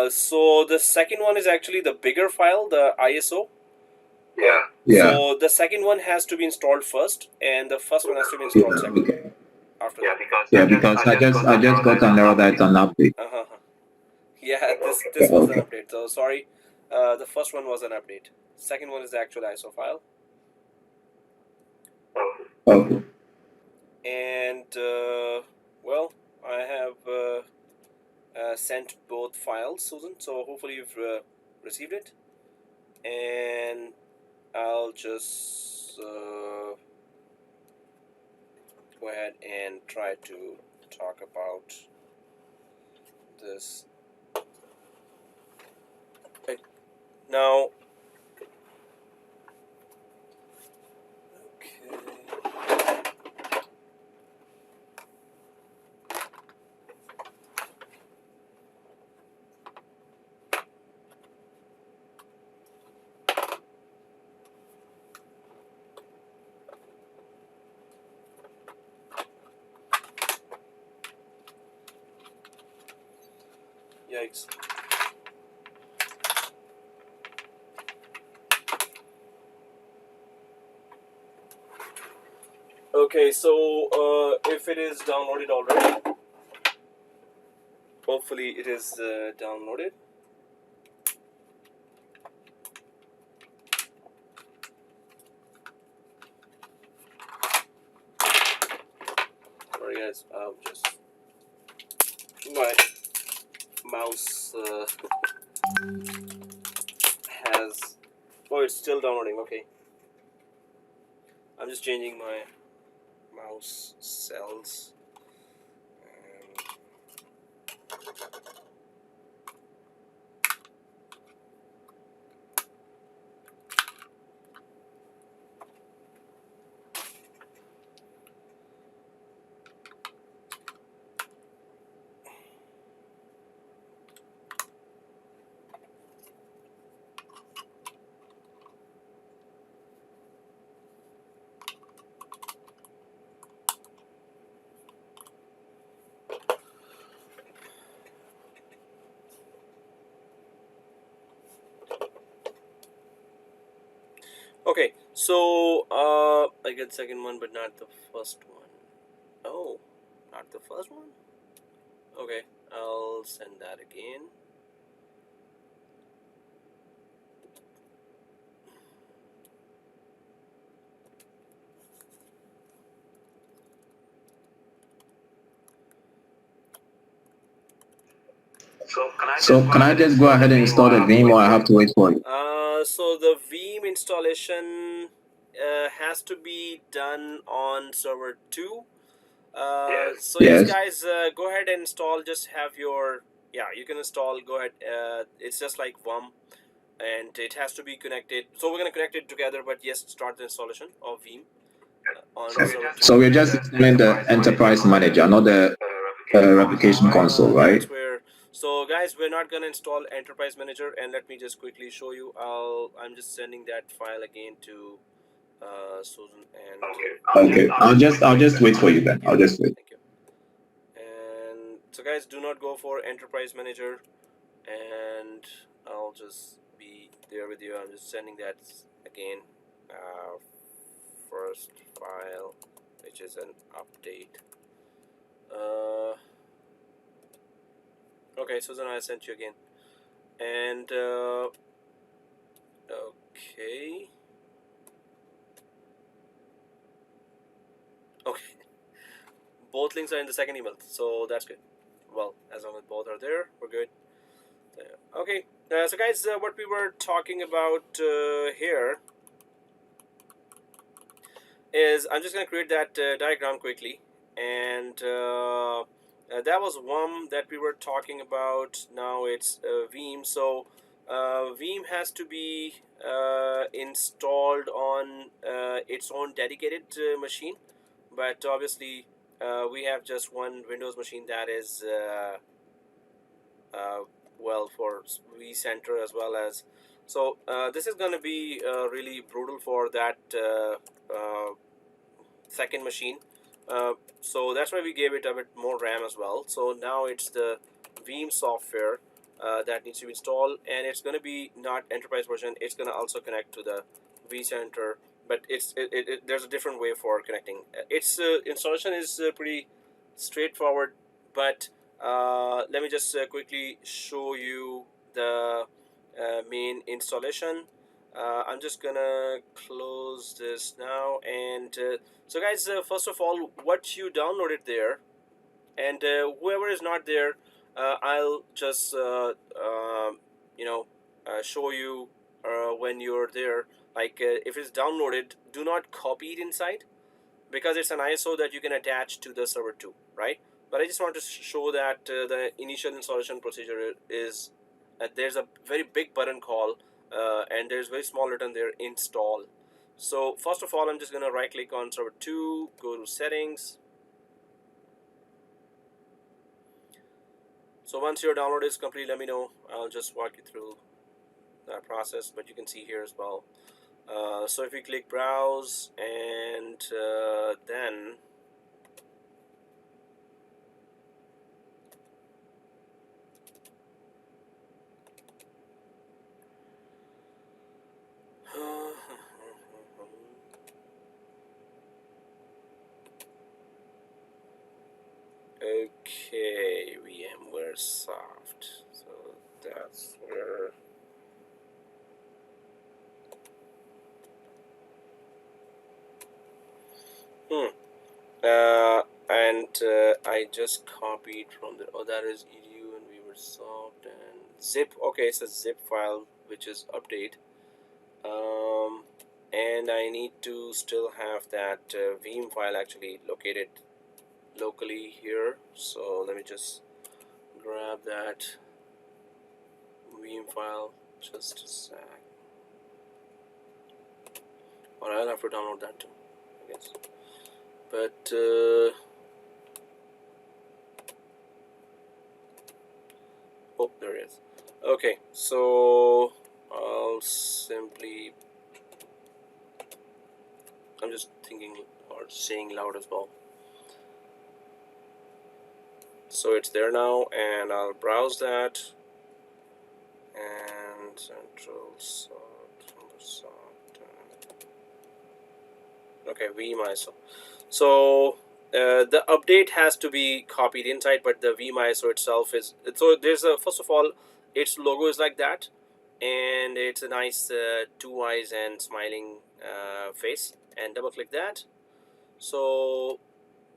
So the second one is actually the bigger file, the ISO. Yeah. So the second one has to be installed first, and the first one has to be installed second. Okay. After that. Because I just got an error that it's an update. Yeah, this was an update. So sorry, the first one was an update. Second one is the actual ISO file. Okay. And well, I have sent both files, Susan. So hopefully you've received it. And I'll just go ahead and try to talk about this. Okay. Now, yikes. Okay, so if it is downloaded already, hopefully it is downloaded. Sorry guys, I'll just my mouse has. Oh, it's still downloading. Okay, I'm just changing my mouse cells. Okay, So I get second one, but not the first one. Oh, not the first one. Okay, I'll send that again. So can I just go ahead and install the Veeam, or I have to wait for it? So the Veeam installation has to be done on server 2. So yes, Yes. guys, go ahead and install. Just have your, yeah, you can install. Go ahead. It's just like VUM, and it has to be connected. So we're gonna connect it together. But yes, start the installation of Veeam on server 2. So we're just installing the enterprise manager, not the replication console, right? That's where. So guys, we're not gonna install enterprise manager, and let me just quickly show you. I'm just sending that file again to Susan and. Okay. I'll just wait for you then. I'll just wait. Thank you. And so guys, do not go for enterprise manager, and I'll just be there with you. I'm just sending that again. First file, which is an update. Okay, Susan, I sent you again. And okay. Both links are in the second email, so that's good. Well, as long as both are there, we're good. Okay, so guys, what we were talking about here is, I'm just going to create that diagram quickly, and that was VUM that we were talking about. Now it's Veeam. So Veeam has to be installed on its own dedicated machine, but obviously we have just one Windows machine that is well, for Vcenter as well as. So this is going to be really brutal for that second machine. So that's why we gave it a bit more RAM as well. So now it's the Veeam software that needs to be installed, and it's going to be not enterprise version. It's going to also connect to the Vcenter, but there's a different way for connecting. Its installation is pretty straightforward, but let me just quickly show you the main installation. I'm just gonna close this now, and so guys, first of all, what you downloaded there, and whoever is not there, I'll just show you when you're there. Like if it's downloaded, do not copy it inside, because it's an ISO that you can attach to the server 2, right? But I just want to show that the initial installation procedure is there's a very big button called and there's very small written there, install. So first of all, I'm just going to right click on server 2, go to settings. So once your download is complete, let me know. I'll just walk you through that process, but you can see here as well. So if we click browse, and then okay, VMware Soft. So that's where. And I just copied from the. Oh, that is edu and VMware Soft and zip. Okay, it's a zip file which is update. And I need to still have that Veeam file actually located locally here. So let me just grab that Veeam file, just a sec. Or I'll have to download that too, I guess. But oh, there it is. Okay, so I'll simply, I'm just thinking or saying loud as well. So it's there now, and I'll browse that, and central sort. Okay, Veeam ISO. So the update has to be copied inside, but the Veeam ISO itself is, so there's a, first of all, its logo is like that, and it's a nice two eyes and smiling face, and double click that. So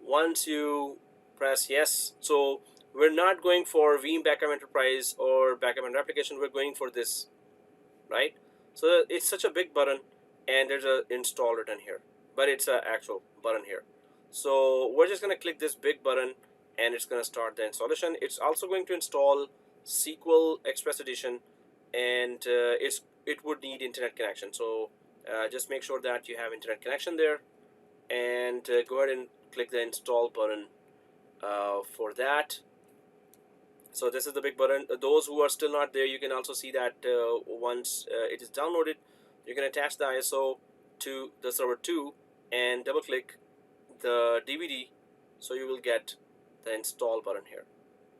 once you press yes, so we're not going for VMBackup Enterprise or Backup and Replication, we're going for this, right? So it's such a big button, and there's a install written here, but it's an actual button here. So we're just going to click this big button, and it's going to start the installation. It's also going to install SQL Express Edition, and it would need internet connection. So just make sure that you have internet connection there, and go ahead and click the install button for that. So this is the big button. Those who are still not there, you can also see that once it is downloaded, you can attach the ISO to the server 2 and double click the DVD, so you will get the install button here,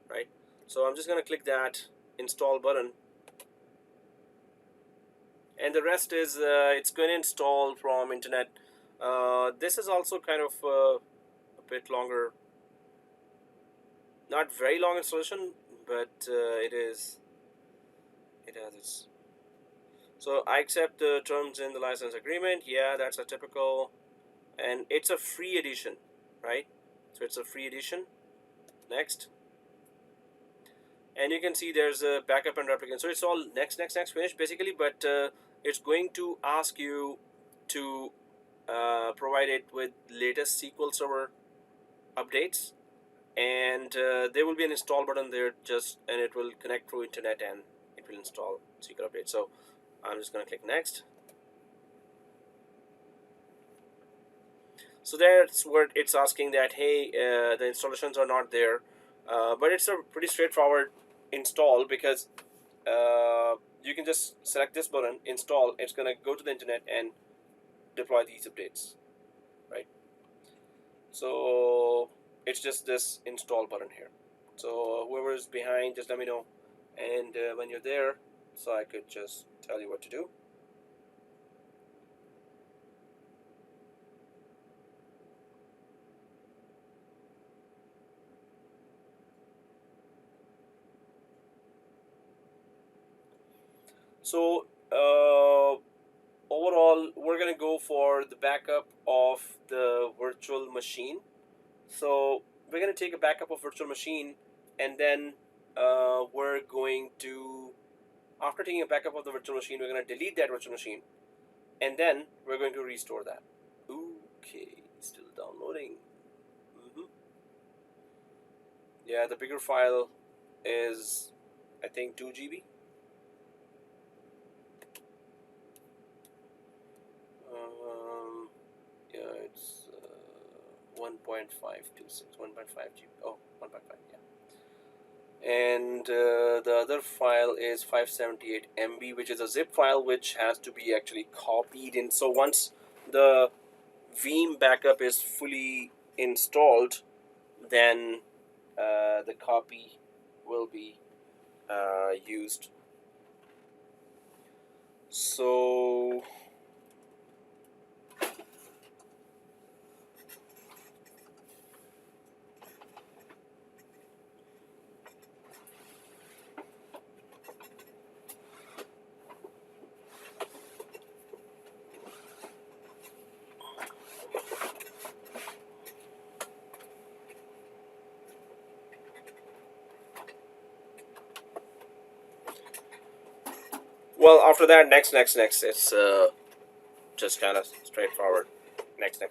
right? So I'm just going to click that install button, and the rest is it's going to install from internet. This is also kind of a bit longer, not very long installation, but it has its. So I accept the terms in the license agreement. Yeah, that's a typical, and it's a free edition, right? So it's a free edition. Next, and you can see there's a backup and replication. So it's all next, finish basically, but it's going to ask you to provide it with latest SQL Server updates, and there will be an install button there, and it will connect through internet and it will install SQL update. So I'm just going to click next. So that's what it's asking, that hey, the installations are not there, but it's a pretty straightforward install, because you can just select this button, install. It's going to go to the internet and deploy these updates, right? So it's just this install button here. So whoever is behind, just let me know, and when you're there, so I could just tell you what to do. So overall, we're gonna go for the backup of the virtual machine. So we're gonna take a backup of virtual machine, and then we're going to, after taking a backup of the virtual machine, we're gonna delete that virtual machine, and then we're going to restore that. Okay, still downloading. Yeah, the bigger file is, I think, 2 GB. Yeah, it's 1.526, 1.5 GB. Oh, 1.5, yeah. And the other file is 578 MB, which is a zip file which has to be actually copied in. So once the Veeam backup is fully installed, then the copy will be used. So well, after that, next. It's just kind of straightforward. Next.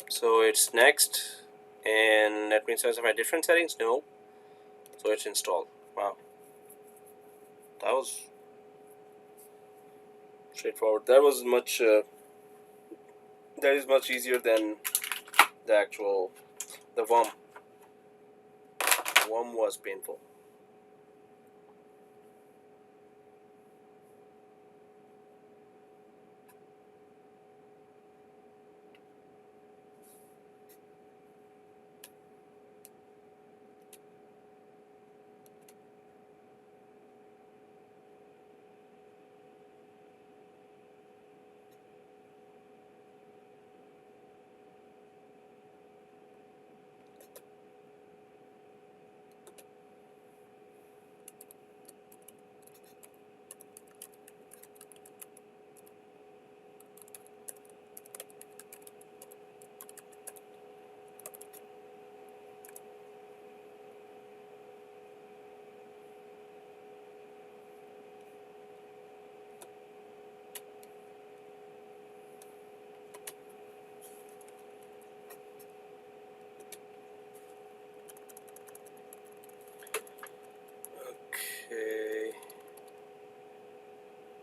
So it's next, and that means I have different settings. No, so it's installed. Wow, that was straightforward. That was much. That is much easier than the actual VUM. VUM was painful.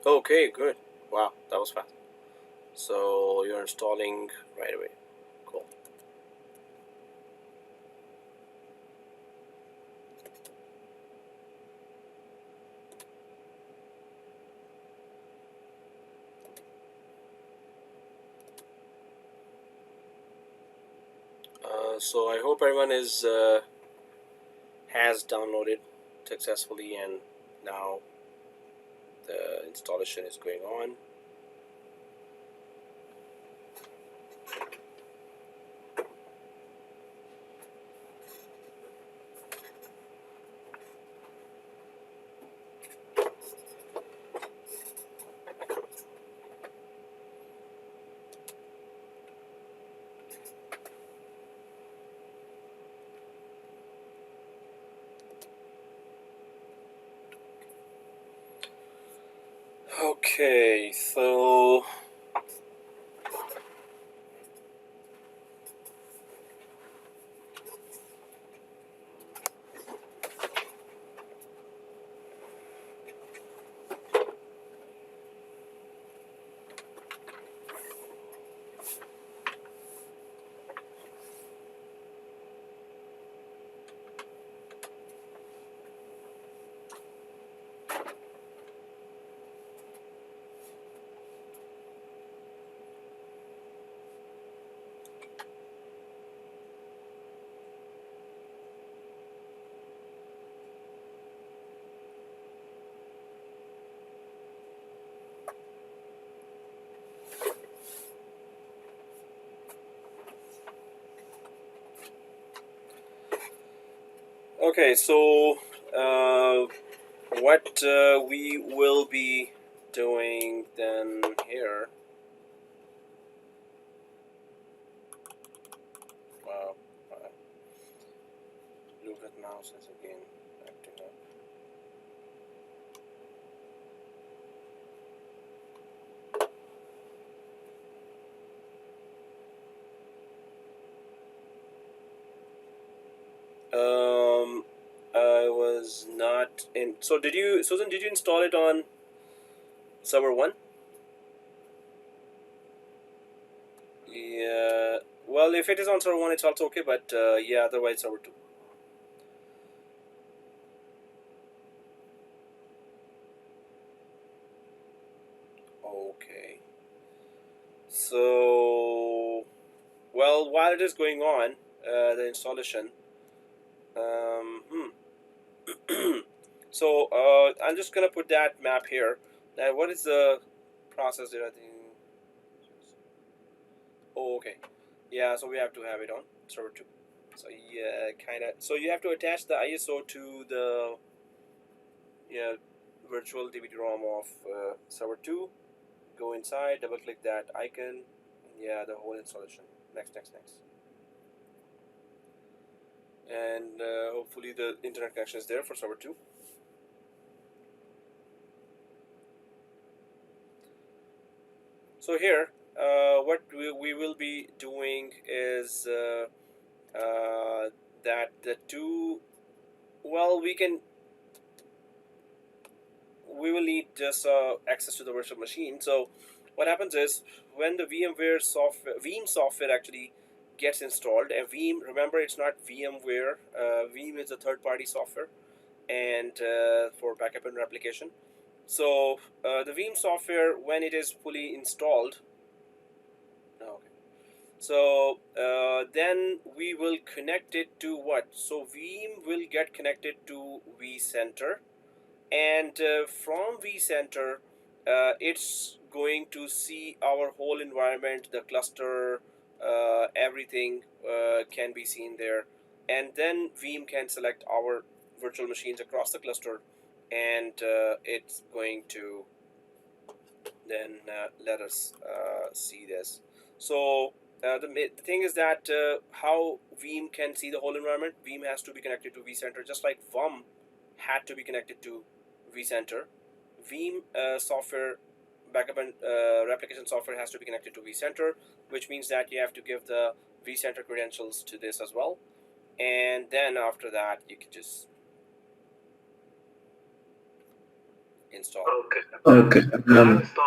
Okay, good. Wow, that was fast. So you're installing right away. Cool. So I hope everyone has downloaded successfully, and now the installation is going on. Okay, so okay, so what we will be doing then here. Wow, Bluetooth mouse is again acting up. I was not in. So did you, Susan? Did you install it on server 1? Yeah. Well, if it is on server 1, it's also okay. But yeah, otherwise server 2. Okay. So, well, while it is going on, the installation. So I'm just gonna put that map here. Now, what is the process there? I think. Oh, okay. Yeah, so we have to have it on server 2. So yeah, kind of. So you have to attach the ISO to the virtual DVD-ROM of server 2. Go inside, double click that icon. Yeah, the whole installation. Next. And hopefully the internet connection is there for server 2. So here, what we will be doing is that the two, well, we will need just access to the virtual machine. So what happens is when the VMware software, Veeam software actually gets installed, and Veeam, remember, it's not VMware. Veeam is a third-party software, and for backup and replication. So the Veeam software, when it is fully installed, okay. So then we will connect it to what? So Veeam will get connected to Vcenter, and from Vcenter, it's going to see our whole environment, the cluster, everything can be seen there, and then Veeam can select our virtual machines across the cluster, and it's going to then let us see this. So the thing is that how Veeam can see the whole environment, Veeam has to be connected to Vcenter, just like VUM had to be connected to Vcenter. Veeam software, backup and replication software has to be connected to Vcenter, which means that you have to give the Vcenter credentials to this as well. And then after that, you can just install. Okay.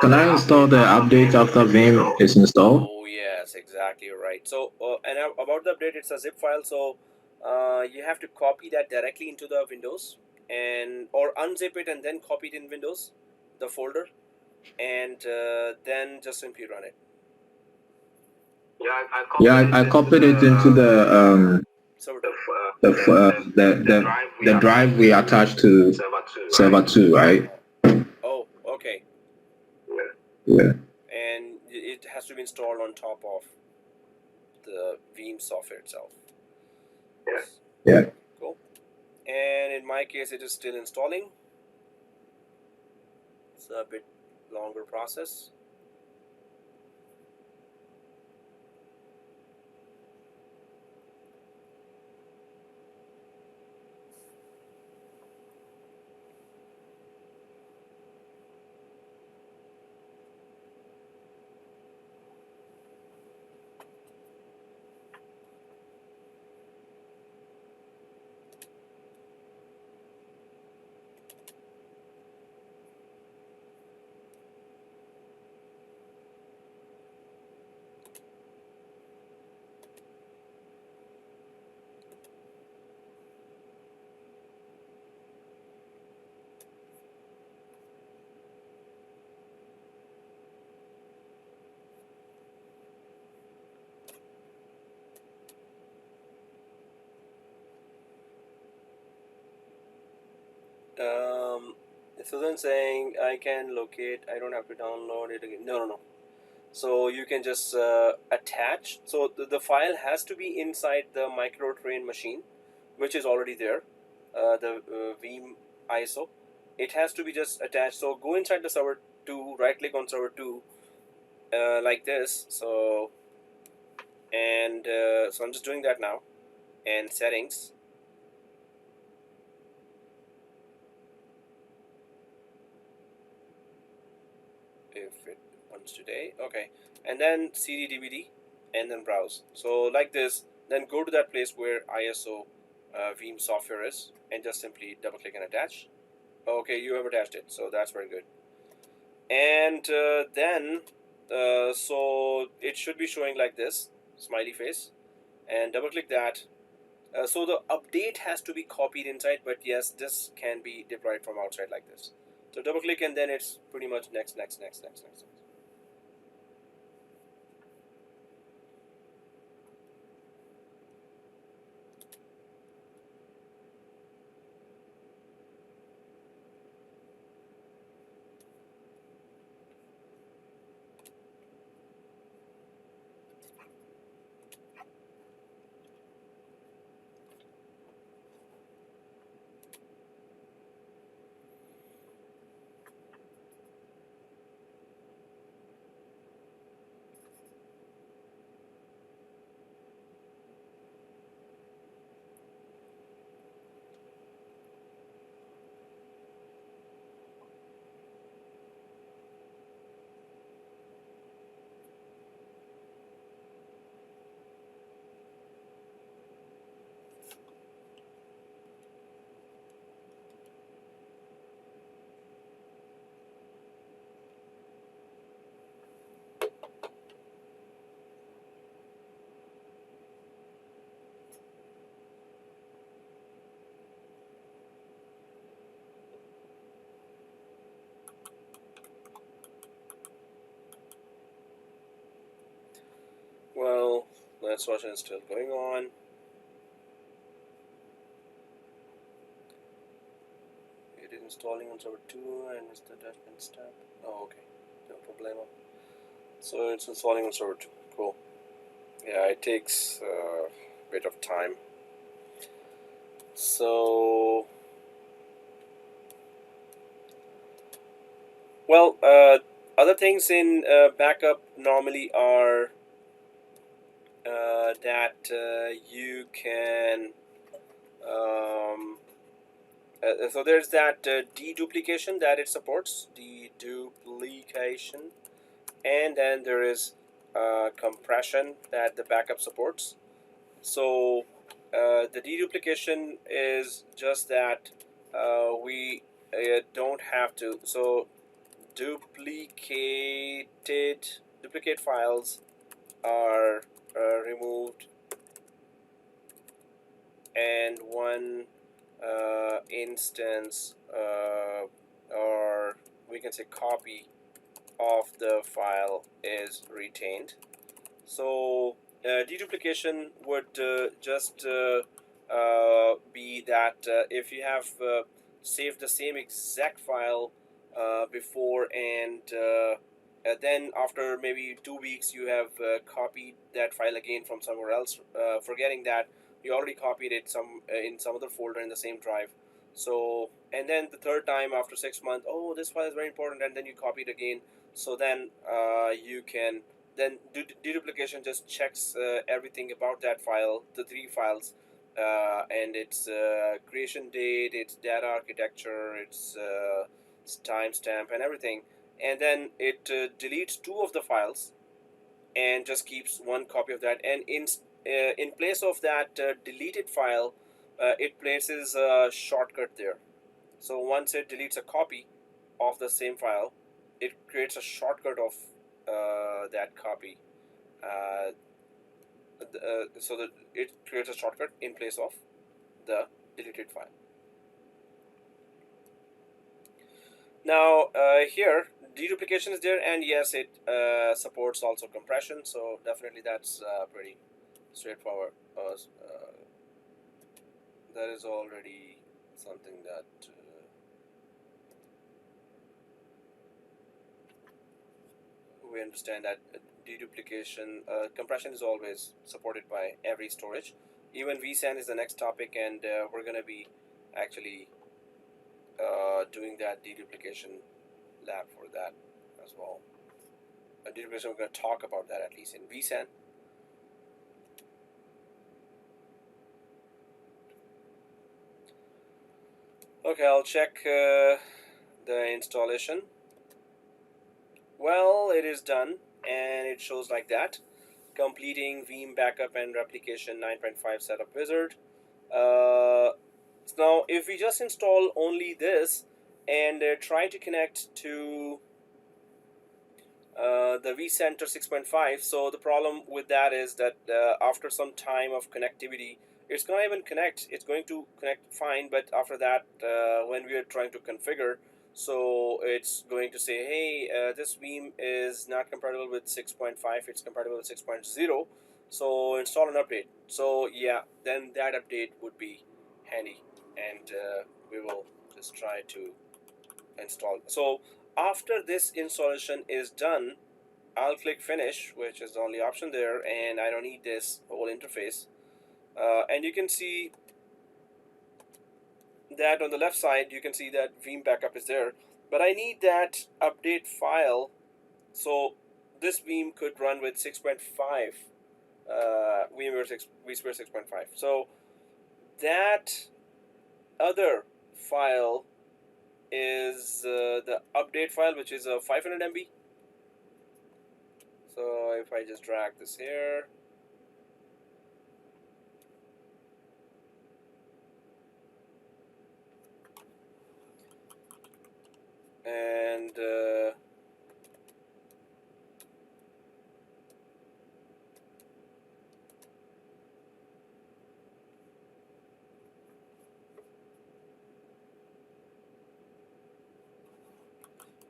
Can I install the update after Veeam is installed? Oh yes, exactly right. So and about the update, it's a zip file. So you have to copy that directly into the Windows and or unzip it and then copy it in Windows, the folder, and then just simply run it. Yeah, I copied it into the So the drive we attached to server 2, right? oh, okay. Yeah. And it has to be installed on top of the Veeam software itself. Yeah. Cool. And in my case, it is still installing. It's a bit longer process. So then saying I can locate, I don't have to download it again. No. So you can just attach. So the file has to be inside the microtrain machine, which is already there, the Veeam ISO. It has to be just attached. So go inside the server 2, right click on server 2, like this. So and so I'm just doing that now, and settings. If it wants today, okay, and then cd dvd and then browse. So like this, then go to that place where ISO Veeam software is and just simply double click and attach. Okay, you have attached it, so that's very good. And then so it should be showing like this smiley face, and double click that. So the update has to be copied inside, but yes, this can be deployed from outside like this. So double click and then it's pretty much next. Well, let's watch, it's still going on. It is installing on server 2 and it's the attachment step. Oh, okay, no problemo. So it's installing on server 2. Cool. Yeah, it takes a bit of time. So, well, other things in backup normally are that you can so there's that deduplication that it supports, deduplication, and then there is compression that the backup supports. So the deduplication is just that we don't have to. So duplicate files are removed, and one instance or we can say copy of the file is retained. So deduplication would just be that if you have saved the same exact file before, and then after maybe 2 weeks you have copied that file again from somewhere else, forgetting that you already copied it in some other folder in the same drive. So, and then the third time after 6 months, oh, this file is very important, and then you copy it again. So then you can then deduplication just checks everything about that file, the 3 files, and its creation date, its data architecture, its timestamp, and everything, and then it deletes 2 of the files and just keeps 1 copy of that. And in place of that deleted file, it places a shortcut there. So once it deletes a copy of the same file, it creates a shortcut of that copy. So that it creates a shortcut in place of the deleted file. Now here deduplication is there, and yes, it supports also compression. So definitely that's pretty straightforward. That is already something that we understand, that deduplication compression is always supported by every storage. Even vSAN is the next topic, and we're going to be actually doing that deduplication lab for that as well. Deduplication, we're going to talk about that at least in vSAN. Okay, I'll check the installation. Well, it is done, and it shows like that. Completing VeeamBackup and Replication 9.5 setup wizard. Now, if we just install only this and try to connect to the Vcenter 6.5, so the problem with that is that after some time of connectivity, it's going to even connect. It's going to connect fine, but after that, when we are trying to configure, so it's going to say, hey, this Veeam is not compatible with 6.5, it's compatible with 6.0, so install an update. So yeah, then that update would be handy, and we will just try to install. So after this installation is done, I'll click finish, which is the only option there, and I don't need this whole interface. And you can see that on the left side, you can see that VeeamBackup is there, but I need that update file. So this Veeam could run with 6.5, Vsphere 6.5. So that other file is the update file, which is a 500 MB. So if I just drag this here, and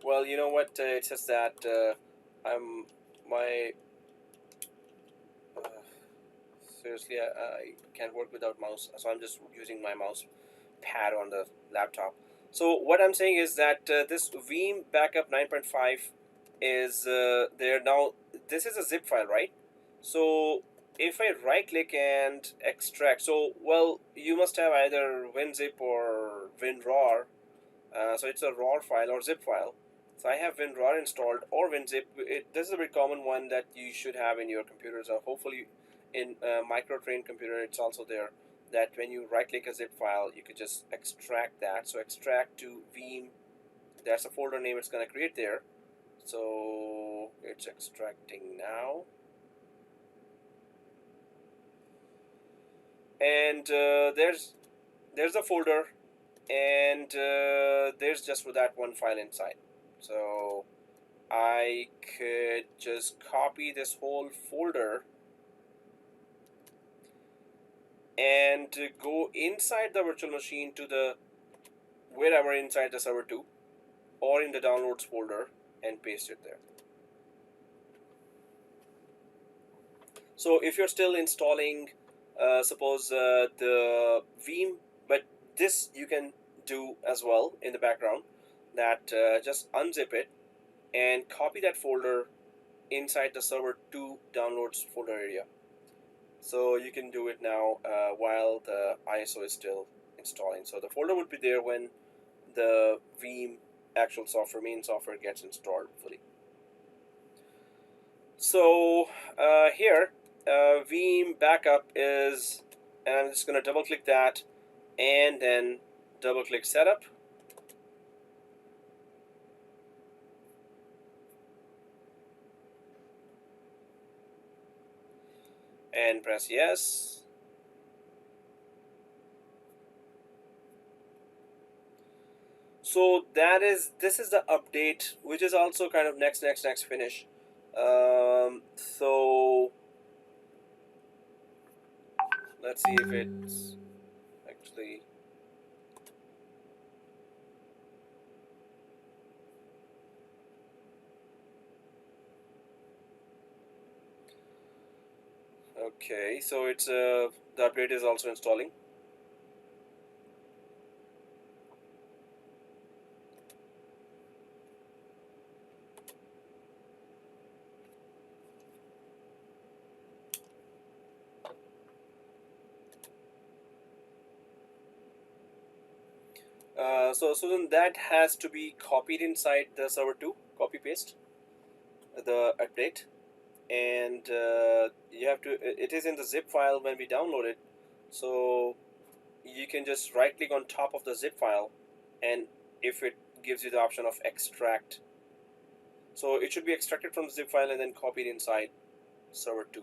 well, you know what? It says that seriously, I can't work without mouse, so I'm just using my mouse pad on the laptop. So what I'm saying is that this VeeamBackup 9.5 is there now. This is a zip file, right? So if I right click and extract, so well, you must have either WinZip or WinRAR. So it's a RAR file or zip file. So I have WinRAR installed or WinZip. This is a very common one that you should have in your computers. Hopefully in micro-trained computer it's also there, that when you right click a zip file, you could just extract that. So extract to Veeam, that's a folder name it's going to create there. So it's extracting now, and there's a folder and there's just that one file inside. So I could just copy this whole folder and go inside the virtual machine to the wherever inside the server 2 or in the downloads folder and paste it there. So if you're still installing suppose the Veeam, but this you can do as well in the background, that just unzip it and copy that folder inside the server 2 downloads folder area. So you can do it now while the ISO is still installing. So the folder would be there when the Veeam actual software, main software, gets installed fully. So here VeeamBackup is, and I'm just going to double click that and then double click setup. And press yes. So this is the update, which is also kind of next finish. So let's see if it's actually. Okay, so it's the update is also installing. So then that has to be copied inside the server 2, copy paste the update, and you have to, it is in the zip file when we download it, so you can just right click on top of the zip file, and if it gives you the option of extract, so it should be extracted from the zip file and then copied inside server 2.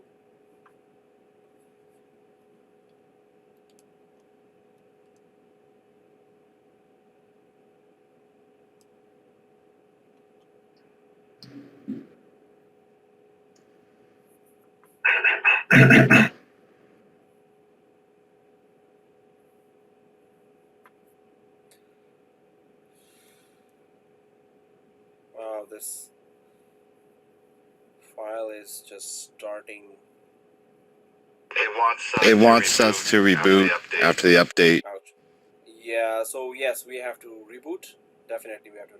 Wow, this file is just starting. It wants us to reboot after the update. Ouch. Yeah, so yes, we have to reboot. Definitely we have to reboot.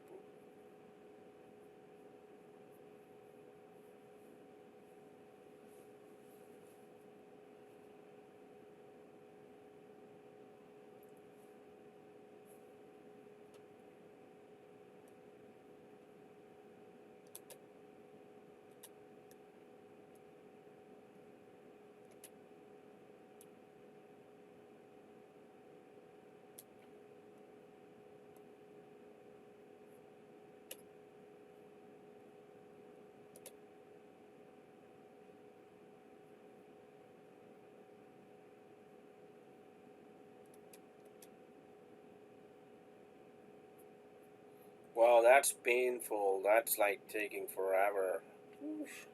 Wow, that's painful. That's like taking forever. Oof.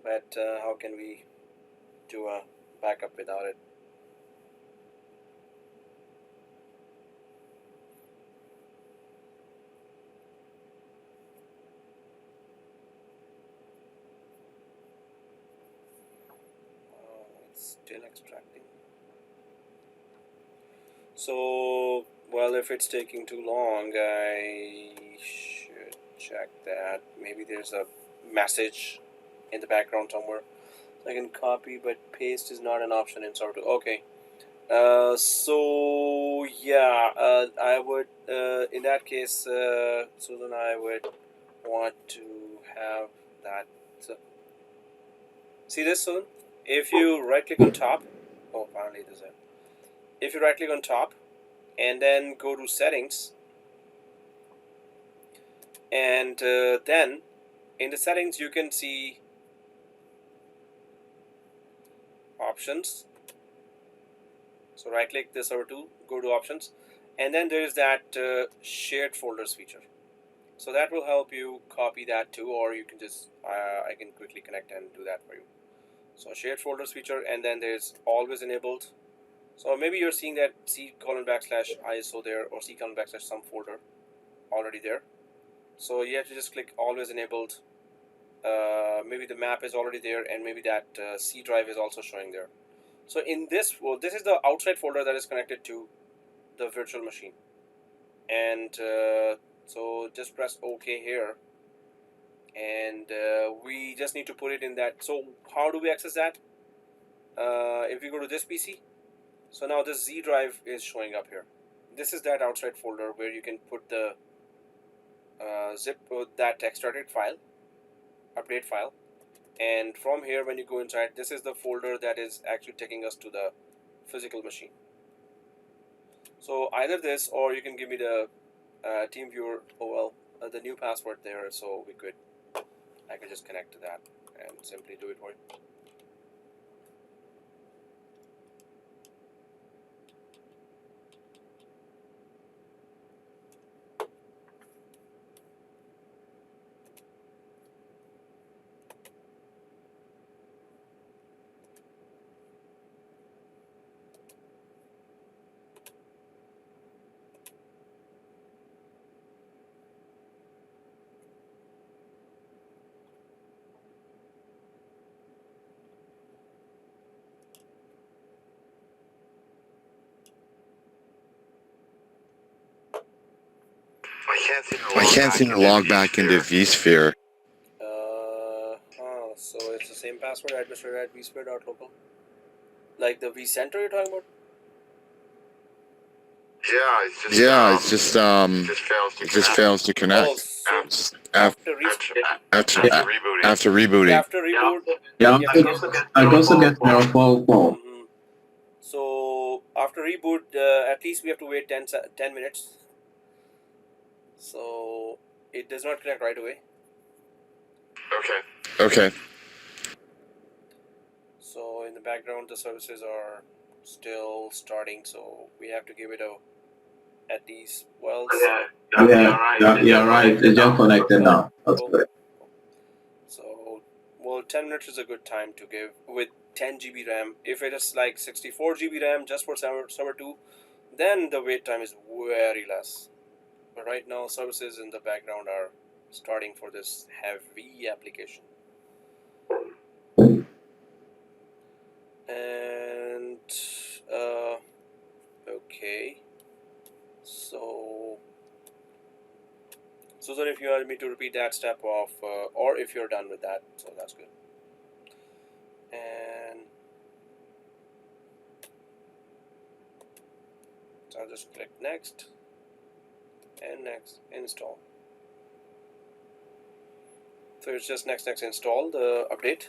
But how can we do a backup without it? Oh, it's still extracting. So, well, if it's taking too long, I should check that. Maybe there's a message in the background somewhere. I can copy, but paste is not an option in Sort. Okay. So yeah, I would in that case, Susan, I would want to have that. So, see this, Susan? If you right click on top, oh, finally there's it. If you right click on top and then go to settings, and then in the settings you can see options, So right click the server 2, go to options, and then there is that shared folders feature. So that will help you copy that too, or you can just I can quickly connect and do that for you. So shared folders feature, and then there's always enabled. So maybe you're seeing that C:\ISO there, or C:\/ some folder already there. So you have to just click always enabled. Maybe the map is already there, and maybe that C drive is also showing there. So in this, well, this is the outside folder that is connected to the virtual machine. And so just press OK here. And we just need to put it in that. So how do we access that? If we go to this PC, so now this Z drive is showing up here. This is that outside folder where you can put the zip, that extracted file, update file. And from here, when you go inside, this is the folder that is actually taking us to the physical machine. So either this, or you can give me the team viewer, the new password there, so I could just connect to that and simply do it for you. I can't seem to log back into Vsphere. So it's the same password, administrator@vsphere.local. Like the Vcenter you're talking about? Yeah, it's just it just fails to connect. Oh, so Just after after rebooting. After reboot, Yeah, I also get mm-hmm. 044. So after reboot, at least we have to wait 10 minutes. So it does not connect right away. Okay. So in the background, the services are still starting. So we have to give it at least, well, Yeah, right. They just connected now. That's cool. good. So, well, 10 minutes is a good time to give with 10 GB RAM. If it is like 64 GB RAM just for server 2, then the wait time is very less. But right now, services in the background are starting for this heavy application. And okay, so Susan, if you want me to repeat that step of, or if you're done with that, so that's good. And so I'll just click next and next, install. So it's just next install the update.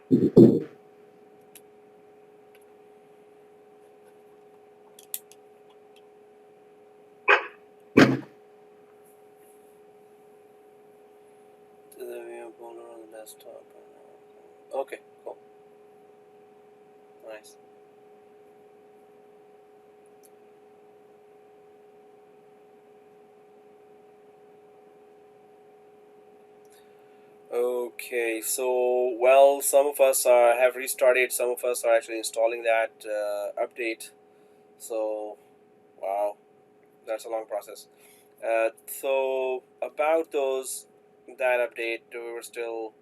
To the Vmware folder on the desktop. Okay, cool. Nice. Okay, so well, some of us have restarted. Some of us are actually installing that update. So, wow, that's a long process. So about that update, we were still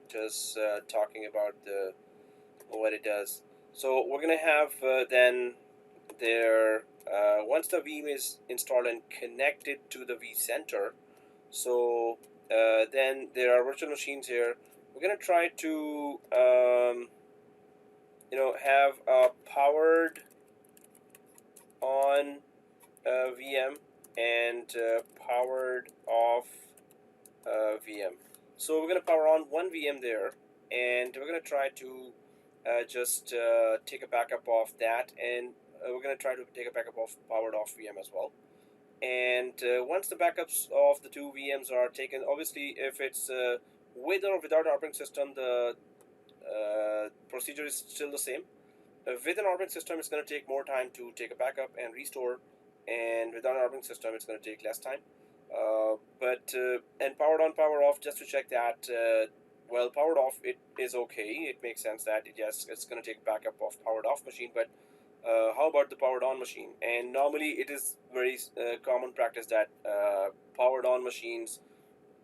just talking about what it does. So we're gonna have then there once the Veeam is installed and connected to the Vcenter. So then there are virtual machines here. We're gonna try to have a powered on VM and powered off VM. So we're going to power on one VM there, and we're going to try to just take a backup of that, and we're going to try to take a backup of powered off VM as well. And once the backups of the two VMs are taken, obviously if it's with or without an operating system, the procedure is still the same. With an operating system, it's going to take more time to take a backup and restore, and without an operating system, it's going to take less time. And powered on, power off, just to check that, well, powered off, it is okay. It makes sense that, yes, it's going to take backup of powered off machine, but how about the powered on machine? And normally it is very common practice that powered on machines,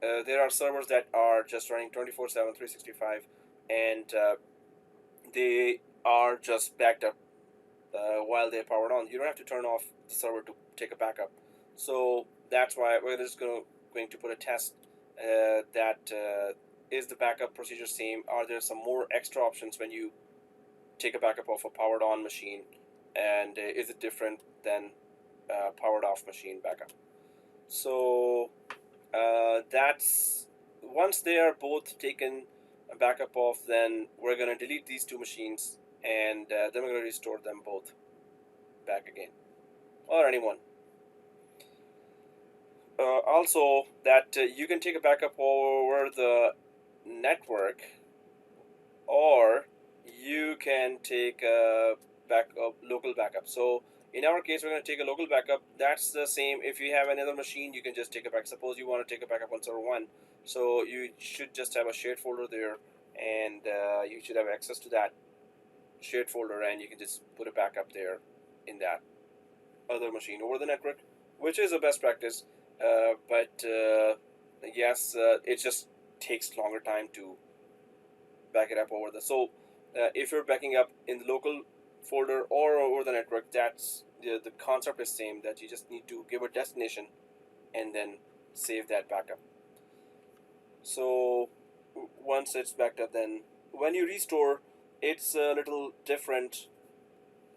there are servers that are just running 24/7, 365, and they are just backed up while they're powered on. You don't have to turn off the server to take a backup. So that's why we're just going to put a test that is the backup procedure same? Are there some more extra options when you take a backup of a powered on machine, and is it different than powered off machine backup? So that's, once they are both taken a backup of, then we're going to delete these two machines, and then we're going to restore them both back again, or anyone. Also, that you can take a backup over the network, or you can take a backup, local backup. So in our case, we're going to take a local backup. That's the same. If you have another machine, you can just take a backup. Suppose you want to take a backup on server 1, so you should just have a shared folder there, and you should have access to that shared folder, and you can just put a backup there in that other machine over the network, which is a best practice. But yes, it just takes longer time to back it up over the. So if you're backing up in the local folder or over the network, that's the concept is same, that you just need to give a destination and then save that backup. So once it's backed up, then when you restore, it's a little different.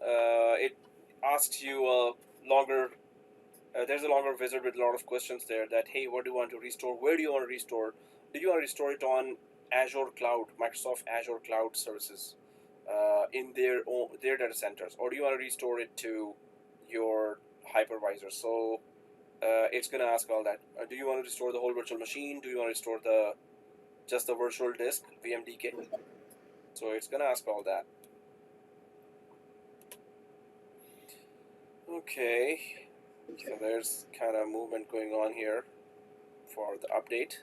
It asks you a longer. There's a longer wizard with a lot of questions there. That, hey, what do you want to restore? Where do you want to restore? Do you want to restore it on Azure Cloud, Microsoft Azure Cloud Services, in their data centers, or do you want to restore it to your hypervisor? So it's going to ask all that. Do you want to restore the whole virtual machine? Do you want to restore just the virtual disk, VMDK? So it's going to ask all that. Okay, so there's kind of movement going on here for the update.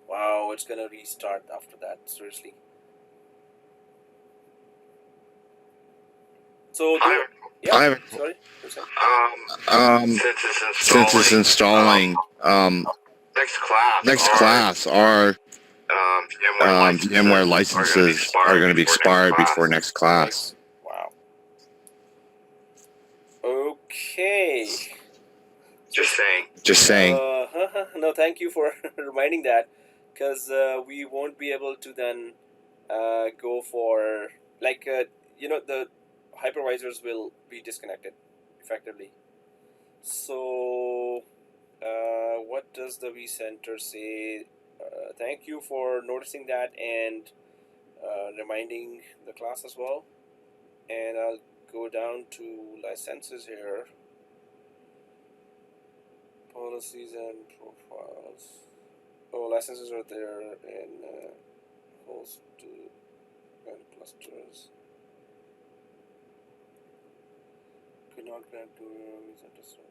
Wow, it's going to restart after that, seriously. So, yeah, sorry. Since it's installing, next class, our VMware licenses are going to be expired before next class. Wow. Okay. Just saying. No, thank you for reminding that, because we won't be able to then go for, like, the hypervisors will be disconnected effectively. So what does the Vcenter say? Thank you for noticing that and reminding the class as well. And I'll go down to licenses here. Policies and profiles. Oh, licenses are there in host and clusters. Could not grant to Vcenter server.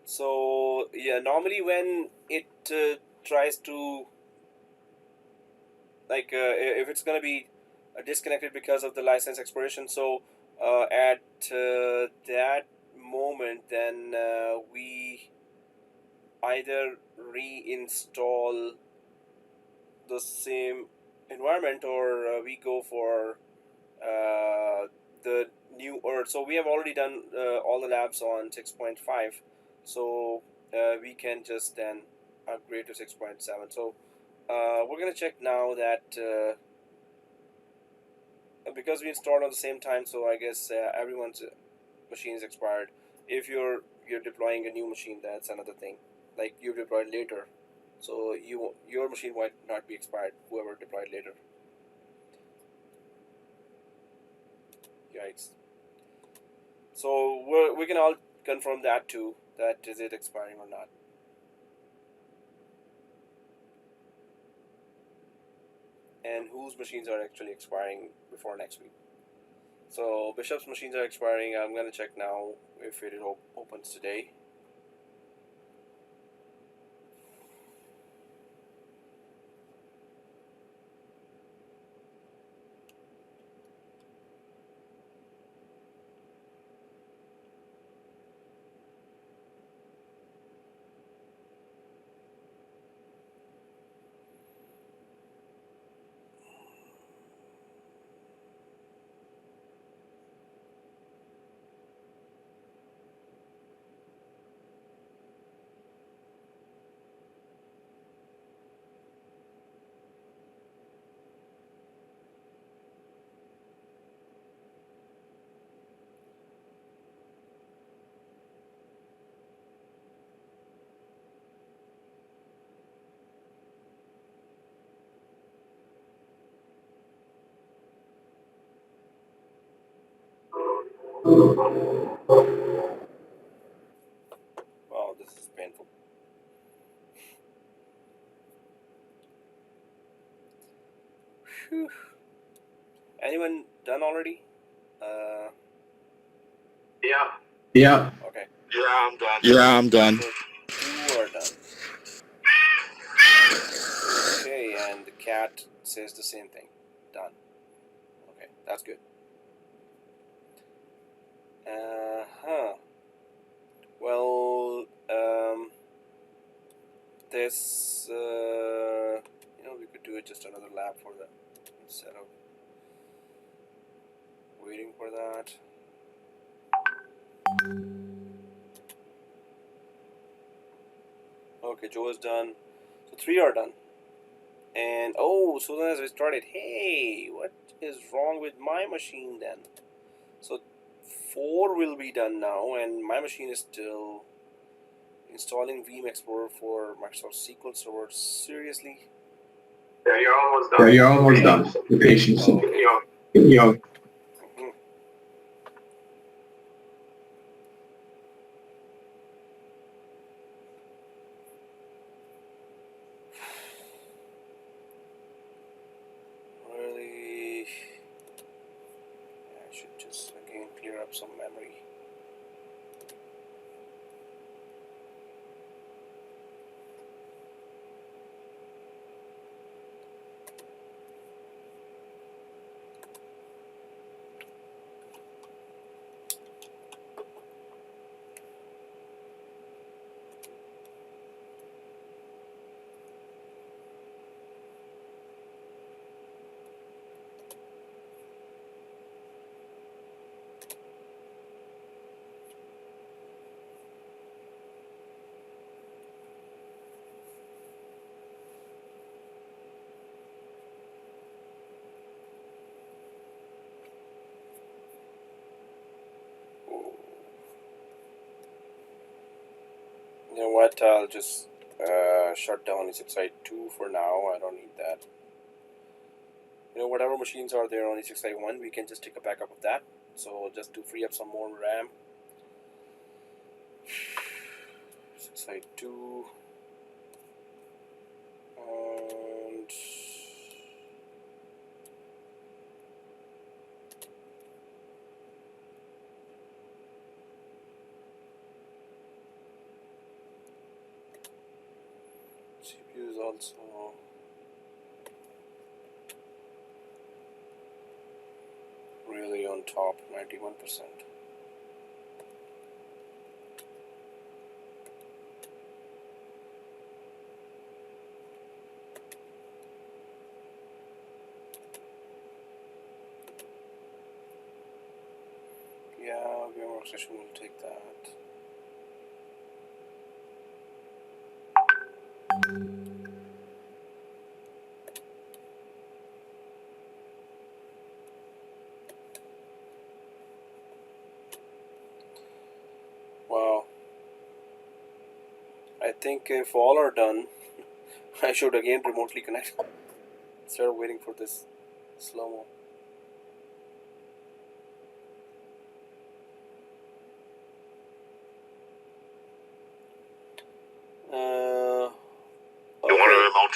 So yeah, normally when it tries to, like, if it's gonna be disconnected because of the license expiration, so at that moment, then we either reinstall the same environment, or we go for the new, or so we have already done all the labs on 6.5, so we can just then upgrade to 6.7. So we're gonna check now that because we installed on the same time, so I guess everyone's machine is expired. If you're deploying a new machine, that's another thing. Like you deployed later, so your machine might not be expired. Whoever deployed later. Yikes. So we can all confirm that too. That is it expiring or not. And whose machines are actually expiring before next week. So Bishop's machines are expiring. I'm gonna check now if it opens today. Wow, this is painful. Whew. Anyone done already? Yeah. Yeah. Okay. Yeah, I'm done. Yeah, I'm done. So 2 are done. Okay, and the cat says the same thing. Done. Okay, that's good. Well, this, we could do it just another lab for that instead of waiting for that. Okay, Joe is done. So 3 are done. And oh, Susan has restarted. Hey, what is wrong with my machine then? So 4 will be done now, and my machine is still installing Veeam Explorer for Microsoft SQL Server. Seriously? Yeah, you're almost done. Yeah, you're almost done. The patience. Oh, okay. Yeah. Really? I should just again clear up some memory. You know what? I'll just shut down ESXi 2 for now. I don't need that. Whatever machines are there on ESXi 1, we can just take a backup of that. So just to free up some more RAM. ESXi 2 and CPU is also really on top, 91%. Yeah, VMware session will take that. I think if all are done, I should again remotely connect instead of waiting for this slow-mo.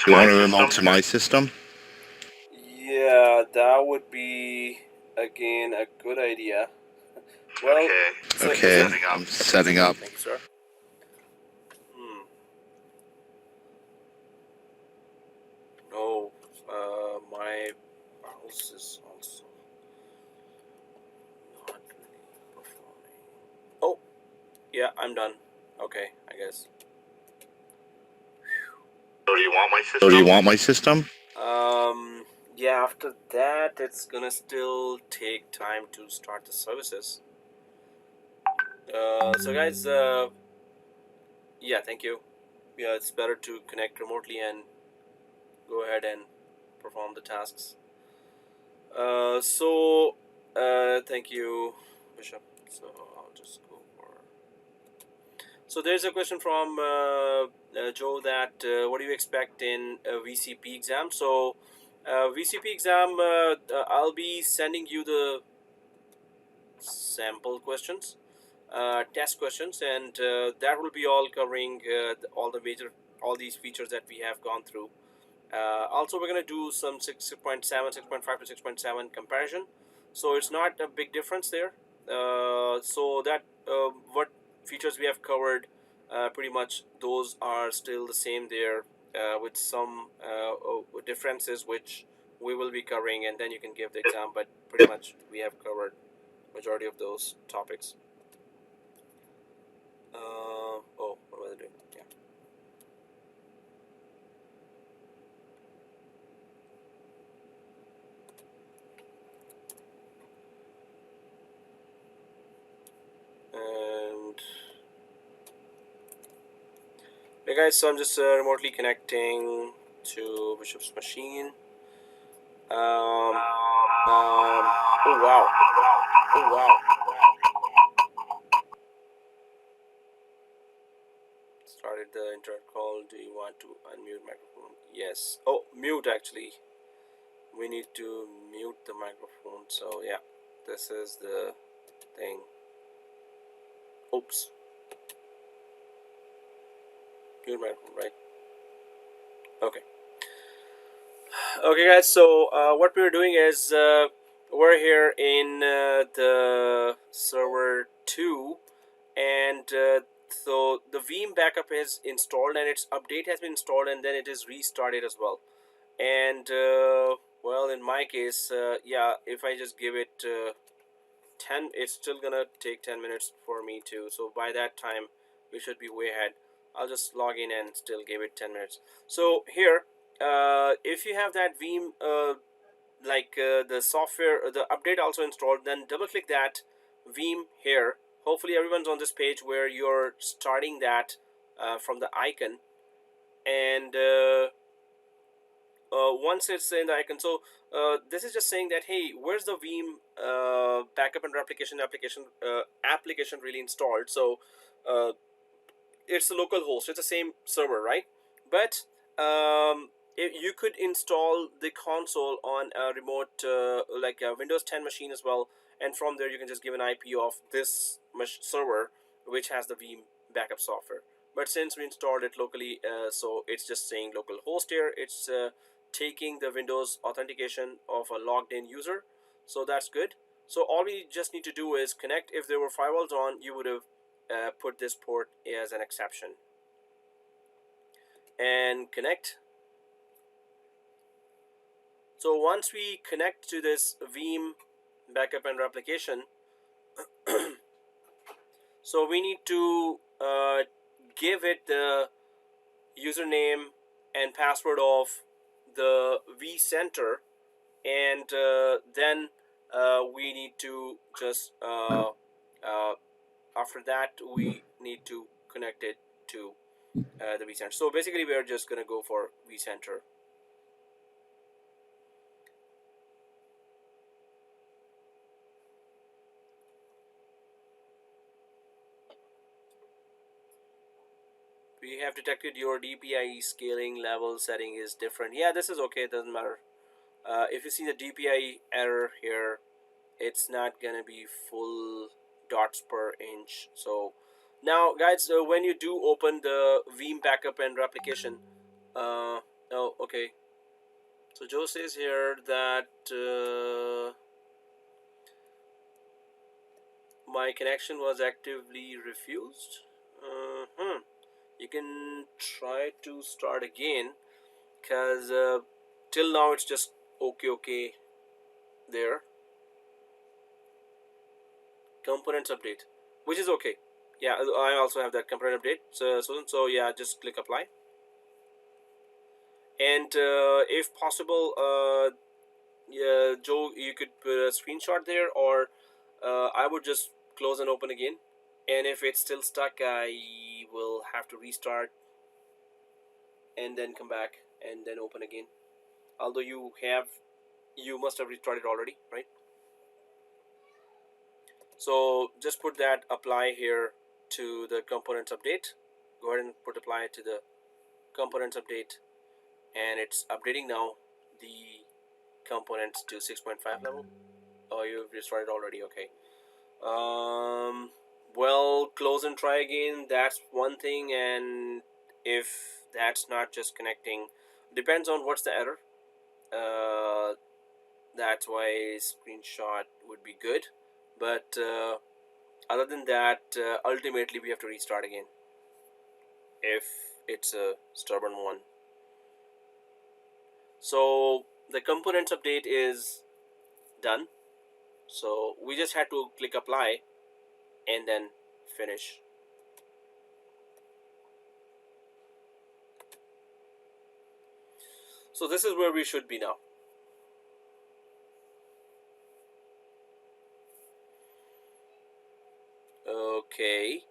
You want to remote to my system? Yeah, that would be again a good idea. Well, Okay, I'm setting up. Thank you, sir. No, my mouse is also not really performing. Oh, yeah, I'm done. Okay, I guess. So do you want my system? Yeah, after that, it's gonna still take time to start the services. So guys, yeah, thank you. Yeah, it's better to connect remotely and go ahead and perform the tasks. Thank you, Bishop. So I'll just go for. So there's a question from Joe that what do you expect in a VCP exam? So VCP exam, I'll be sending you the sample questions, test questions, and that will be all covering all these features that we have gone through. Also, we're going to do some 6.7, 6.5 to 6.7 comparison. So it's not a big difference there. So that what features we have covered, pretty much those are still the same there, with some differences which we will be covering, and then you can give the exam. But pretty much we have covered majority of those topics. Oh, what was I doing? Yeah. And hey guys, so I'm just remotely connecting to Bishop's machine. Oh wow. Oh wow. Started the internet call. Do you want to unmute microphone? Yes. Oh, mute actually. We need to mute the microphone. So yeah, this is the thing. Oops. Mute microphone, right? Okay. Okay guys, so what we're doing is we're here in the server 2, and so the Veeam backup is installed and its update has been installed, and then it is restarted as well. And well, in my case, yeah, if I just give it 10, it's still gonna take 10 minutes for me too. So by that time we should be way ahead. I'll just log in and still give it 10 minutes. So here, if you have that Veeam the software, the update also installed, then double click that Veeam here. Hopefully everyone's on this page where you're starting that from the icon, and once it's in the icon, so this is just saying that, hey, where's the Veeam backup and replication application really installed? So it's the local host, it's the same server, right? But you could install the console on a remote like a Windows 10 machine as well, and from there you can just give an IP of this server which has the Veeam backup software. But since we installed it locally, so it's just saying local host here. It's taking the Windows authentication of a logged in user, so that's good. So all we just need to do is connect. If there were firewalls on, you would have put this port as an exception and connect. So once we connect to this Veeam backup and replication, so we need to give it the username and password of the Vcenter, and then we need to just after that we need to connect it to the Vcenter. So basically we're just gonna go for Vcenter. We have detected your DPI scaling level setting is different. Yeah, this is okay, it doesn't matter. If you see the DPI error here, it's not gonna be full dots per inch. So now guys, when you do open the Veeam backup and replication, oh okay, so Joe says here that my connection was actively refused. You can try to start again, because till now it's just okay there. Components update, which is okay. Yeah, I also have that component update. So yeah, just click apply. And if possible, yeah, Joe, you could put a screenshot there, or I would just close and open again. And if it's still stuck, I will have to restart and then come back and then open again. Although you must have restarted already, right? So just put that apply here to the components update. Go ahead and put apply to the components update, and it's updating now the components to 6.5 level. Oh, you've restarted already. Okay. Well, close and try again. That's one thing, and if that's not just connecting, depends on what's the error. That's why screenshot would be good, but other than that, ultimately we have to restart again if it's a stubborn one. So the components update is done, so we just had to click apply and then finish. So this is where we should be now. Okay,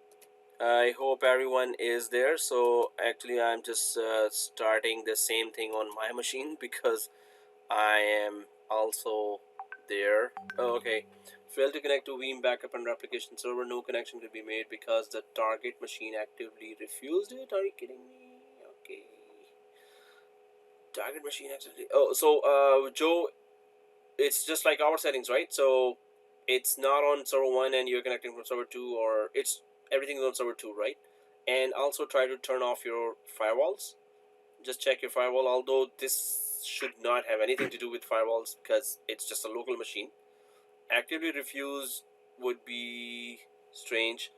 I hope everyone is there. So actually I'm just starting the same thing on my machine because I am also there. Oh, okay. Failed to connect to Veeam backup and replication server. No connection could be made because the target machine actively refused it. Are you kidding me? Okay. Target machine actively. Oh, so Joe, it's just like our settings, right? So it's not on server 1 and you're connecting from server 2, or it's everything is on server 2, right? And also try to turn off your firewalls. Just check your firewall, although this should not have anything to do with firewalls because it's just a local machine. Actively refuse would be strange.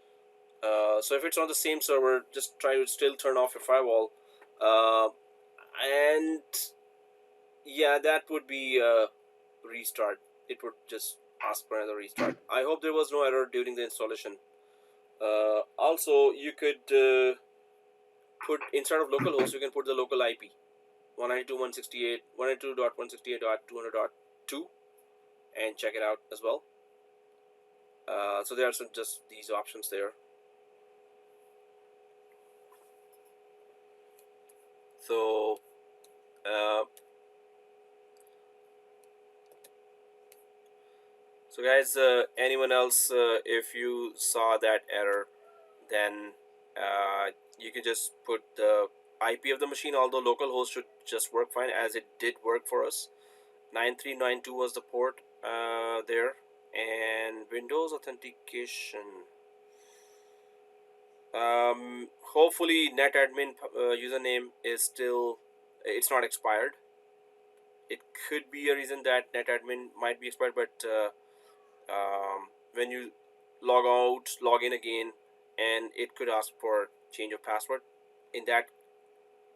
So if it's on the same server, just try to still turn off your firewall. And yeah, that would be a restart. It would just ask for another restart. I hope there was no error during the installation. Also, you could put, instead of localhost, you can put the local IP 192.168.200.2 and check it out as well. So there are some just these options there. So so guys, anyone else, if you saw that error, then you can just put the IP of the machine, although localhost should just work fine, as it did work for us. 9392 was the port there. And Windows authentication, hopefully netadmin username is still, it's not expired. It could be a reason that netadmin might be expired, but when you log out, log in again, and it could ask for change of password. In that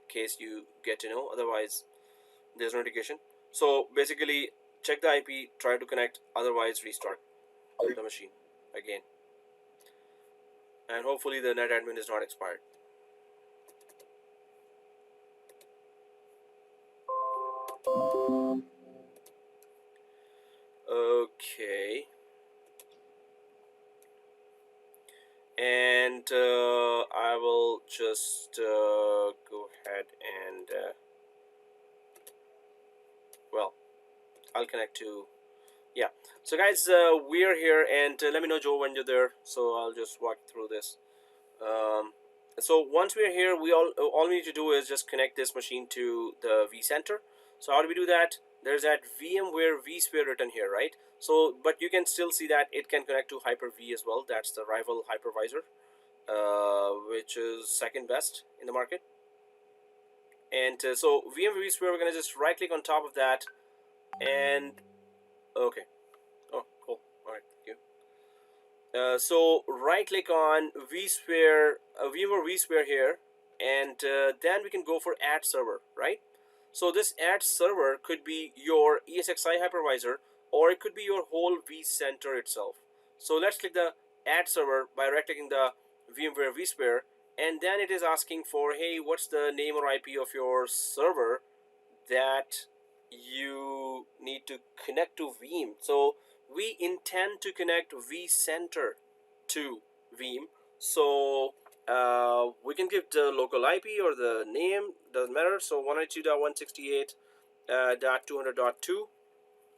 case, you get to know. Otherwise, there's no indication. So basically, check the IP, try to connect. Otherwise, restart the machine again, and hopefully the netadmin is not expired. Okay. And I will just go ahead and well, I'll connect to, yeah. So guys, we're here, and let me know, Joe, when you're there, so I'll just walk through this. So once we're here, we all we need to do is just connect this machine to the vCenter. So how do we do that? There's that VMware Vsphere written here, right? So, but you can still see that it can connect to Hyper-V as well. That's the rival hypervisor, which is second best in the market. And so VMware Vsphere, we're gonna just right click on top of that, and okay. Oh, cool. All right, thank you. So right click on vSphere, VMware vSphere here, and then we can go for add server, right? So this add server could be your ESXi hypervisor, or it could be your whole vCenter itself. So let's click the add server by right clicking the VMware vSphere, and then it is asking for, hey, what's the name or IP of your server that you need to connect to Veeam. So we intend to connect Vcenter to Veeam. So we can give the local IP or the name, doesn't matter. So 192.168.200.2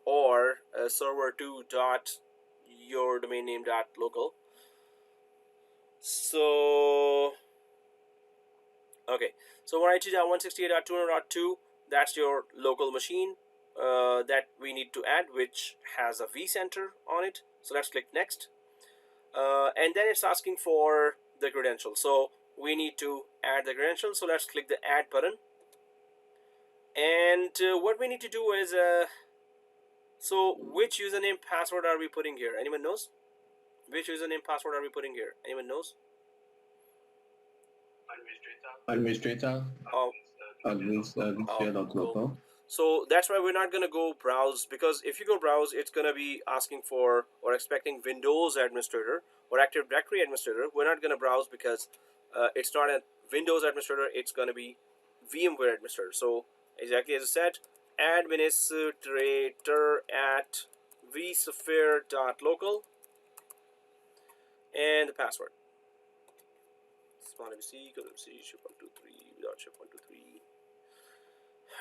or server2 dot your domain name dot local. So okay, so 192.168.200.2, that's your local machine that we need to add, which has a vCenter on it. So let's click next. And then it's asking for the credentials. So we need to add the credentials. So let's click the add button. And what we need to do is, so which username password are we putting here? Anyone knows? Which username password are we putting here? Anyone knows? Administrator. Oh, Vsphere.local. cool. So that's why we're not going to go browse, because if you go browse, it's going to be asking for or expecting Windows administrator or Active Directory administrator. We're not going to browse because it's not a Windows administrator, it's going to be VMware administrator. So exactly as I said, administrator at vsphere.local and the password. Small MC, ship123 without ship123.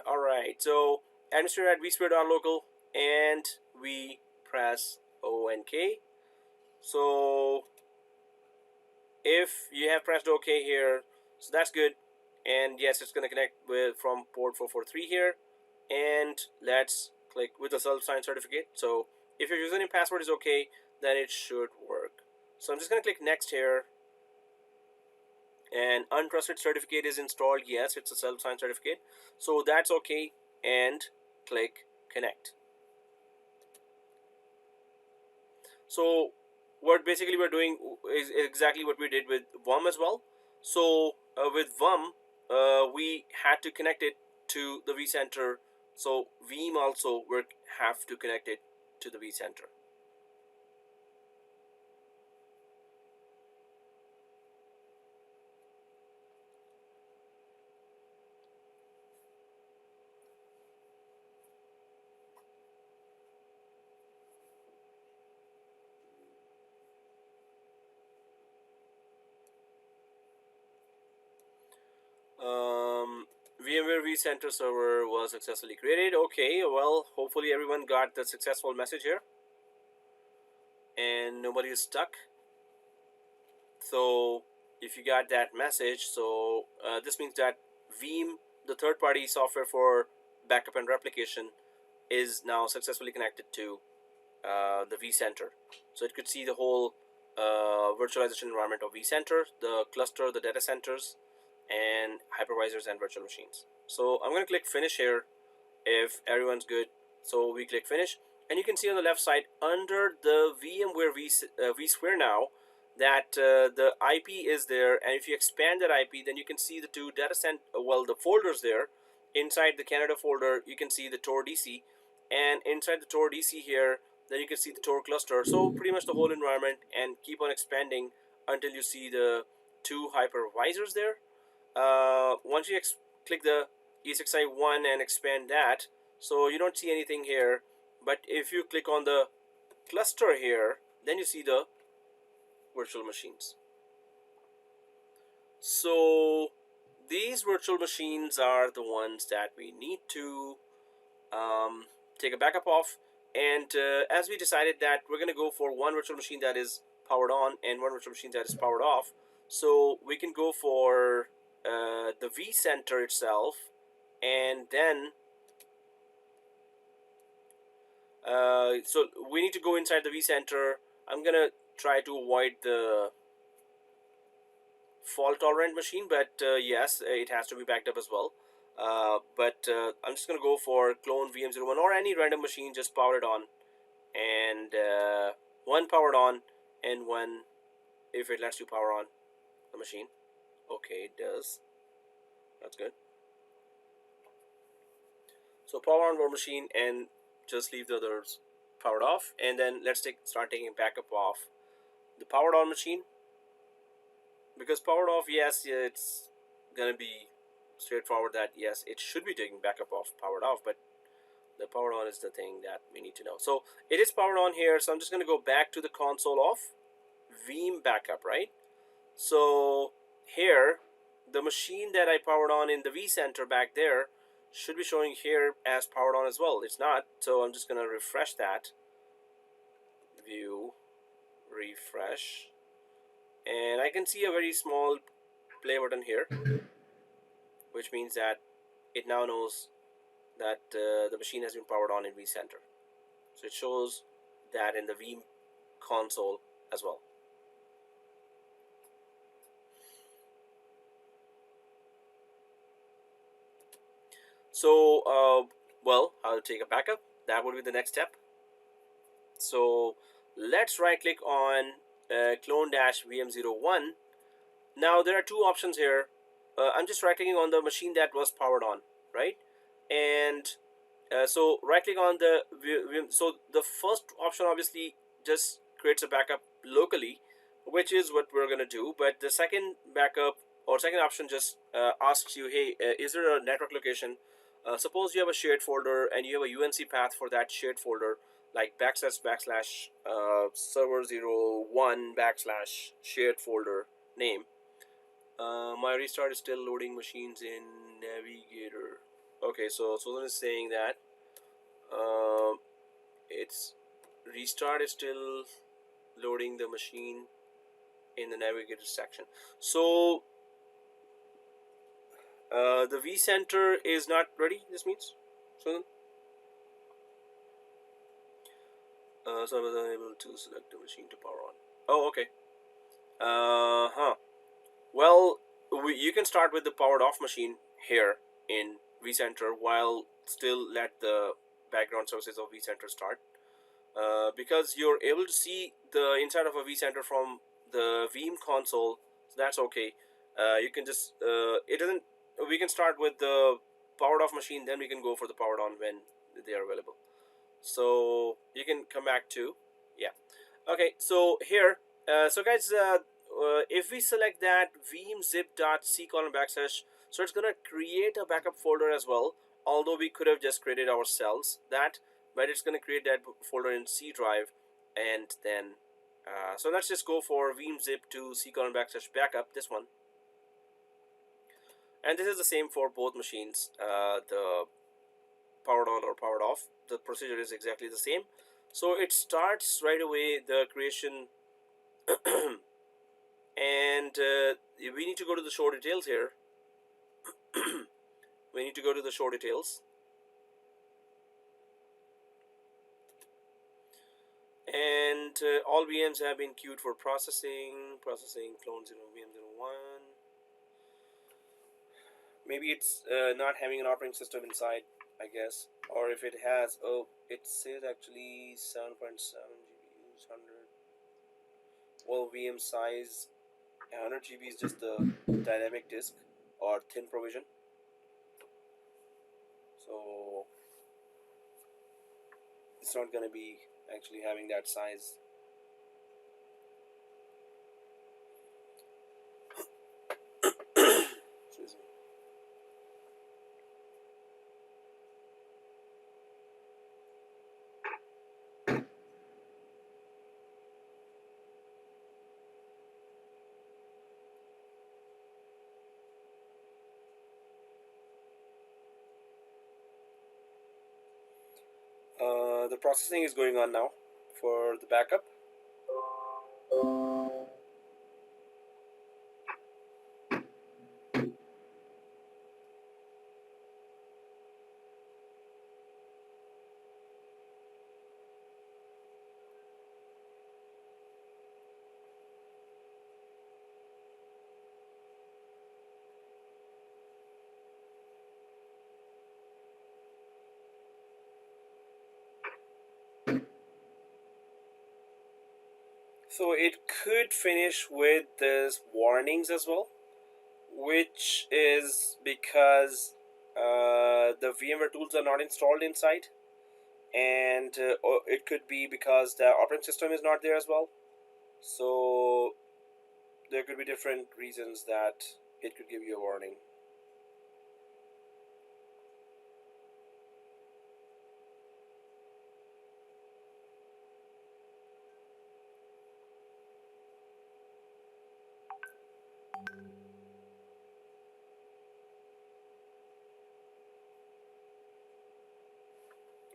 All right, so administrator at vsphere.local, and we press O and K. So if you have pressed OK here, so that's good. And yes, it's going to connect with from port 443 here. And let's click with the self-signed certificate. So if your username password is okay, then it should work. So I'm just going to click next here. And untrusted certificate is installed. Yes, it's a self-signed certificate. So that's okay. And click connect. So what basically we're doing is exactly what we did with VUM as well. So with VUM, we had to connect it to the vCenter. So Veeam also will have to connect it to the vCenter. VMware vCenter server was successfully created. Okay, well, hopefully everyone got the successful message here and nobody is stuck. So if you got that message, so this means that Veeam, the third-party software for backup and replication, is now successfully connected to the vCenter. So it could see the whole virtualization environment of vCenter, the cluster, the data centers, and hypervisors and virtual machines. So I'm going to click finish here if everyone's good. So we click finish, and you can see on the left side under the VMware vSphere now that the IP is there, and if you expand that IP, then you can see the two data center, well, the folders there. Inside the Canada folder, you can see the Tor DC, and inside the Tor DC here, then you can see the Tor cluster. So pretty much the whole environment, and keep on expanding until you see the two hypervisors there. Once you click the Esxi 1 and expand that, so you don't see anything here, but if you click on the cluster here, then you see the virtual machines. So these virtual machines are the ones that we need to take a backup of, and as we decided that we're going to go for one virtual machine that is powered on and one virtual machine that is powered off, So we can go for the Vcenter itself, and then so we need to go inside the Vcenter. I'm gonna try to avoid the fault tolerant machine, but yes, it has to be backed up as well. But I'm just gonna go for clone VM01 or any random machine, just power it on, and one powered on and one if it lets you power on the machine. Okay, it does. That's good. So power on one machine and just leave the others powered off, and then let's start taking backup of the powered on machine, because powered off, yes, it's gonna be straightforward that yes, it should be taking backup of powered off, but the powered on is the thing that we need to know. So it is powered on here, so I'm just gonna go back to the console of VeeamBackup, right? So here, the machine that I powered on in the Vcenter back there should be showing here as powered on as well. It's not, so I'm just gonna refresh that. View, refresh, and I can see a very small play button here, which means that it now knows that the machine has been powered on in Vcenter. So it shows that in the Veeam console as well. So, well, I'll take a backup. That would be the next step. So let's right click on clone-VM01. Now there are two options here. I'm just right clicking on the machine that was powered on, right? And so right click on the so the first option obviously just creates a backup locally, which is what we're gonna do. But the second backup or second option just asks you, hey, is there a network location? Suppose you have a shared folder and you have a UNC path for that shared folder, like // server01 / shared folder name. My restart is still loading machines in Navigator. Okay, so Susan is saying that its restart is still loading the machine in the Navigator section. So the Vcenter is not ready, this means, Susan? So I was unable to select the machine to power on. Oh, okay. Well, you can start with the powered off machine here in Vcenter while still let the background services of Vcenter start. Because you're able to see the inside of a Vcenter from the Veeam console, so that's okay. You can just it doesn't. We can start with the powered off machine, then we can go for the powered on when they are available. So you can come back to, yeah. Okay, so here, so guys, if we select that veeam-zip.c:/, so it's gonna create a backup folder as well, although we could have just created ourselves that, but it's gonna create that folder in C drive, and then so let's just go for veeam-zip to c:/, backup, this one. And this is the same for both machines, the powered on or powered off. The procedure is exactly the same. So it starts right away the creation and we need to go to the show details here. We need to go to the show details, and all VMs have been queued for processing clone 0 VM01. Maybe it's not having an operating system inside, I guess, or if it has, oh, it says actually 7.7 GPUs, 100. Well, VM size 100 GB is just the dynamic disk or thin provision. So it's not going to be actually having that size. Excuse me. The processing is going on now for the backup. So it could finish with this warnings as well, which is because the VMware tools are not installed inside, and or it could be because the operating system is not there as well. So there could be different reasons that it could give you a warning.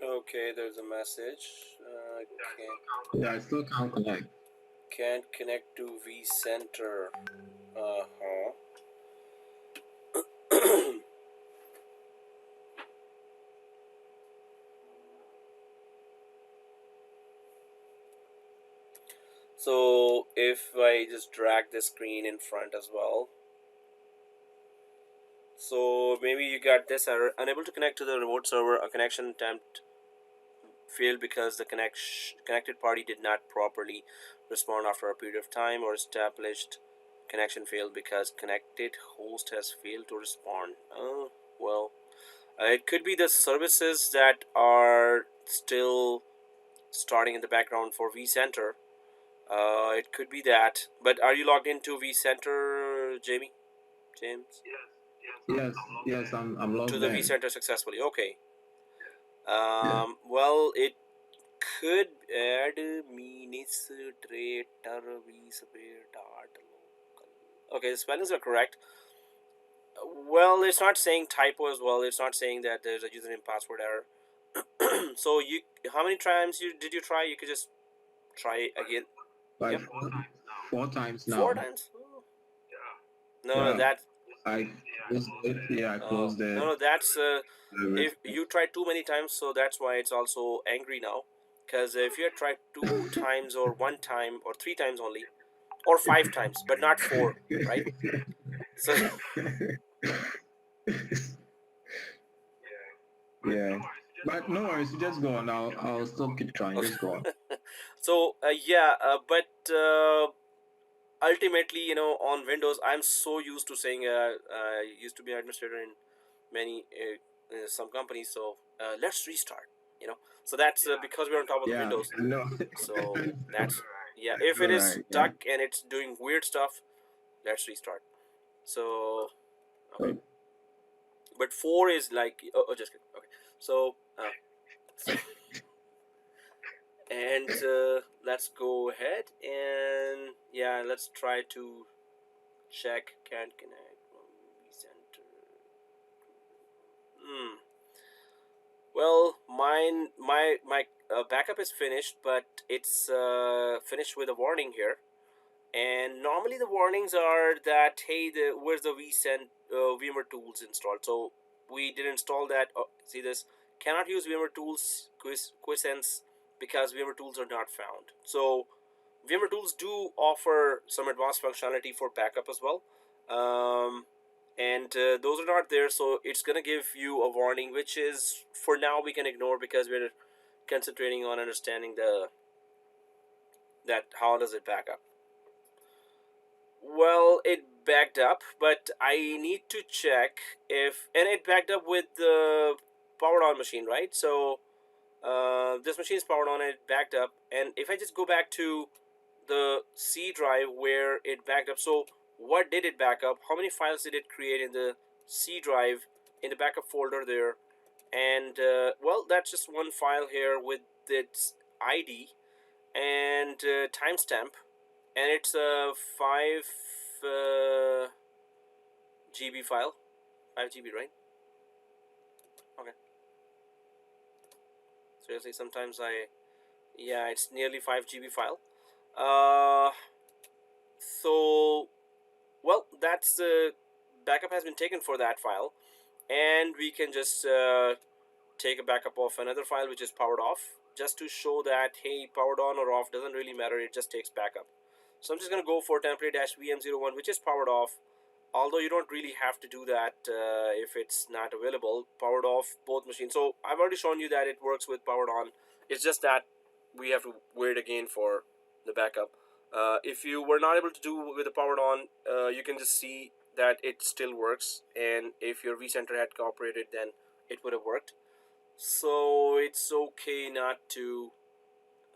Okay, there's a message. Yeah, I still can't connect. Can't connect to Vcenter. Uh-huh. So if I just drag the screen in front as well, so maybe you got this error: unable to connect to the remote server. A connection attempt failed because the connected party did not properly respond after a period of time, or established connection failed because connected host has failed to respond. Oh, well, it could be the services that are still starting in the background for Vcenter. It could be that. But are you logged into Vcenter, James? Yes, I'm To logged the in. Vcenter successfully. Okay. Yeah. Well, it could add administrator Vsphere dot local. Okay, the spellings are correct. Well, it's not saying typo as well. It's not saying that there's a username password error. So you, how many times did you try? You could just try again. Like Yep. 4 times now. 4 times? Oh. No, Yeah. that. I closed it. Yeah, I closed it. No, that's if you tried too many times, so that's why it's also angry now. Because if you had tried 2 times or 1 time or 3 times only, or 5 times, but not 4, right? So Yeah. But no worries, you just go on. I'll still keep trying. Just go on. so but ultimately, on Windows, I'm so used to saying I used to be an administrator in many some companies, so let's restart. So that's because we're on top of the Yeah, Windows. no. So that's, yeah, if it is Right, yeah. stuck and it's doing weird stuff, let's restart. So okay. Oh. But 4 is like, just kidding. Okay, so and let's go ahead and yeah, let's try to check. Can't connect from Vcenter. Well, my backup is finished, but it's finished with a warning here. And normally the warnings are that, hey, where's the VMware tools installed? So we did install that. Oh, see this? Cannot use VMware tools quiescence because VMware tools are not found. So VMware tools do offer some advanced functionality for backup as well. And those are not there, so it's gonna give you a warning, which is for now we can ignore because we're concentrating on understanding that how does it back up. Well, it backed up, but I need to check if, and it backed up with the powered on machine, right? So this machine is powered on, it backed up, and if I just go back to the C drive where it backed up, so what did it back up? How many files did it create in the C drive in the backup folder there? And well, that's just one file here with its ID and timestamp, and it's a 5 GB file, 5 GB, right? Okay. Seriously, sometimes yeah, it's nearly 5 GB file. So, well, that's the backup has been taken for that file, and we can just take a backup of another file which is powered off, just to show that, hey, powered on or off doesn't really matter, it just takes backup. So I'm just going to go for template-vm01, which is powered off, although you don't really have to do that if it's not available. Powered off both machines. So I've already shown you that it works with powered on. It's just that we have to wait again for the backup. If you were not able to do with the powered on, you can just see that it still works, and if your vCenter had cooperated, then it would have worked. So it's okay not to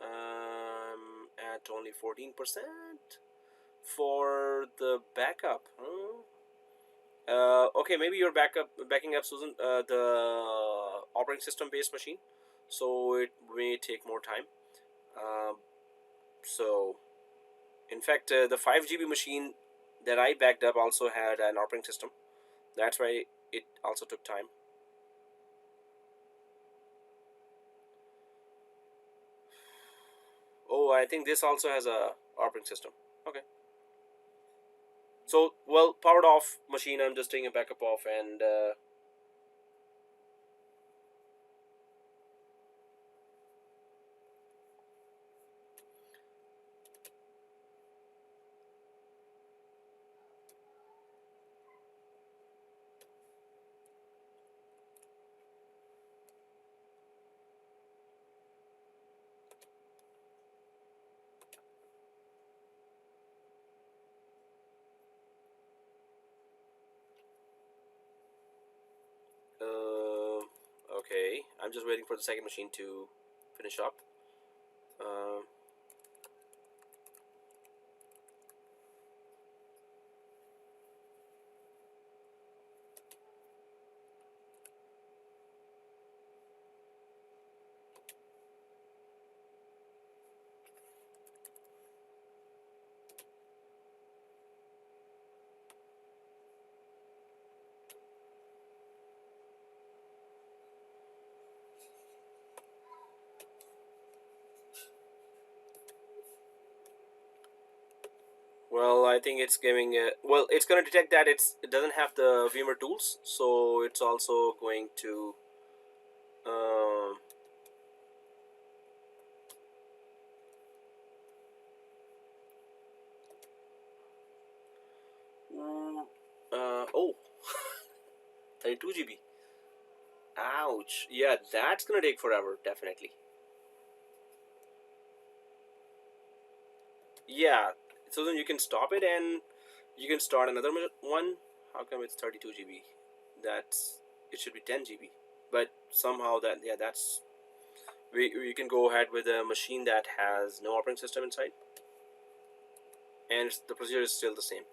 at only 14% for the backup. Okay, maybe you're backing up, Susan, the operating system based machine, so it may take more time. So in fact, the 5 GB machine that I backed up also had an operating system. That's why it also took time. Oh, I think this also has a operating system. Okay. So, well, powered off machine, I'm just taking a backup off, and okay, I'm just waiting for the second machine to finish up. Uh, well, I think it's giving well, it's going to detect that it doesn't have the Vmware tools, so it's also going to um, oh, 32 GB. Ouch. Yeah, that's gonna take forever, definitely. Yeah, so then you can stop it and you can start another one. How come it's 32 GB? That's, it should be 10 GB. But somehow that, yeah, that's, we can go ahead with a machine that has no operating system inside, and the procedure is still the same.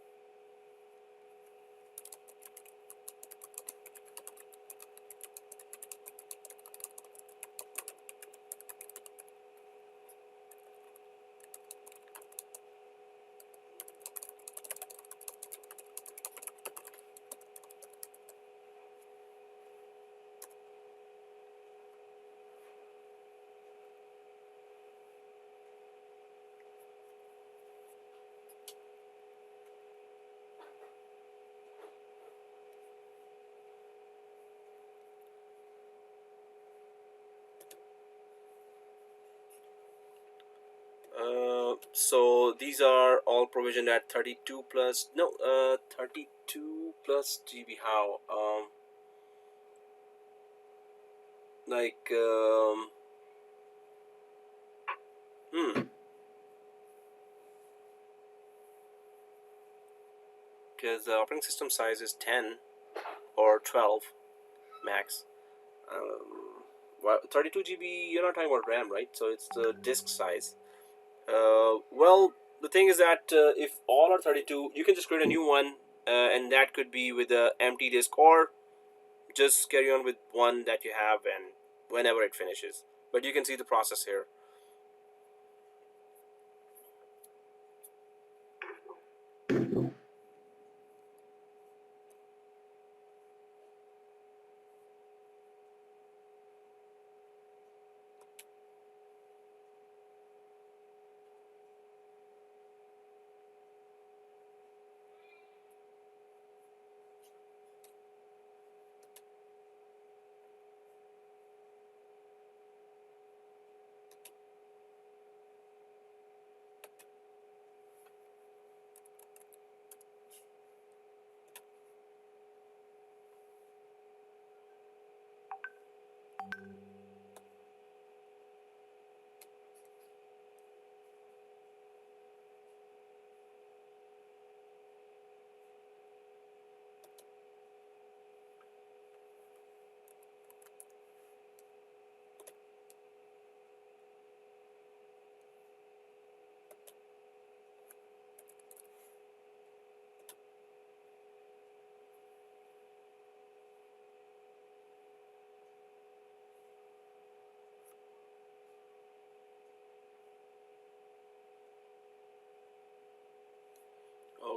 So these are all provisioned at 32 plus, no, 32 plus GB. How? Like, because the operating system size is 10 or 12 max. 32 GB, you're not talking about RAM, right? So it's the disk size. Well, the thing is that if all are 32, you can just create a new one, and that could be with a empty disk, or just carry on with one that you have, and whenever it finishes. But you can see the process here.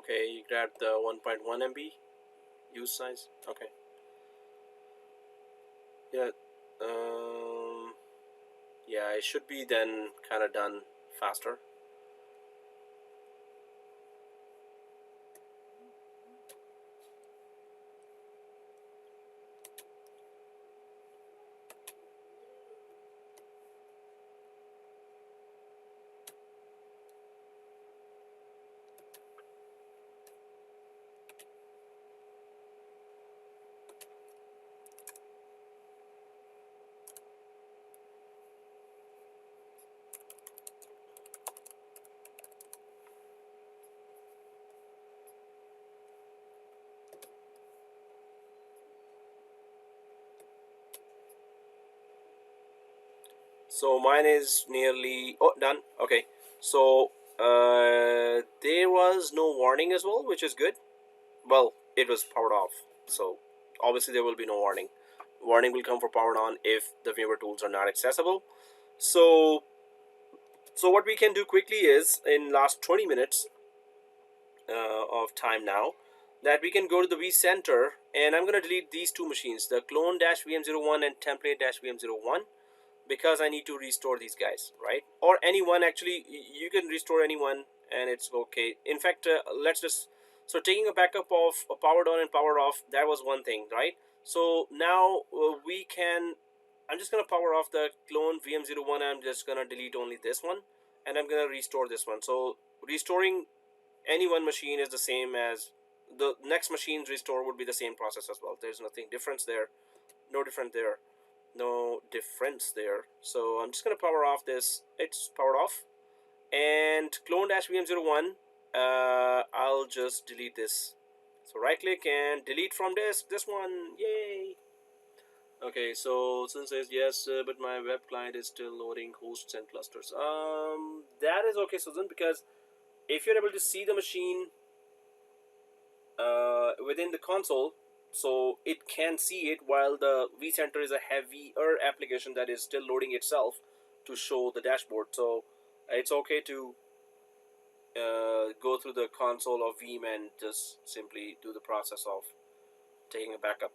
Okay, you grabbed the 1.1 MB use size. Okay. Yeah. Yeah, it should be then kind of done faster. So mine is nearly done. Okay. So there was no warning as well, which is good. Well, it was powered off, so obviously there will be no warning. Warning will come for powered on if the Vmware tools are not accessible. So what we can do quickly is in last 20 minutes of time now, that we can go to the Vcenter, and I'm going to delete these two machines, the clone-vm01 and template-vm01, because I need to restore these guys, right? Or anyone, actually, you can restore anyone and it's okay. In fact, let's just, so taking a backup of powered on and powered off, that was one thing, right? So now we can, I'm just going to power off the clone VM01. I'm just going to delete only this one, and I'm going to restore this one. So restoring any one machine is the same as the next machine's restore would be the same process as well. There's nothing difference there, no different there. No difference there. So I'm just going to power off this. It's powered off. And clone-vm01, I'll just delete this. So right click and delete from disk, this one. Yay. Okay, so Sun says yes, but my web client is still loading hosts and clusters. That is okay, Susan, because if you're able to see the machine within the console, so it can see it, while the Vcenter is a heavier application that is still loading itself to show the dashboard. So it's okay to go through the console of Veeam and just simply do the process of taking a backup.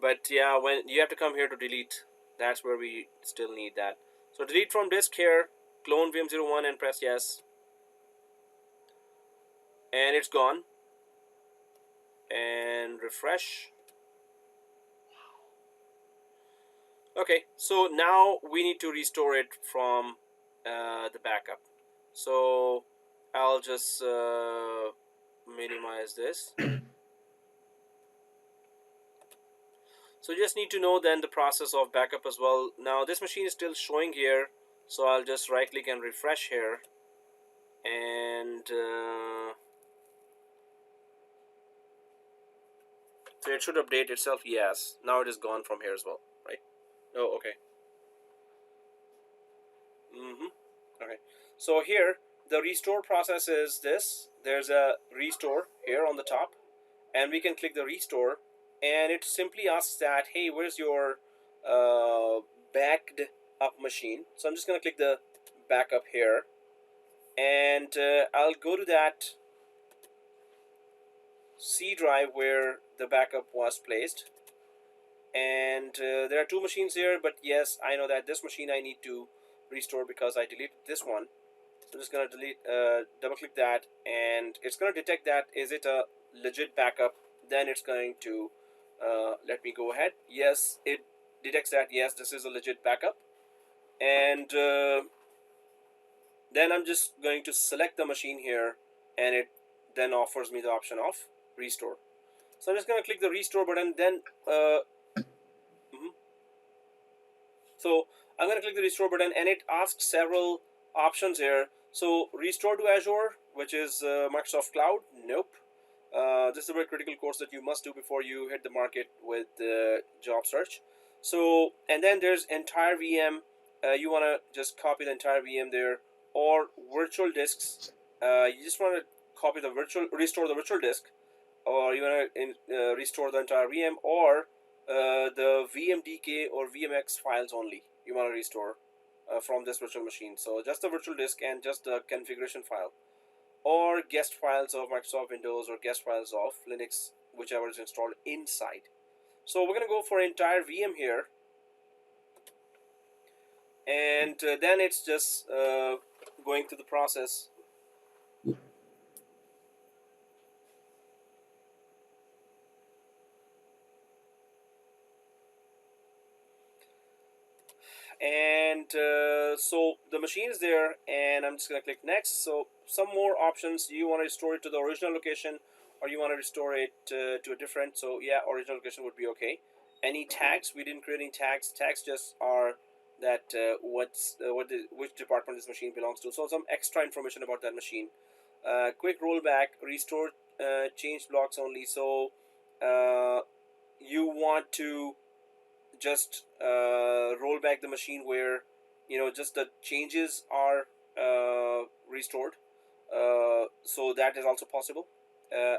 But yeah, when you have to come here to delete, that's where we still need that. So delete from disk here, clone VM01 and press yes. And it's gone. And refresh. Okay, so now we need to restore it from the backup. So I'll just minimize this. So you just need to know then the process of backup as well. Now this machine is still showing here, so I'll just right click and refresh here. And so it should update itself. Yes, now it is gone from here as well, right? Oh, okay. Okay, so here the restore process is this. There's a restore here on the top, and we can click the restore, and it simply asks that, hey, where's your backed up machine? So I'm just going to click the backup here, and I'll go to that C drive where the backup was placed. And there are two machines here, but yes, I know that this machine I need to restore because I deleted this one. So I'm just going to delete, double click that, and it's going to detect that is it a legit backup. Then it's going to let me go ahead. Yes, it detects that yes, this is a legit backup. And then I'm just going to select the machine here, and it then offers me the option of restore. So I'm just going to click the restore button. Then so I'm going to click the restore button, and it asks several options here. So restore to Azure, which is Microsoft Cloud. Nope. This is a very critical course that you must do before you hit the market with job search. So, and then there's entire VM. You want to just copy the entire VM there, or virtual disks. You just want to copy the restore the virtual disk, or you want to restore the entire VM, or the VMDK or VMX files only you want to restore from this virtual machine. So just the virtual disk and just the configuration file. or guest files of Microsoft Windows or guest files of Linux, whichever is installed inside. So we're going to go for entire VM here, and then it's just going through the process. And so the machine is there, and I'm just going to click next. So some more options. You want to restore it to the original location, or you want to restore it to a different. So yeah, original location would be okay. Any tags? We didn't create any tags. Tags just are that which department this machine belongs to. So some extra information about that machine. Quick rollback, restore, change blocks only. So you want to just roll back the machine where just the changes are restored. So that is also possible.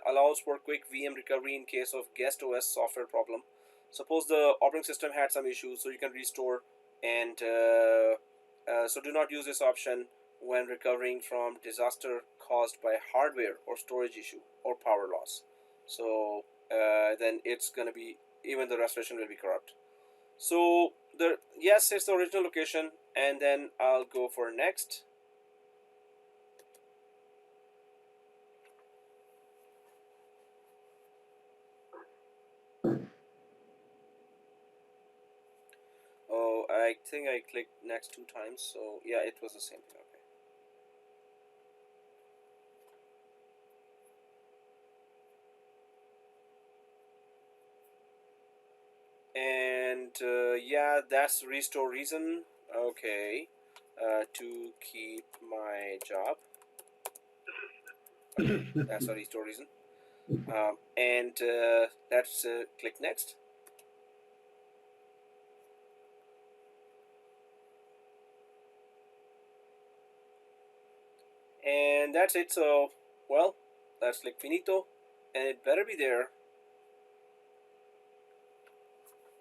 Allows for quick VM recovery in case of guest OS software problem. Suppose the operating system had some issues, so you can restore. And so do not use this option when recovering from disaster caused by hardware or storage issue or power loss. So then it's going to be, even the restoration will be corrupt. So yes, it's the original location, and then I'll go for next. Oh, I think I clicked next 2 times, so yeah, it was the same thing. Okay. And yeah, that's restore reason. Okay. To keep my job. Okay, that's a restore reason. And let's click next. And that's it. So, well, let's click finito, and it better be there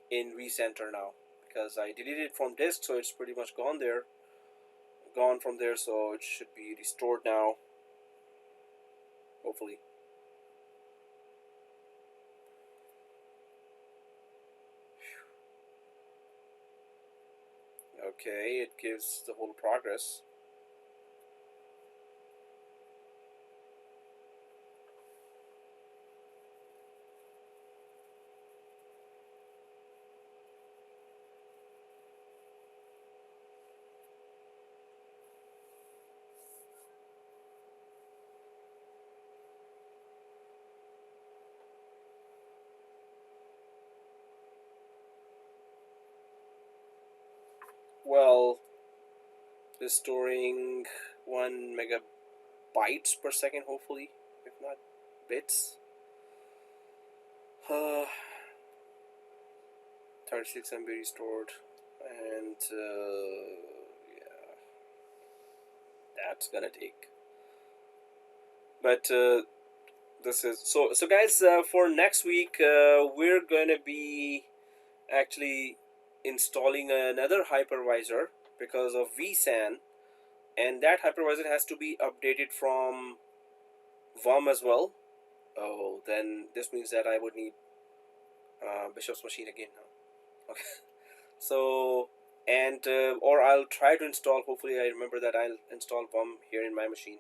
in Vcenter now, because I deleted it from disk, so it's pretty much gone from there, so it should be restored now, hopefully. Okay, it gives the whole progress. Well, restoring 1 megabytes per second, hopefully, if not bits. 36 MB restored, and yeah, that's gonna take. But this is so guys, for next week we're gonna be actually installing another hypervisor because of vSAN, and that hypervisor has to be updated from VUM as well. Oh, then this means that I would need Bishop's machine again now. Okay. So, and or I'll try to install, hopefully I remember that I'll install VUM here in my machine.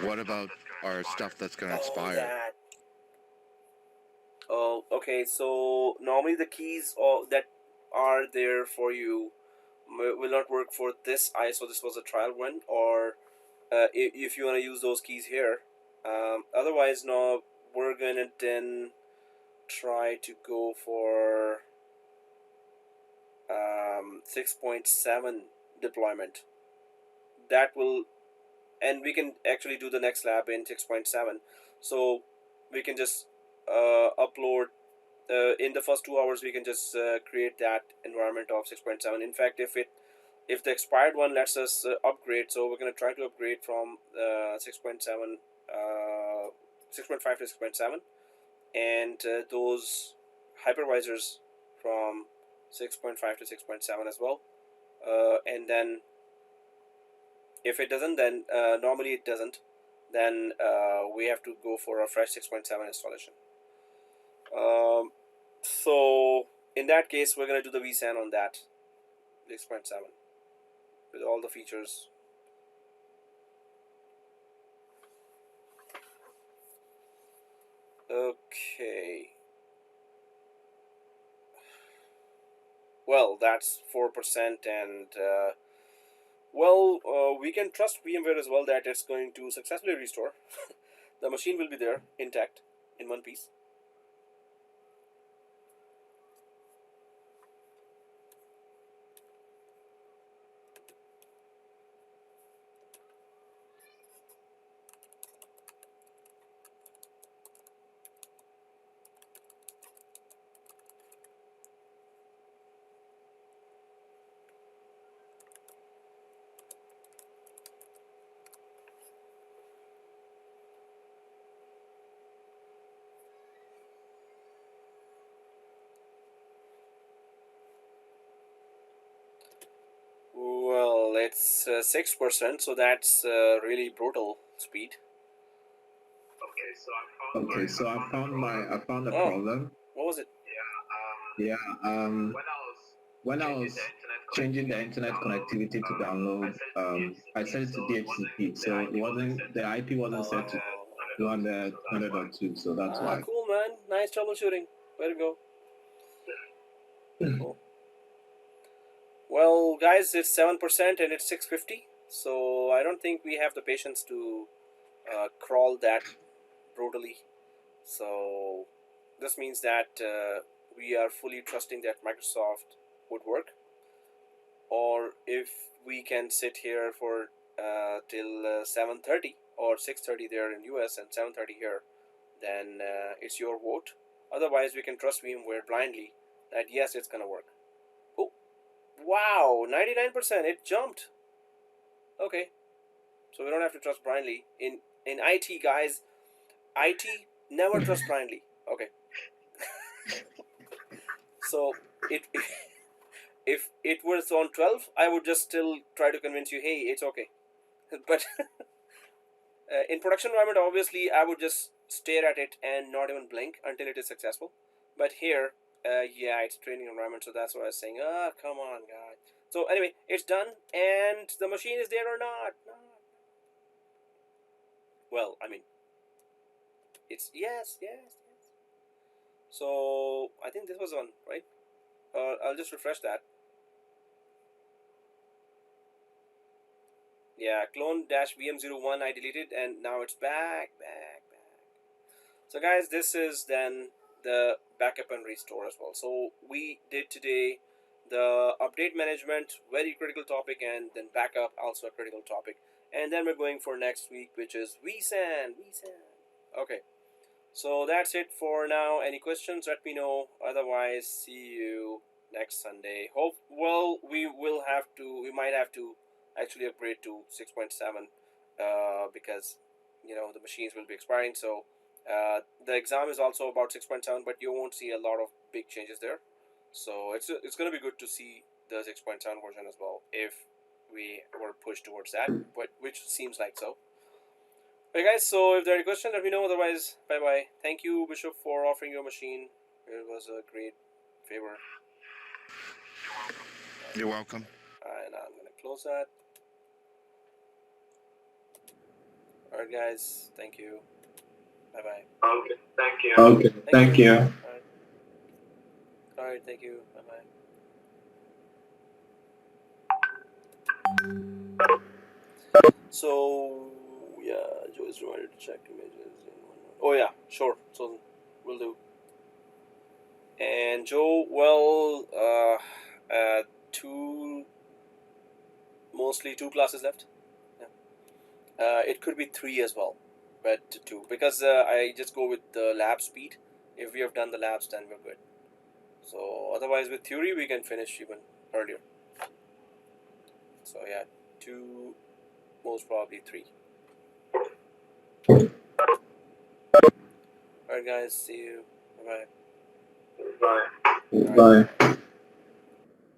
What about our stuff that's going to expire? That. Oh, okay. So normally the keys that are there for you will not work for this ISO. This was a trial one, or if you want to use those keys here. Otherwise, no, we're gonna then try to go for 6.7 deployment. That will, and we can actually do the next lab in 6.7. So we can just upload in the first 2 hours. We can just create that environment of 6.7. In fact, if the expired one lets us upgrade, so we're going to try to upgrade from 6.7 6.5 to 6.7, and those hypervisors from 6.5 to 6.7 as well. and then if it doesn't, then normally it doesn't, then we have to go for a fresh 6.7 installation. So in that case, we're going to do the vSAN on that 6.7 with all the features. Okay. Well, that's 4%, and we can trust VMware as well that it's going to successfully restore. The machine will be there intact in one piece. Well, it's 6%, so that's really brutal speed. Okay, so I found a problem. What was it? Yeah, when I was changing the internet connectivity to download, I set it to DHCP, so it wasn't, the IP wasn't set to 200.2, so that's why. Cool, man. Nice troubleshooting. Way to go. Cool. Well, guys, it's 7% and it's 650, so I don't think we have the patience to crawl that brutally. So this means that we are fully trusting that Microsoft would work, or if we can sit here for till 7:30 or 6:30 there in US and 7:30 here, then it's your vote. Otherwise, we can trust VMware blindly that yes, it's gonna work. Oh, wow, 99%, it jumped. Okay, so we don't have to trust blindly. In IT, guys, IT never trust blindly. Okay. So if it was on 12, I would just still try to convince you, hey, it's okay. But in production environment, obviously, I would just stare at it and not even blink until it is successful. But here, yeah, it's training environment, so that's what I was saying. Come on, guys. So anyway, it's done, and the machine is there or not? No. Well, I mean, it's yes. So I think this was on, right? I'll just refresh that. Yeah, clone-vm01 I deleted, and now it's back. So guys, this is then the backup and restore as well. So we did today the update management, very critical topic, and then backup, also a critical topic. And then we're going for next week, which is vSAN. Okay, so that's it for now. Any questions, let me know. Otherwise, see you next Sunday. We might have to actually upgrade to 6.7 because the machines will be expiring. So the exam is also about 6.7, but you won't see a lot of big changes there. So it's going to be good to see the 6.7 version as well if we were pushed towards that, but which seems like so. Okay, guys, so if there are any questions, let me know. Otherwise, bye-bye. Thank you, Bishop, for offering your machine. It was a great favor. You're welcome. And I'm going to close that. Alright, guys. Thank you. Bye-bye. Okay, thank you. Okay, thank you. Alright, thank you. Bye-bye. So, yeah, Joe is reminded to check images. Oh, yeah, sure. So, we'll do. And Joe, well, mostly two classes left. Yeah. It could be 3 as well, but 2, because I just go with the lab speed. If we have done the labs, then we're good. So otherwise, with theory, we can finish even earlier. So yeah, 2, most probably 3. Alright, guys, see you. Bye-bye. Bye.